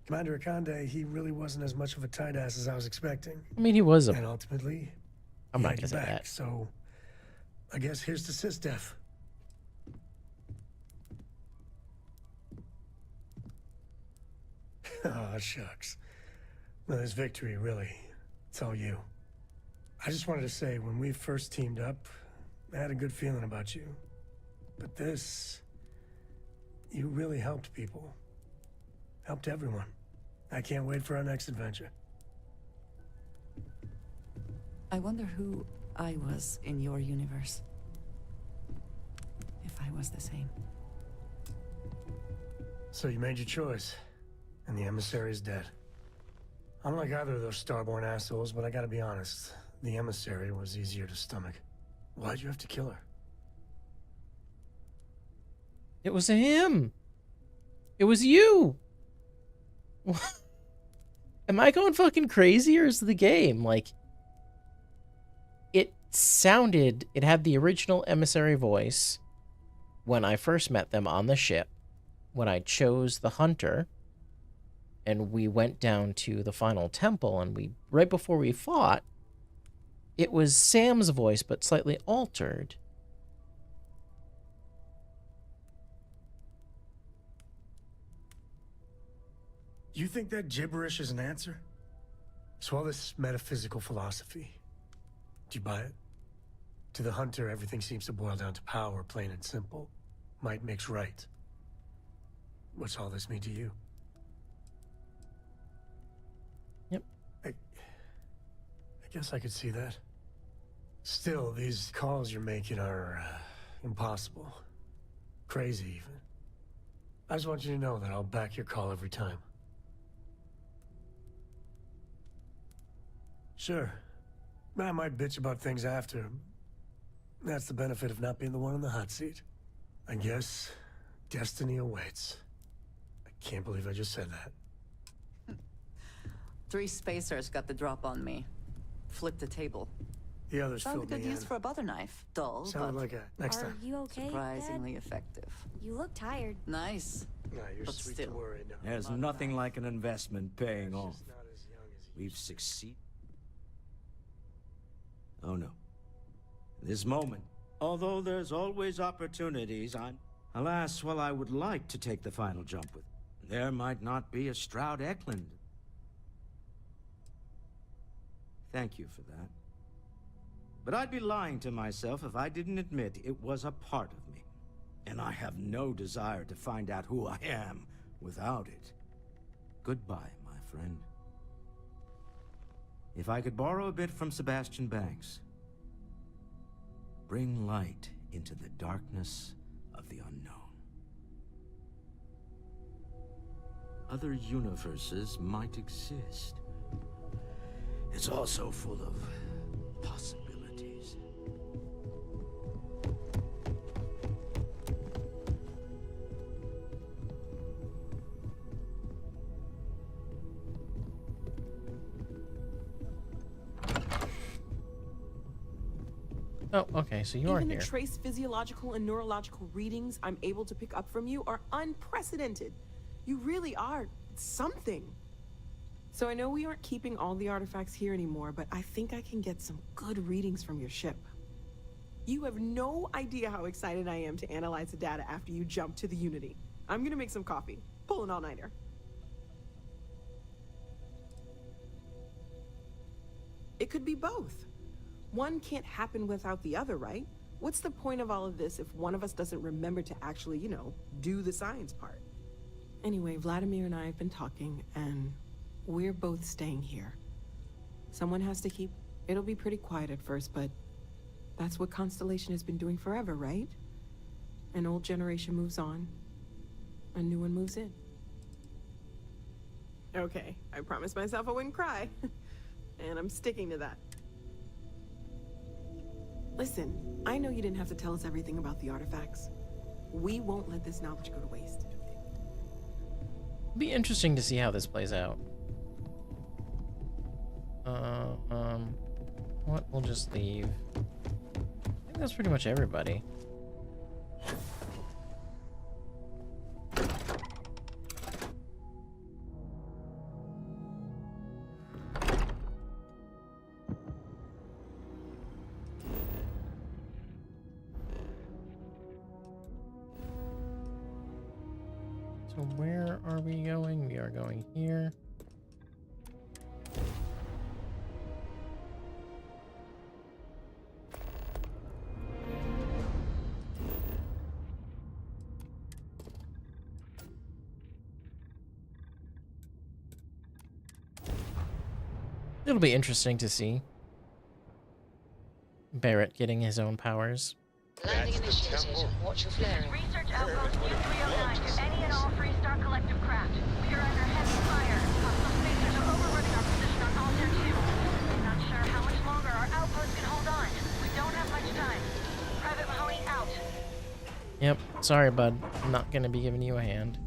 Commander Akande, he really wasn't as much of a tight ass as I was expecting.
I mean, he was a...
And ultimately,
I'm
he
not
had
gonna say
your back,
that.
So, I guess here's to SysDef. Oh, shucks. Well, this victory, really, it's all you. I just wanted to say, when we first teamed up, I had a good feeling about you. But this... You really helped people. Helped everyone. I can't wait for our next adventure.
I wonder who I was in your universe. If I was the same.
So you made your choice, and the emissary is dead. I don't like either of those starborn assholes, but I gotta be honest. The emissary was easier to stomach. Why'd you have to kill her?
It was him. It was you. Am I going fucking crazy, or is the game? Like, it sounded... It had the original emissary voice when I first met them on the ship, when I chose the hunter, and we went down to the final temple, and we... Right before we fought, it was Sam's voice, but slightly altered.
You think that gibberish is an answer? So all this metaphysical philosophy, Do you buy it? To the hunter, everything seems to boil down to power, plain and simple. Might makes right. What's all this mean to you?
Yep.
I guess I could see that. Still, these calls you're making are impossible. Crazy, even. I just want you to know that I'll back your call every time. Sure. I might bitch about things after. That's the benefit of not being the one in the hot seat. I guess destiny awaits. I can't believe I just said that.
3 spacers got the drop on me. Flipped the table.
The others
Found a
filled me
good
in.
use for a butter knife. Dull,
Sounded
but
like a next
Are
time.
you okay,
surprisingly
Dad?
effective.
You look tired.
Nice.
Nah, you're
But
sweet
still.
to worry. No.
There's nothing like an investment paying off. We've succeeded. Oh no. This moment, although there's always opportunities, alas, while I would like to take the final jump with, there might not be a Stroud Eklund. Thank you for that. But I'd be lying to myself if I didn't admit it was a part of me. And I have no desire to find out who I am without it. Goodbye, my friend. If I could borrow a bit from Sebastian Banks. Bring light into the darkness of the unknown. Other universes might exist. It's also full of possibilities.
Oh, okay, so you are
Even
here.
the trace physiological and neurological readings I'm able to pick up from you are unprecedented. You really are something. So I know we aren't keeping all the artifacts here anymore, but I think I can get some good readings from your ship. You have no idea how excited I am to analyze the data after you jump to the Unity. I'm gonna make some coffee. Pull an all-nighter. It could be both. One can't happen without the other, right? What's the point of all of this if one of us doesn't remember to actually, do the science part? Anyway, Vladimir and I have been talking, and we're both staying here. Someone has to keep... It'll be pretty quiet at first, but that's what Constellation has been doing forever, right? An old generation moves on, a new one moves in. Okay, I promised myself I wouldn't cry. And I'm sticking to that. Listen, I know you didn't have to tell us everything about the artifacts. We won't let this knowledge go to waste.
It'll be interesting to see how this plays out. What? We'll just leave. I think that's pretty much everybody. So where are we going? We are going here. It'll be interesting to see Barrett getting his own powers.
Landing initiated. Watch your flaring.
Research Outpost U-309 to any and all Freestar Collective craft. We are under heavy fire. Hostile spacers are overrunning our position on Altair 2. Not sure how much longer our outpost can hold on. We don't have much time. Private Mahoney out.
Yep, sorry bud. I'm not gonna be giving you a hand.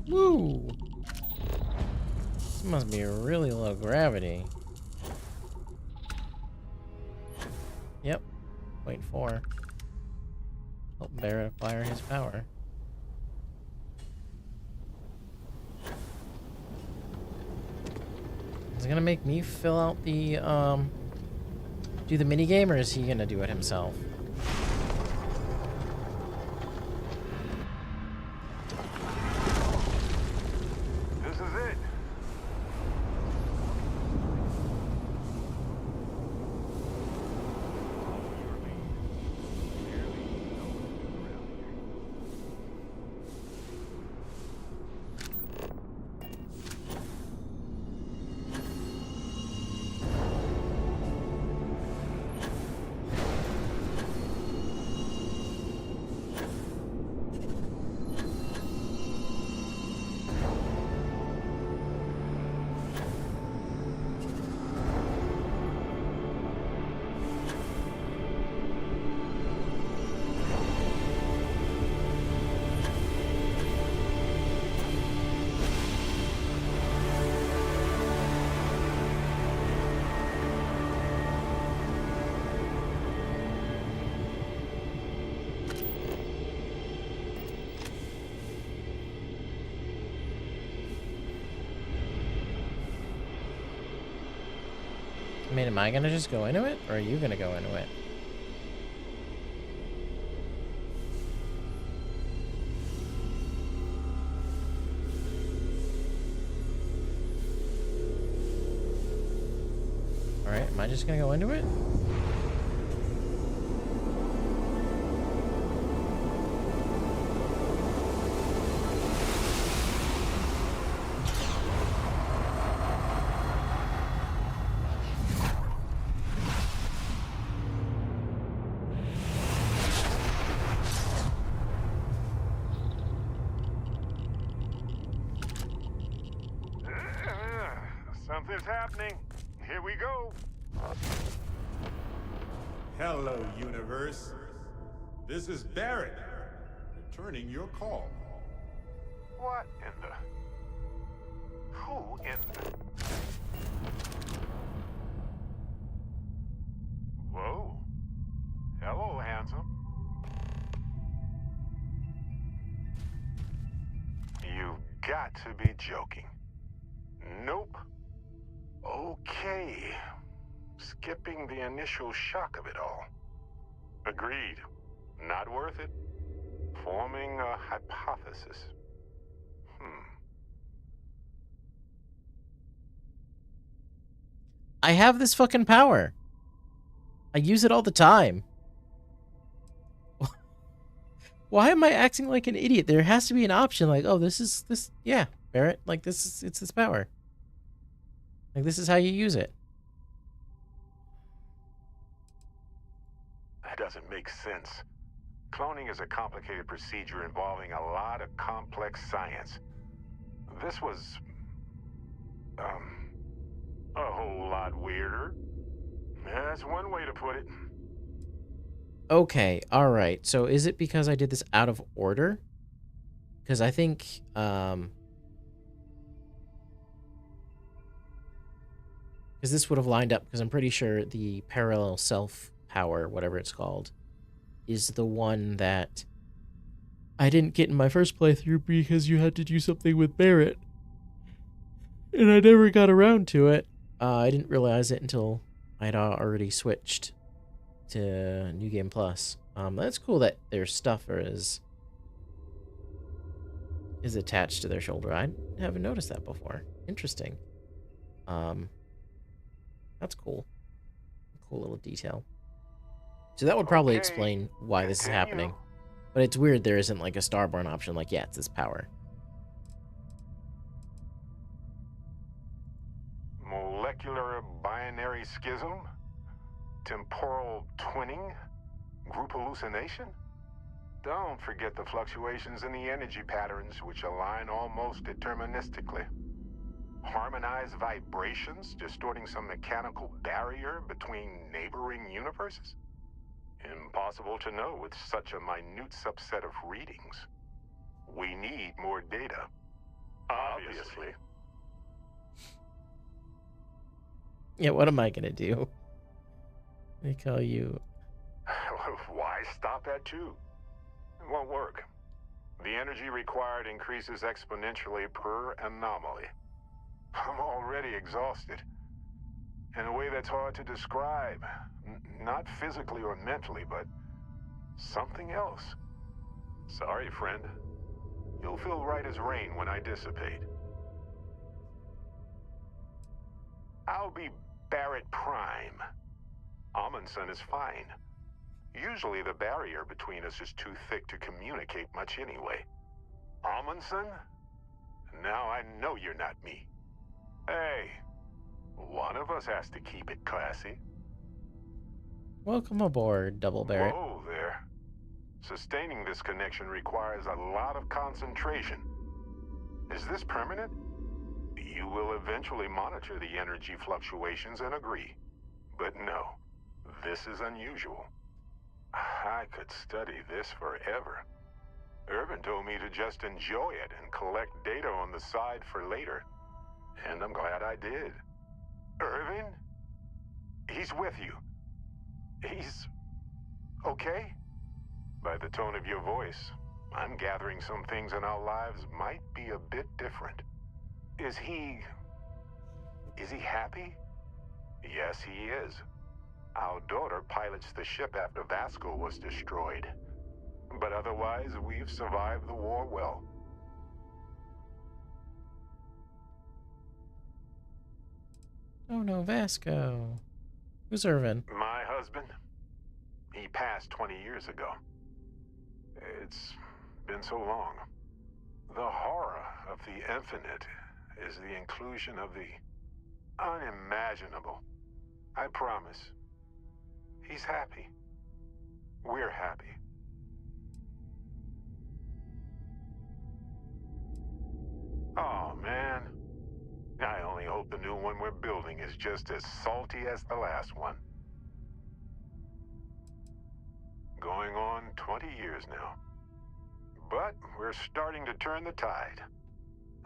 Woo! This must be really low gravity. Yep. Wait for. Help Barrett acquire his power. Is it gonna make me fill out the do the minigame, or is he gonna do it himself? I mean, am I gonna just go into it, or are you gonna go into it? Alright, am I just gonna go into it?
Something's happening. Here we go. Hello, universe. This is Barrett, returning your call. What in the... Who in the... Whoa. Hello, handsome. You've got to be joking. Nope. Okay. Skipping the initial shock of it all. Agreed. Not worth it. Forming a hypothesis.
I have this fucking power. I use it all the time. Why am I acting like an idiot? There has to be an option like, oh, yeah, Barrett, like it's this power. Like this is how you use it.
That doesn't make sense. Cloning is a complicated procedure involving a lot of complex science. This was... a whole lot weirder. That's one way to put it.
Okay, alright. So is it because I did this out of order? Because I think, because this would have lined up, because I'm pretty sure the parallel self power, whatever it's called, is the one that I didn't get in my first playthrough because you had to do something with Barrett. And I never got around to it. I didn't realize it until I'd already switched to New Game Plus. That's cool that their stuff is attached to their shoulder. I haven't noticed that before. Interesting. That's cool. Cool little detail. So that would probably explain why this is happening. But it's weird there isn't like a Starborn option like, yeah, it's this power.
Molecular binary schism? Temporal twinning? Group hallucination? Don't forget the fluctuations in the energy patterns, which align almost deterministically. Harmonized vibrations, distorting some mechanical barrier between neighboring universes? Impossible to know with such a minute subset of readings. We need more data. Obviously.
Yeah, what am I gonna do? They call you...
Why stop at 2? It won't work. The energy required increases exponentially per anomaly. I'm already exhausted. In a way that's hard to describe. Not physically or mentally, but something else. Sorry, friend. You'll feel right as rain when I dissipate. I'll be Barrett Prime. Amundsen is fine. Usually the barrier between us is too thick to communicate much anyway. Amundsen? Now I know you're not me. Hey, one of us has to keep it classy.
Welcome aboard, Double Barrett.
Whoa there. Sustaining this connection requires a lot of concentration. Is this permanent? You will eventually monitor the energy fluctuations and agree. But no, this is unusual. I could study this forever. Irvin told me to just enjoy it and collect data on the side for later. And I'm glad I did. Irvin? He's with you. He's... okay? By the tone of your voice, I'm gathering some things in our lives might be a bit different. Is he happy? Yes, he is. Our daughter pilots the ship after Vasco was destroyed. But otherwise, we've survived the war well.
Oh no, Vasco. Who's Irvin?
My husband? He passed 20 years ago. It's been so long. The horror of the infinite is the inclusion of the unimaginable. I promise. He's happy. We're happy. Oh, man. I only hope the new one we're building is just as salty as the last one. Going on 20 years now. But we're starting to turn the tide.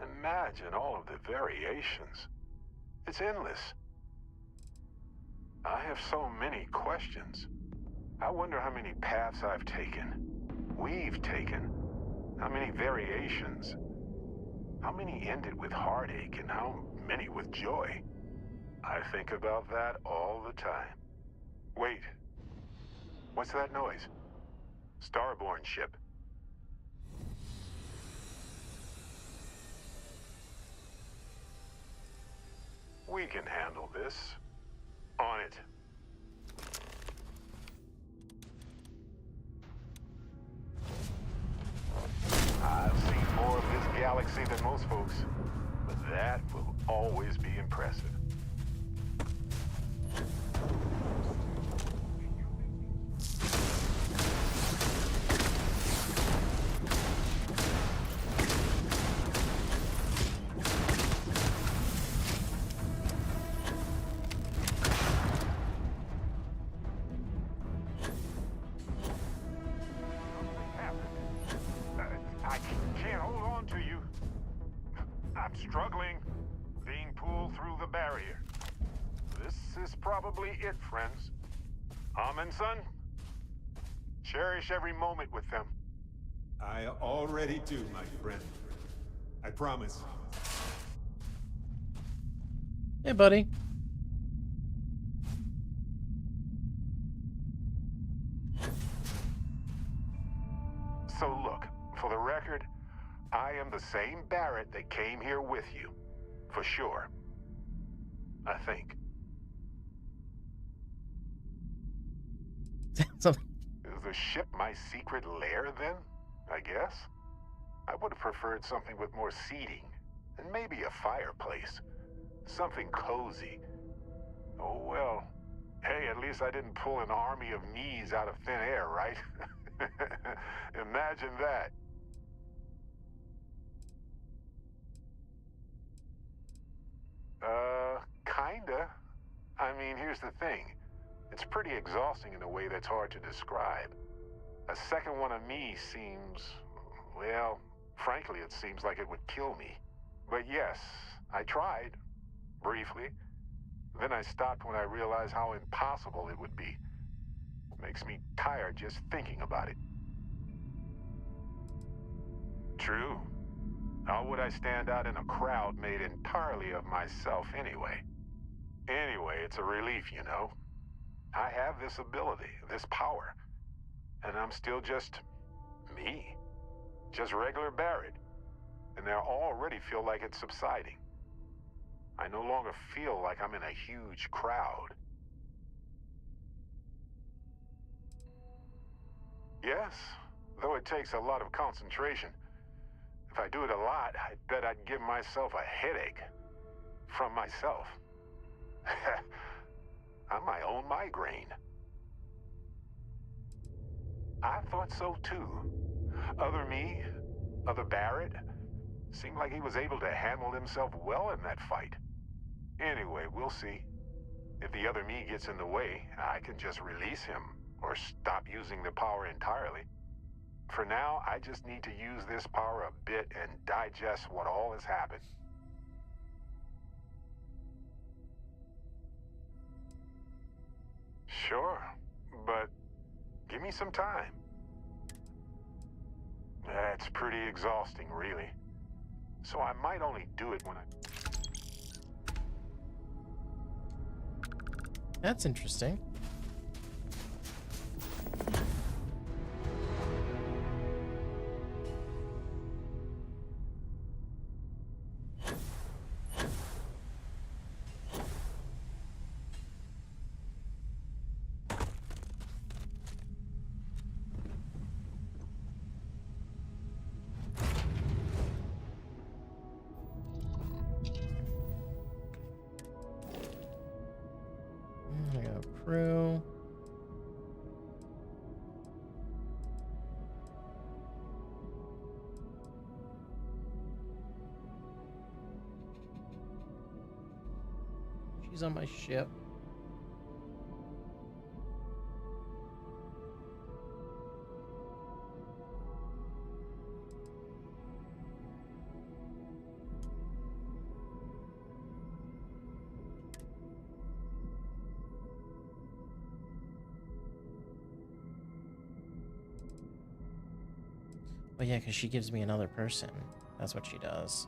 Imagine all of the variations. It's endless. I have so many questions. I wonder how many paths I've taken. We've taken. How many variations. How many ended with heartache and how many with joy? I think about that all the time. Wait. What's that noise? Starborn ship. We can handle this. On it. I've seen more of this galaxy than most folks, but that will always be impressive. I can't hold on to you. I'm struggling, being pulled through the barrier. This is probably it, friends. Son, cherish every moment with them. I already do, my friend. I promise.
Hey, buddy.
So look, for the record, I am the same Barrett that came here with you. For sure. I think. Is the ship my secret lair, then? I guess? I would have preferred something with more seating. And maybe a fireplace. Something cozy. Oh, well. Hey, at least I didn't pull an army of knees out of thin air, right? Imagine that. Kinda. I mean, here's the thing. It's pretty exhausting in a way that's hard to describe. A second one of me seems... well, frankly, it seems like it would kill me. But yes, I tried. Briefly. Then I stopped when I realized how impossible it would be. Makes me tired just thinking about it. True. How would I stand out in a crowd made entirely of myself anyway? Anyway, it's a relief, you know. I have this ability, this power. And I'm still just... me. Just regular Barrett. And I already feel like it's subsiding. I no longer feel like I'm in a huge crowd. Yes, though it takes a lot of concentration. If I do it a lot, I bet I'd give myself a headache. From myself. I'm my own migraine. I thought so too. Other me, other Barrett, seemed like he was able to handle himself well in that fight. Anyway, we'll see. If the other me gets in the way, I can just release him, or stop using the power entirely. For now, I just need to use this power a bit and digest what all has happened. Sure, but give me some time. That's pretty exhausting, really. So I might only do it when
That's interesting. I got a crew. She's on my ship. Oh yeah, because she gives me another person. That's what she does.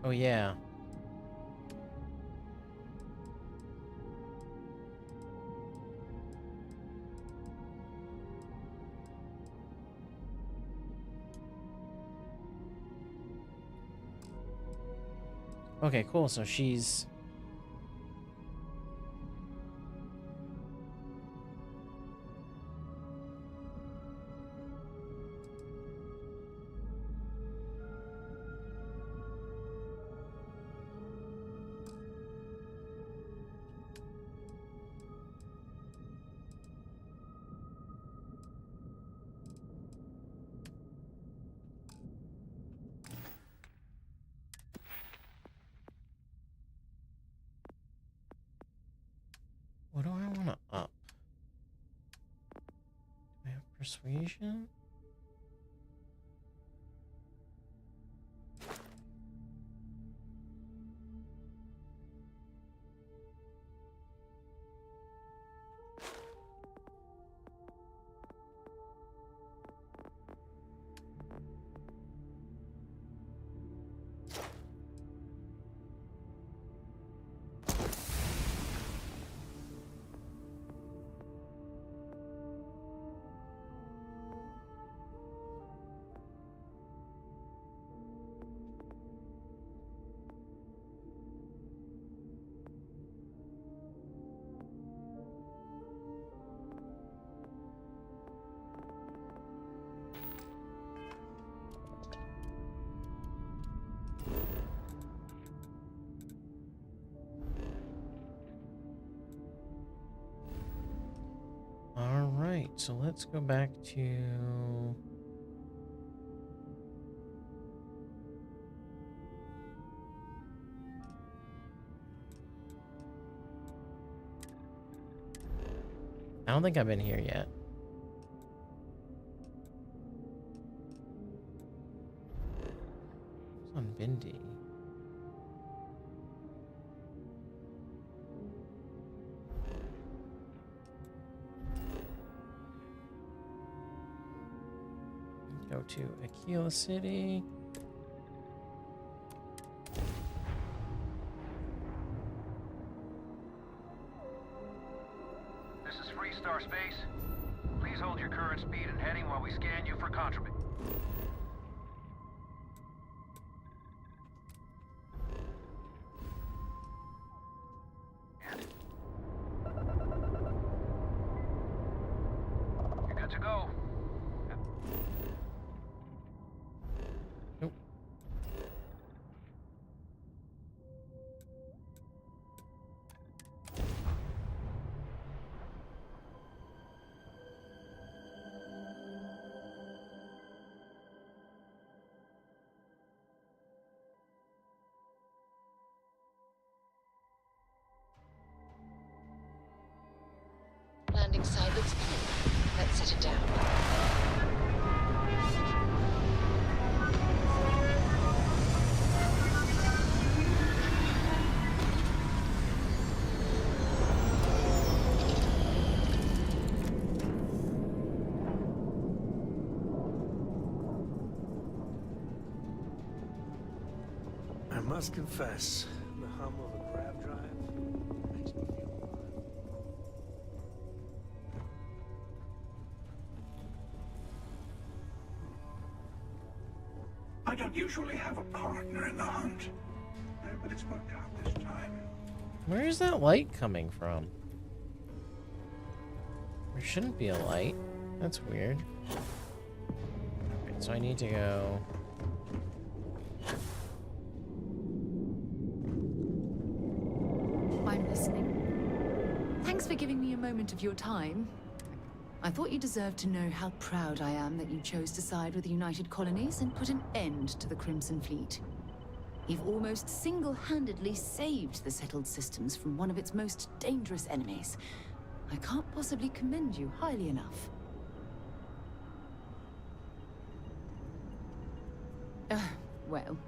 Oh yeah. Okay, cool. So she's... What do I want to up? Do I have persuasion? All right, so let's go back to... I don't think I've been here yet. It's on Bindi. Go to Aquila City.
This is Free Star Space. Please hold your current speed and heading while we scan you for contraband. You're good to go.
Nope.
standing side looks thin. Let's set it down.
I must confess, the hum of a grab drive makes me feel alive.
I don't usually have a partner in the hunt, but it's worked out this time.
Where is that light coming from? There shouldn't be a light. That's weird. Okay, so I need to go...
I'm listening. Thanks for giving me a moment of your time. I thought you deserved to know how proud I am that you chose to side with the United Colonies and put an end to the Crimson Fleet. You've almost single-handedly saved the settled systems from one of its most dangerous enemies. I can't possibly commend you highly enough. Well,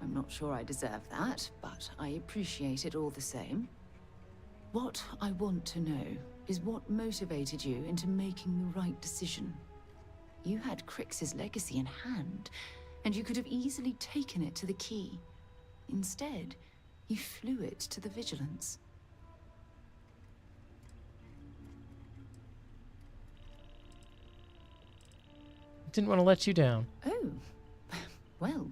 I'm not sure I deserve that, but I appreciate it all the same. What I want to know is what motivated you into making the right decision. You had Crix's legacy in hand, and you could have easily taken it to the Key. Instead, you flew it to the Vigilance.
Didn't want to let you down.
Oh, well,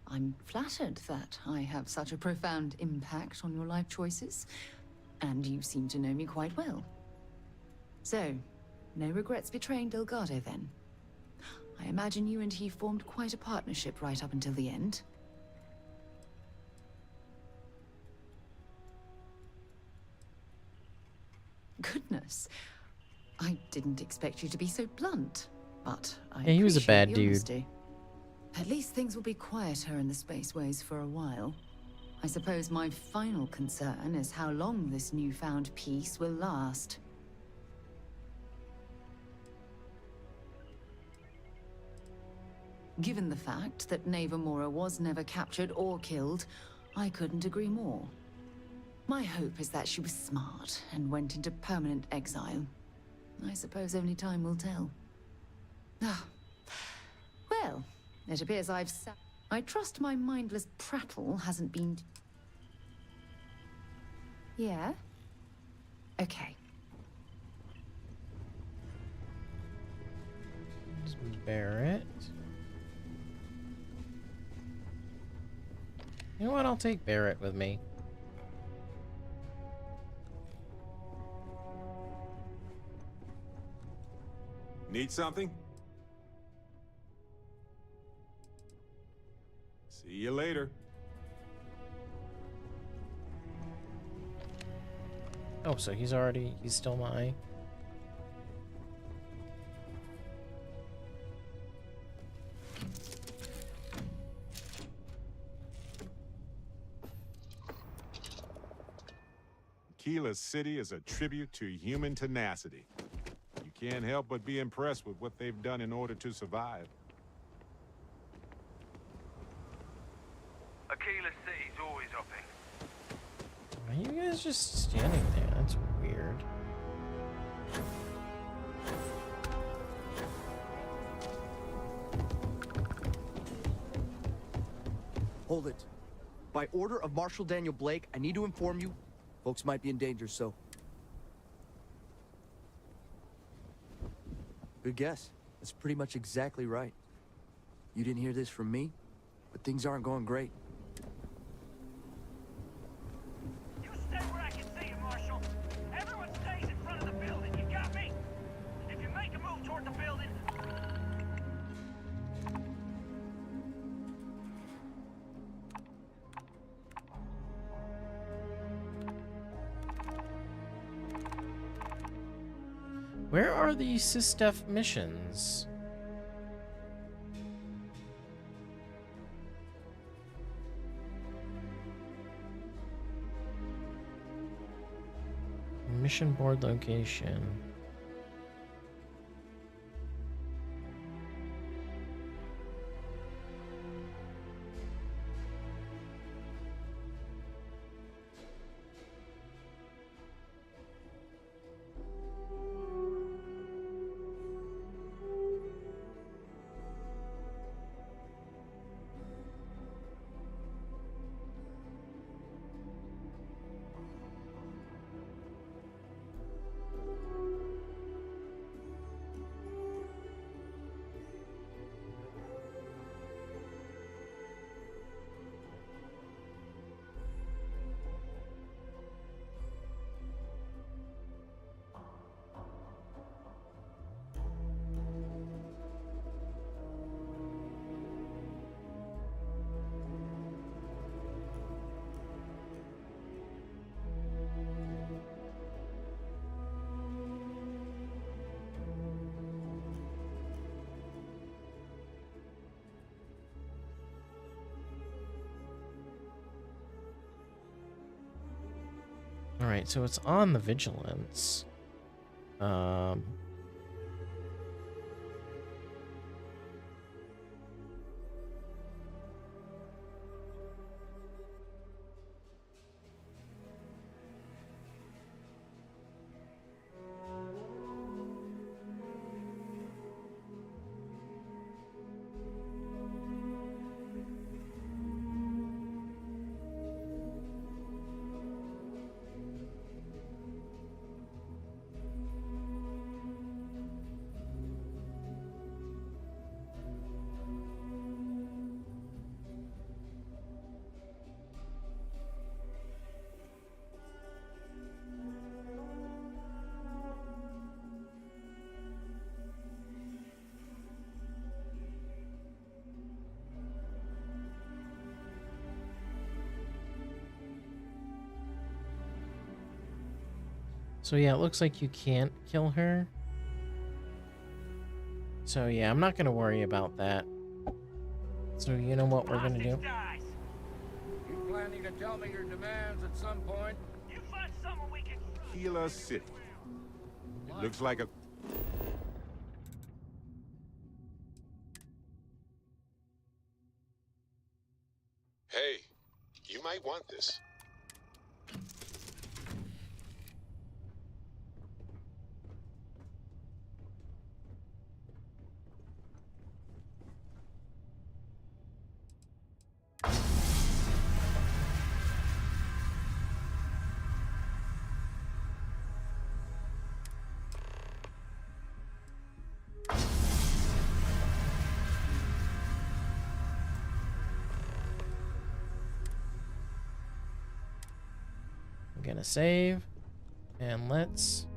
I'm flattered that I have such a profound impact on your life choices, and you seem to know me quite well. So, no regrets betraying Delgado then? I imagine you and he formed quite a partnership right up until the end. Goodness, I didn't expect you to be so blunt, but I
Yeah, he was a
appreciate
bad
the
dude.
honesty. At least things will be quieter in the spaceways for a while. I suppose my final concern is how long this newfound peace will last. Given the fact that Navamora was never captured or killed, I couldn't agree more. My hope is that she was smart and went into permanent exile. I suppose only time will tell. Ah, well, it appears I trust my mindless prattle hasn't been... Yeah? Okay.
Just Barrett. You know what? I'll take Barrett with me.
Need something? See you later.
Oh, so he's still my...
Keyless City is a tribute to human tenacity. You can't help but be impressed with what they've done in order to survive.
Keyless City's always upping.
Why are you guys just standing there? That's weird.
Hold it. By order of Marshal Daniel Blake, I need to inform you, folks might be in danger, so... Good guess. That's pretty much exactly right. You didn't hear this from me, but things aren't going great.
You stay where I can see you, Marshal. Everyone stays in front of the building, you got me? If you make a move toward the building...
Where are the SysDef missions? Mission board location. All right, so it's on the vigilance. So yeah, it looks like you can't kill her. So yeah, I'm not gonna worry about that. So you know what we're gonna do?
You planning to tell me your demands at some point?
You find someone we can...
Keeler City. It looks like a...
Hey, you might want this.
I'm gonna save, and let's...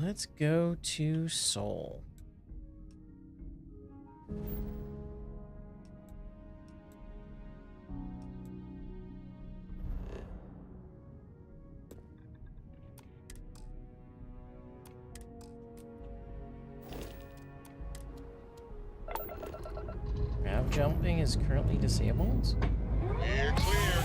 Let's go to Seoul. Nav jumping is currently disabled.
We're clear.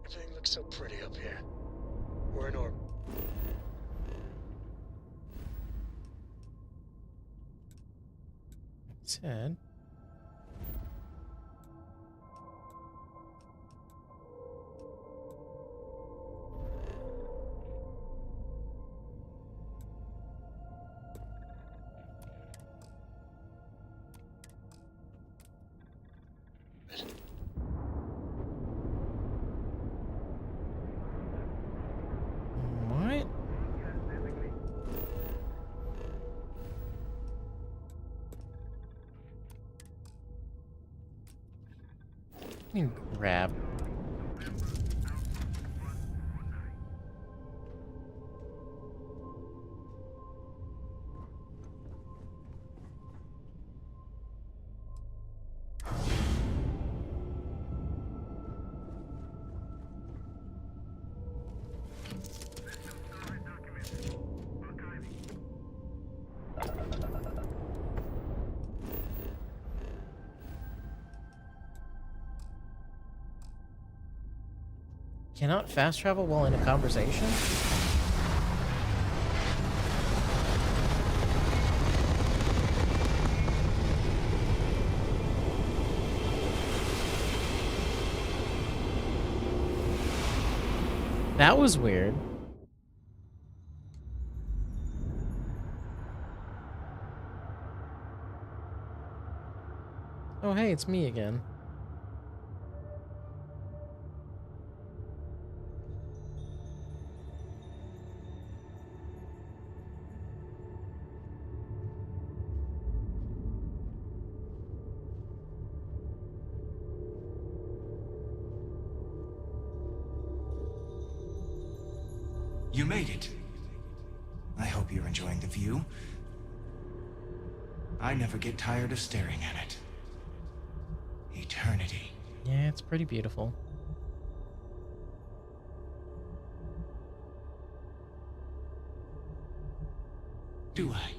Everything looks so pretty up here. We're in orbit.
Said. What? Grab. Cannot fast travel while in a conversation? That was weird. Oh, hey, it's me again.
You made it. I hope you're enjoying the view. I never get tired of staring at it. Eternity.
Yeah, it's pretty beautiful.
Do I?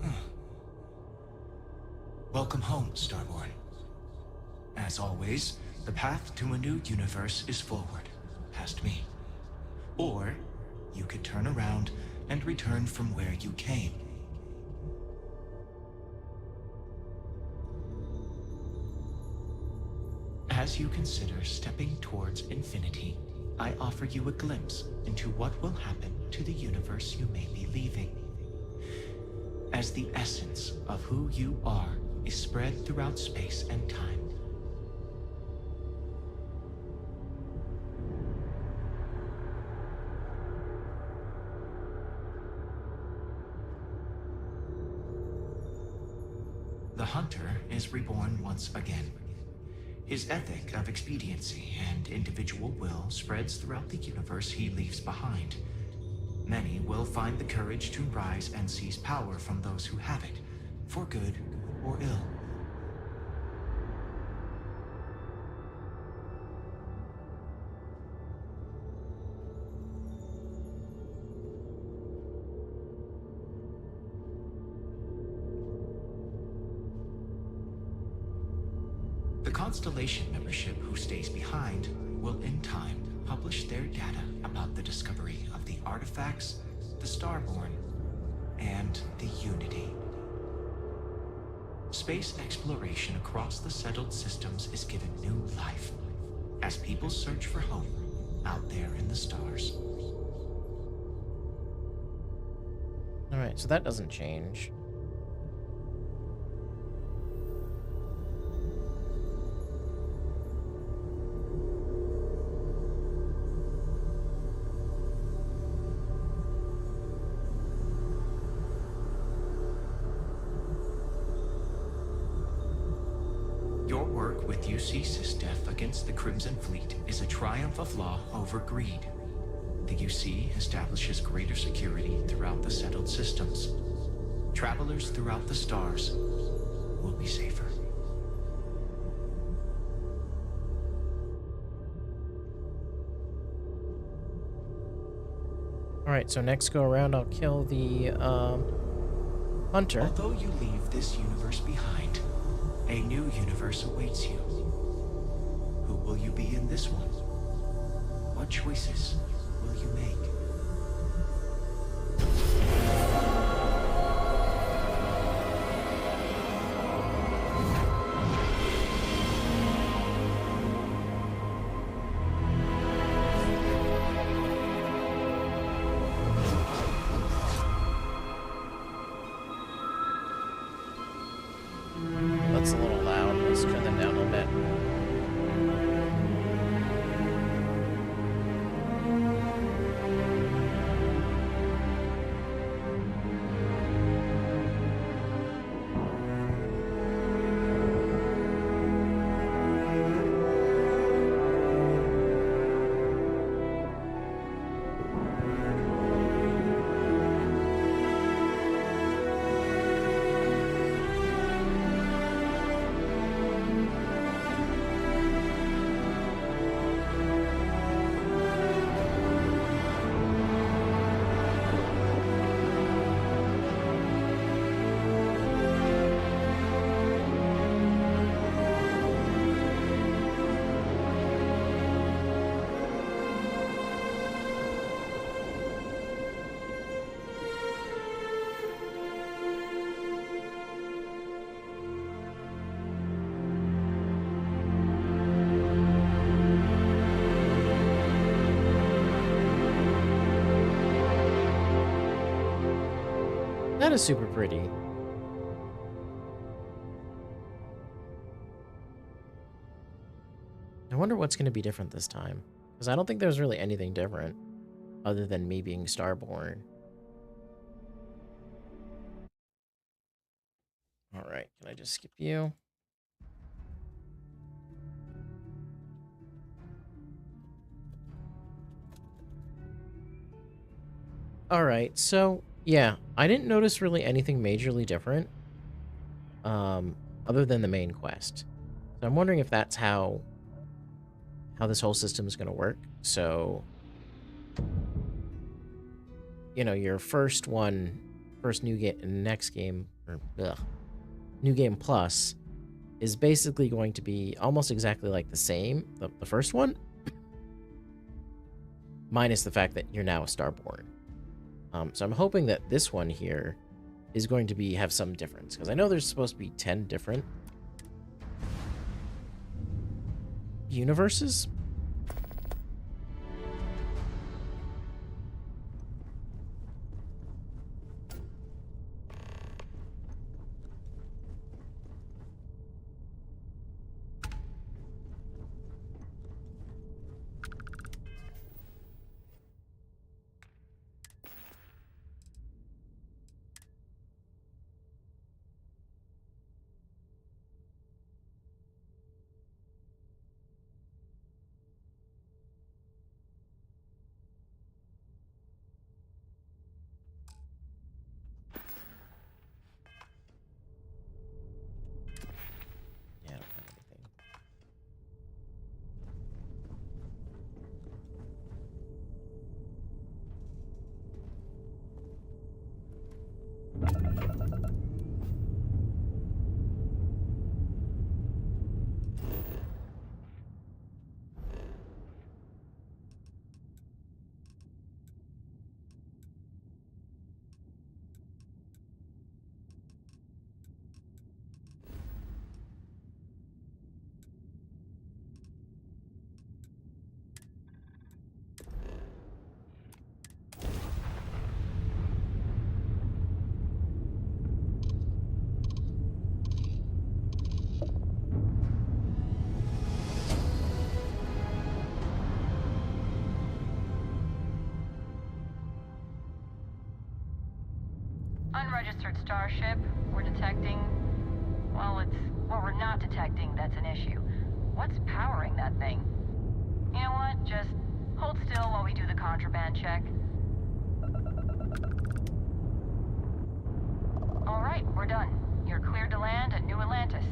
Huh. Welcome home, Starborn. As always, the path to a new universe is forward, past me. Or, you could turn around and return from where you came. As you consider stepping towards infinity, I offer you a glimpse into what will happen to the universe you may be leaving. As the essence of who you are is spread throughout space and time. The hunter is reborn once again. His ethic of expediency and individual will spreads throughout the universe he leaves behind. Many will find the courage to rise and seize power from those who have it, for good or ill. The Constellation membership who stays behind will in time publish their data about the discovery of the artifacts, the Starborn, and the Unity. Space exploration across the settled systems is given new life as people search for home out there in the stars.
Alright, so that doesn't change.
Your work with UC SysDef against the Crimson Fleet is a triumph of law over greed. The UC establishes greater security throughout the settled systems. Travelers throughout the stars will be safer.
Alright, so next go around I'll kill the hunter.
Although you leave this universe behind, a new universe awaits you. Who will you be in this one? What choices will you make?
That's a little loud. Let's turn them down a little bit. That is super pretty. I wonder what's going to be different this time. Because I don't think there's really anything different other than me being Starborn. Alright, can I just skip you? Alright, so, yeah, I didn't notice really anything majorly different, other than the main quest. So I'm wondering if that's how this whole system is going to work. So, you know, your first new game, next game, or new game plus, is basically going to be almost exactly like the same, the first one, minus the fact that you're now a Starborn. So I'm hoping that this one here is going to have some difference, because I know there's supposed to be 10 different universes.
Unregistered starship. We're detecting... Well, we're not detecting, that's an issue. What's powering that thing? You know what? Just hold still while we do the contraband check. Alright, we're done. You're cleared to land at New Atlantis.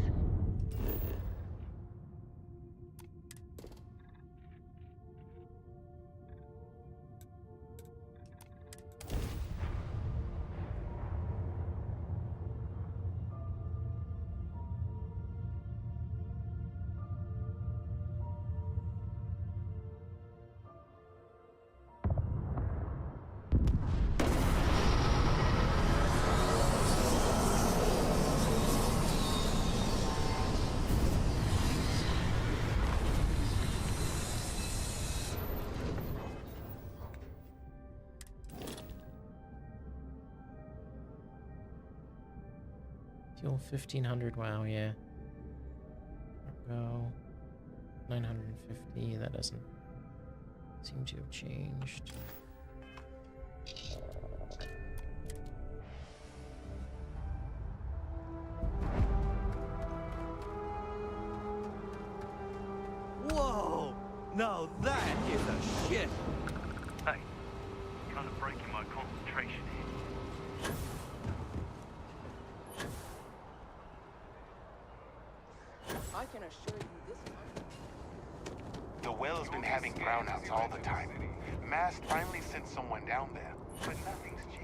Fuel 1500, wow, yeah. Go 950, that doesn't seem to have changed.
Whoa! Now that is a shit!
Hey, kind of breaking my concentration here.
I can assure you this
The well's been having brownouts all the time. Mast finally sent someone down there, but nothing's changed.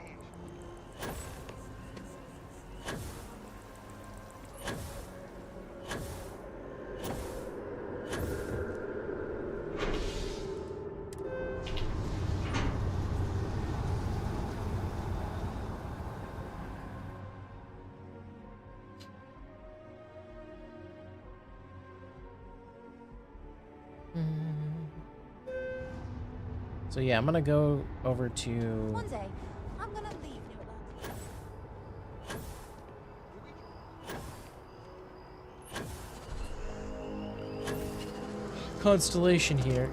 So yeah, I'm gonna go over to...
One day, I'm gonna leave New Atlantis.
Constellation here.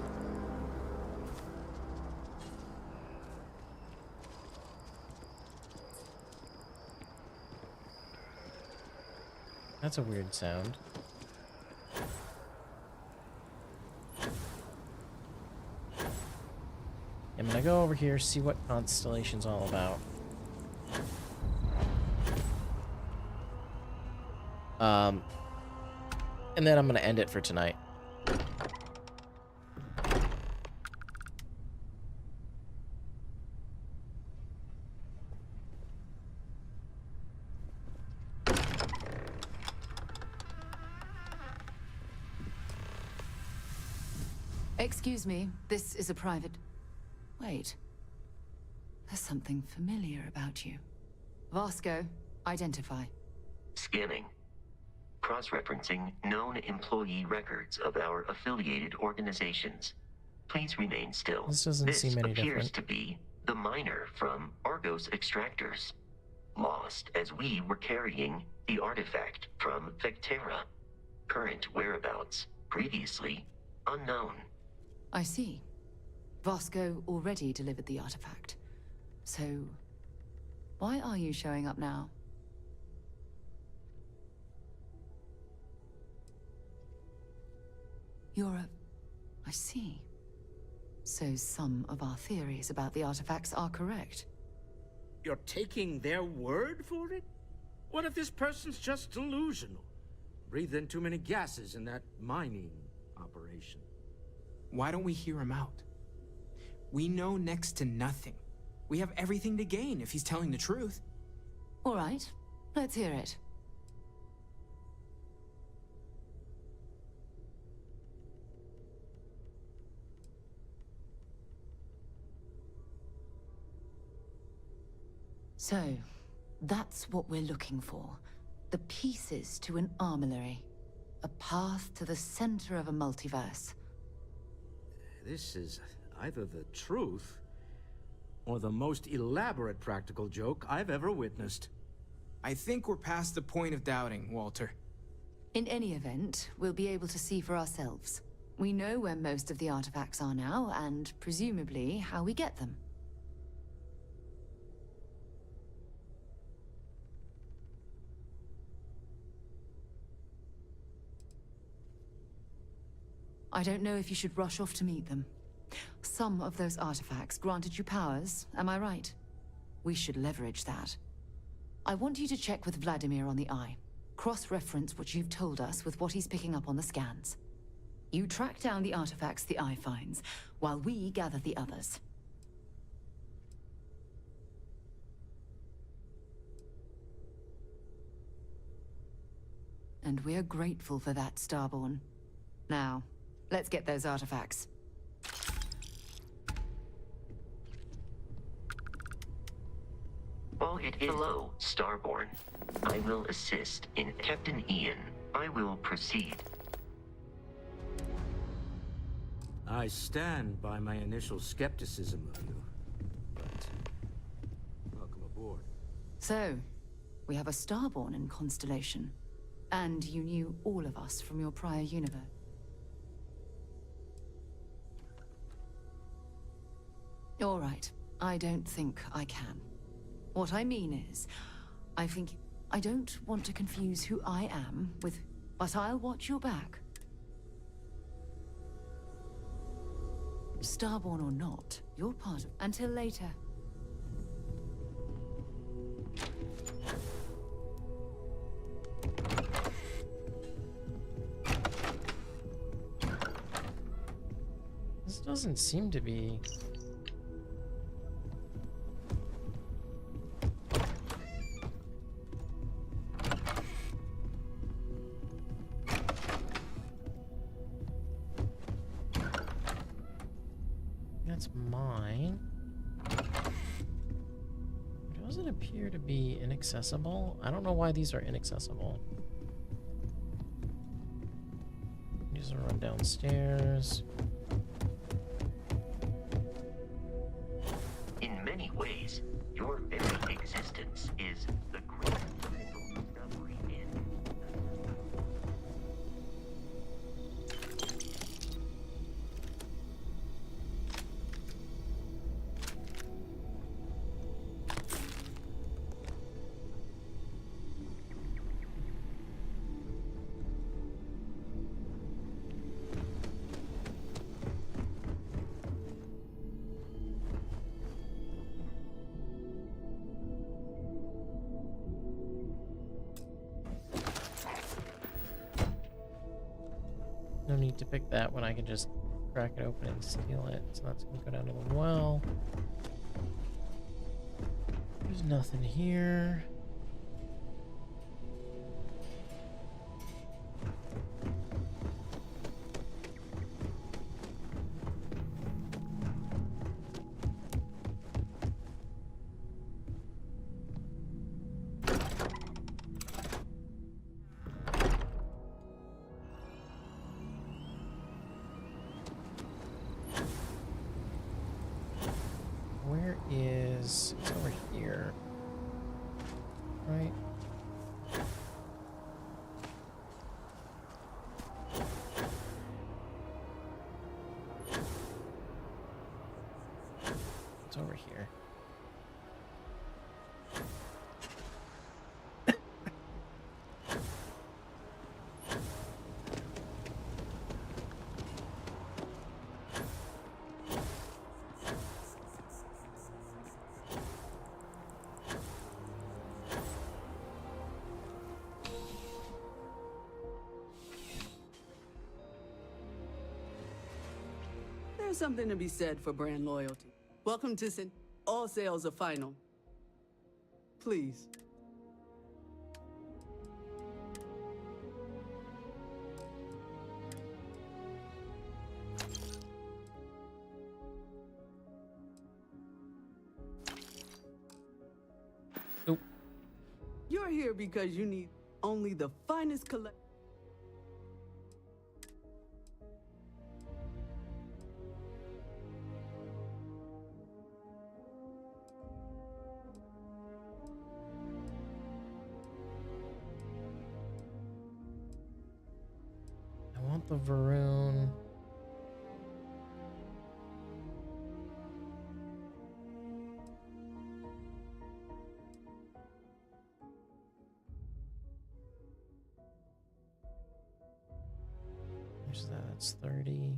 That's a weird sound. gonna go over here, see what Constellation's all about. And then I'm gonna end it for tonight.
Excuse me, this is a private... Wait. There's something familiar about you. Vasco, identify.
Scanning. Cross-referencing known employee records of our affiliated organizations. Please remain still.
This doesn't seem any
appears
different.
to be the miner from Argos Extractors. Lost as we were carrying the artifact from Vectera. Current whereabouts, previously unknown.
I see. Vasco already delivered the artifact. So, why are you showing up now? I see. So some of our theories about the artifacts are correct.
You're taking their word for it? What if this person's just delusional? Breathed in too many gases in that mining operation.
Why don't we hear him out? We know next to nothing. We have everything to gain if he's telling the truth.
All right, let's hear it. So, that's what we're looking for. The pieces to an armory. A path to the center of a multiverse.
This is either the truth, or the most elaborate practical joke I've ever witnessed.
I think we're past the point of doubting, Walter.
In any event, we'll be able to see for ourselves. We know where most of the artifacts are now, and presumably how we get them. I don't know if you should rush off to meet them. Some of those artifacts granted you powers, am I right? We should leverage that. I want you to check with Vladimir on the Eye. Cross-reference what you've told us with what he's picking up on the scans. You track down the artifacts the Eye finds, while we gather the others. And we're grateful for that, Starborn. Now, let's get those artifacts.
Hello, Starborn. I will assist in Captain Ian. I will proceed.
I stand by my initial skepticism of you, but welcome aboard.
So, we have a Starborn in Constellation. And you knew all of us from your prior universe. All right, I don't think I can. What I mean is, I don't want to confuse who I am with, but I'll watch your back. Starborn or not, you're part of... Until later.
This doesn't seem to be... That's mine. Does it appear to be inaccessible? I don't know why these are inaccessible. These are run downstairs.
In many ways, your very existence is the greatest single discovery in...
No need to pick that when I can just crack it open and steal it. So that's gonna go down to the well. There's nothing here. Where is... It's over here. Right? It's over here.
There's something to be said for brand loyalty. Welcome to Sin. All sales are final. Please.
Nope.
You're here because you need only the finest collect.
I want the Varoon. There's that. It's 30.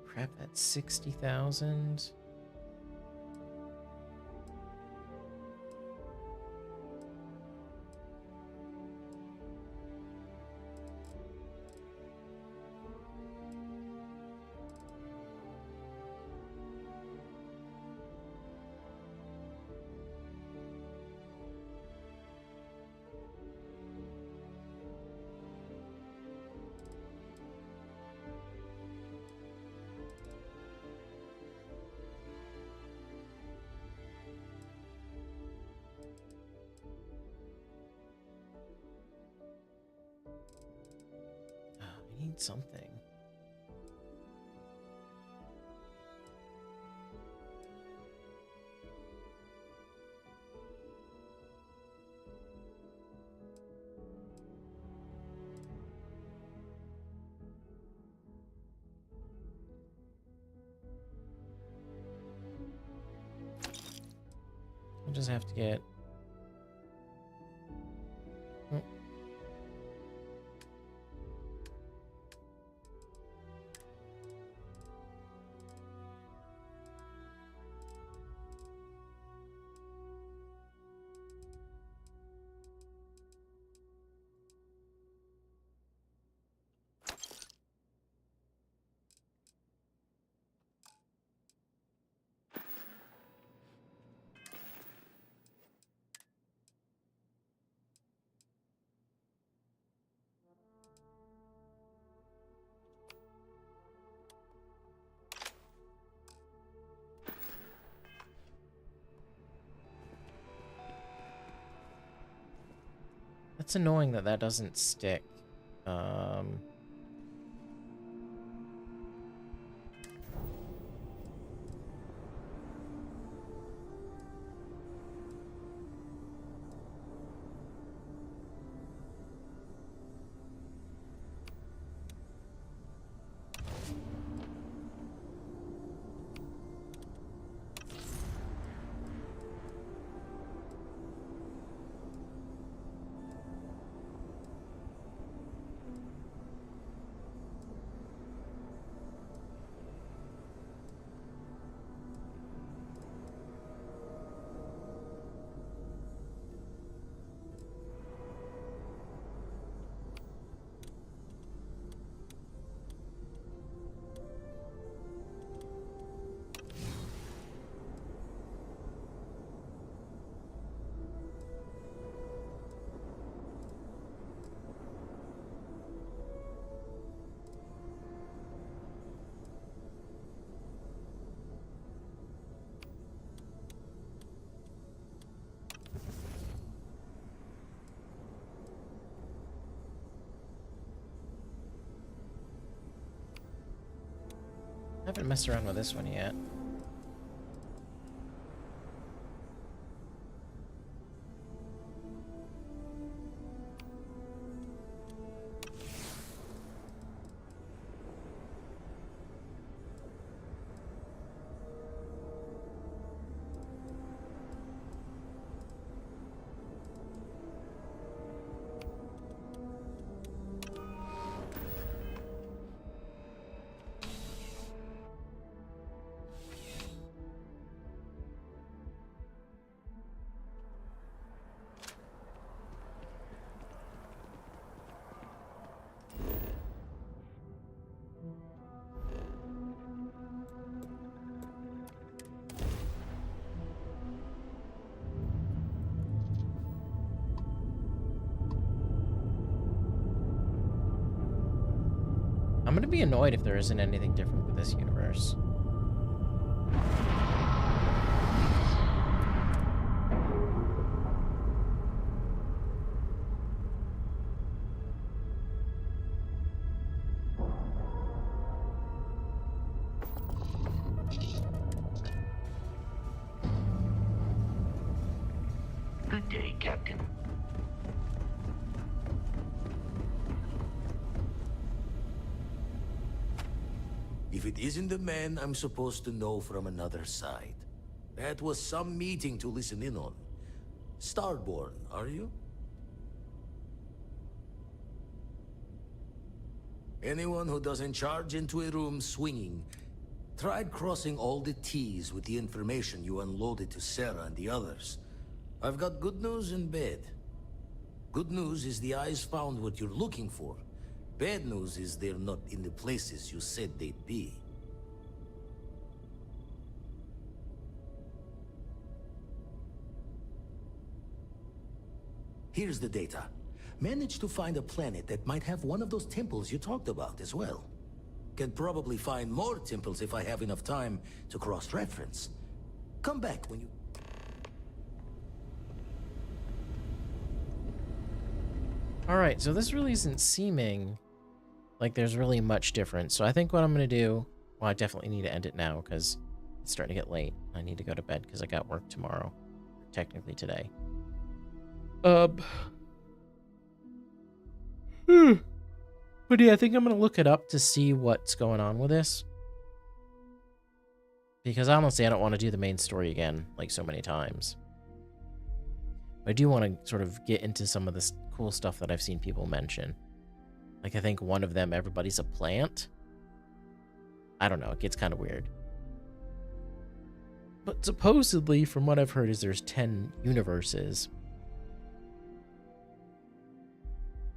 Crap, that's 60,000. I need something. I'll just have to get... Oh. It's annoying that that doesn't stick. haven't messed around with this one yet. I'm gonna be annoyed if there isn't anything different with this universe.
Good day, Captain.
If it isn't the man I'm supposed to know from another side, that was some meeting to listen in on. Starborn, are you? Anyone who doesn't charge into a room swinging tried crossing all the T's with the information you unloaded to Sarah and the others. I've got good news and bad. Good news is the eyes found what you're looking for. Bad news is they're not in the places you said they'd be. Here's the data. Managed to find a planet that might have one of those temples you talked about as well. Can probably find more temples if I have enough time to cross-reference. Come back when you...
Alright, so this really isn't seeming like there's really much difference. So I think what I'm going to do... Well, I definitely need to end it now because it's starting to get late. I need to go to bed because I got work tomorrow. Technically today. But yeah, I think I'm going to look it up to see what's going on with this. Because honestly, I don't want to do the main story again, like so many times. I do want to sort of get into some of this cool stuff that I've seen people mention. Like, I think one of them, everybody's a plant. I don't know, it gets kind of weird. But supposedly, from what I've heard, is there's 10 universes.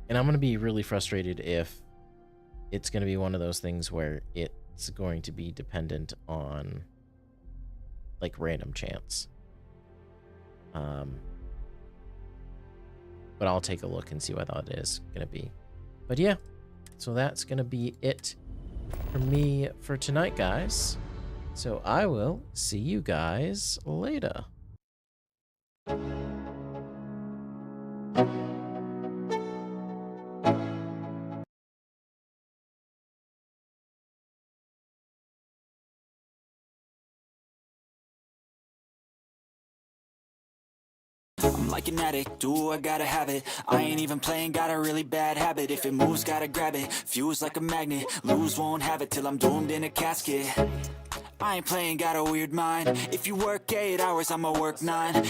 And I'm going to be really frustrated if it's going to be one of those things where it's going to be dependent on, like, random chance. But I'll take a look and see what that is going to be. But yeah, so that's going to be it for me for tonight, guys. So I will see you guys later.
I'm like an addict, I gotta have it. I ain't even playing, got a really bad habit. If it moves, gotta grab it. Fuse like a magnet, lose, won't have it till I'm doomed in a casket. I ain't playing, got a weird mind. If you work 8 hours, I'ma work 9.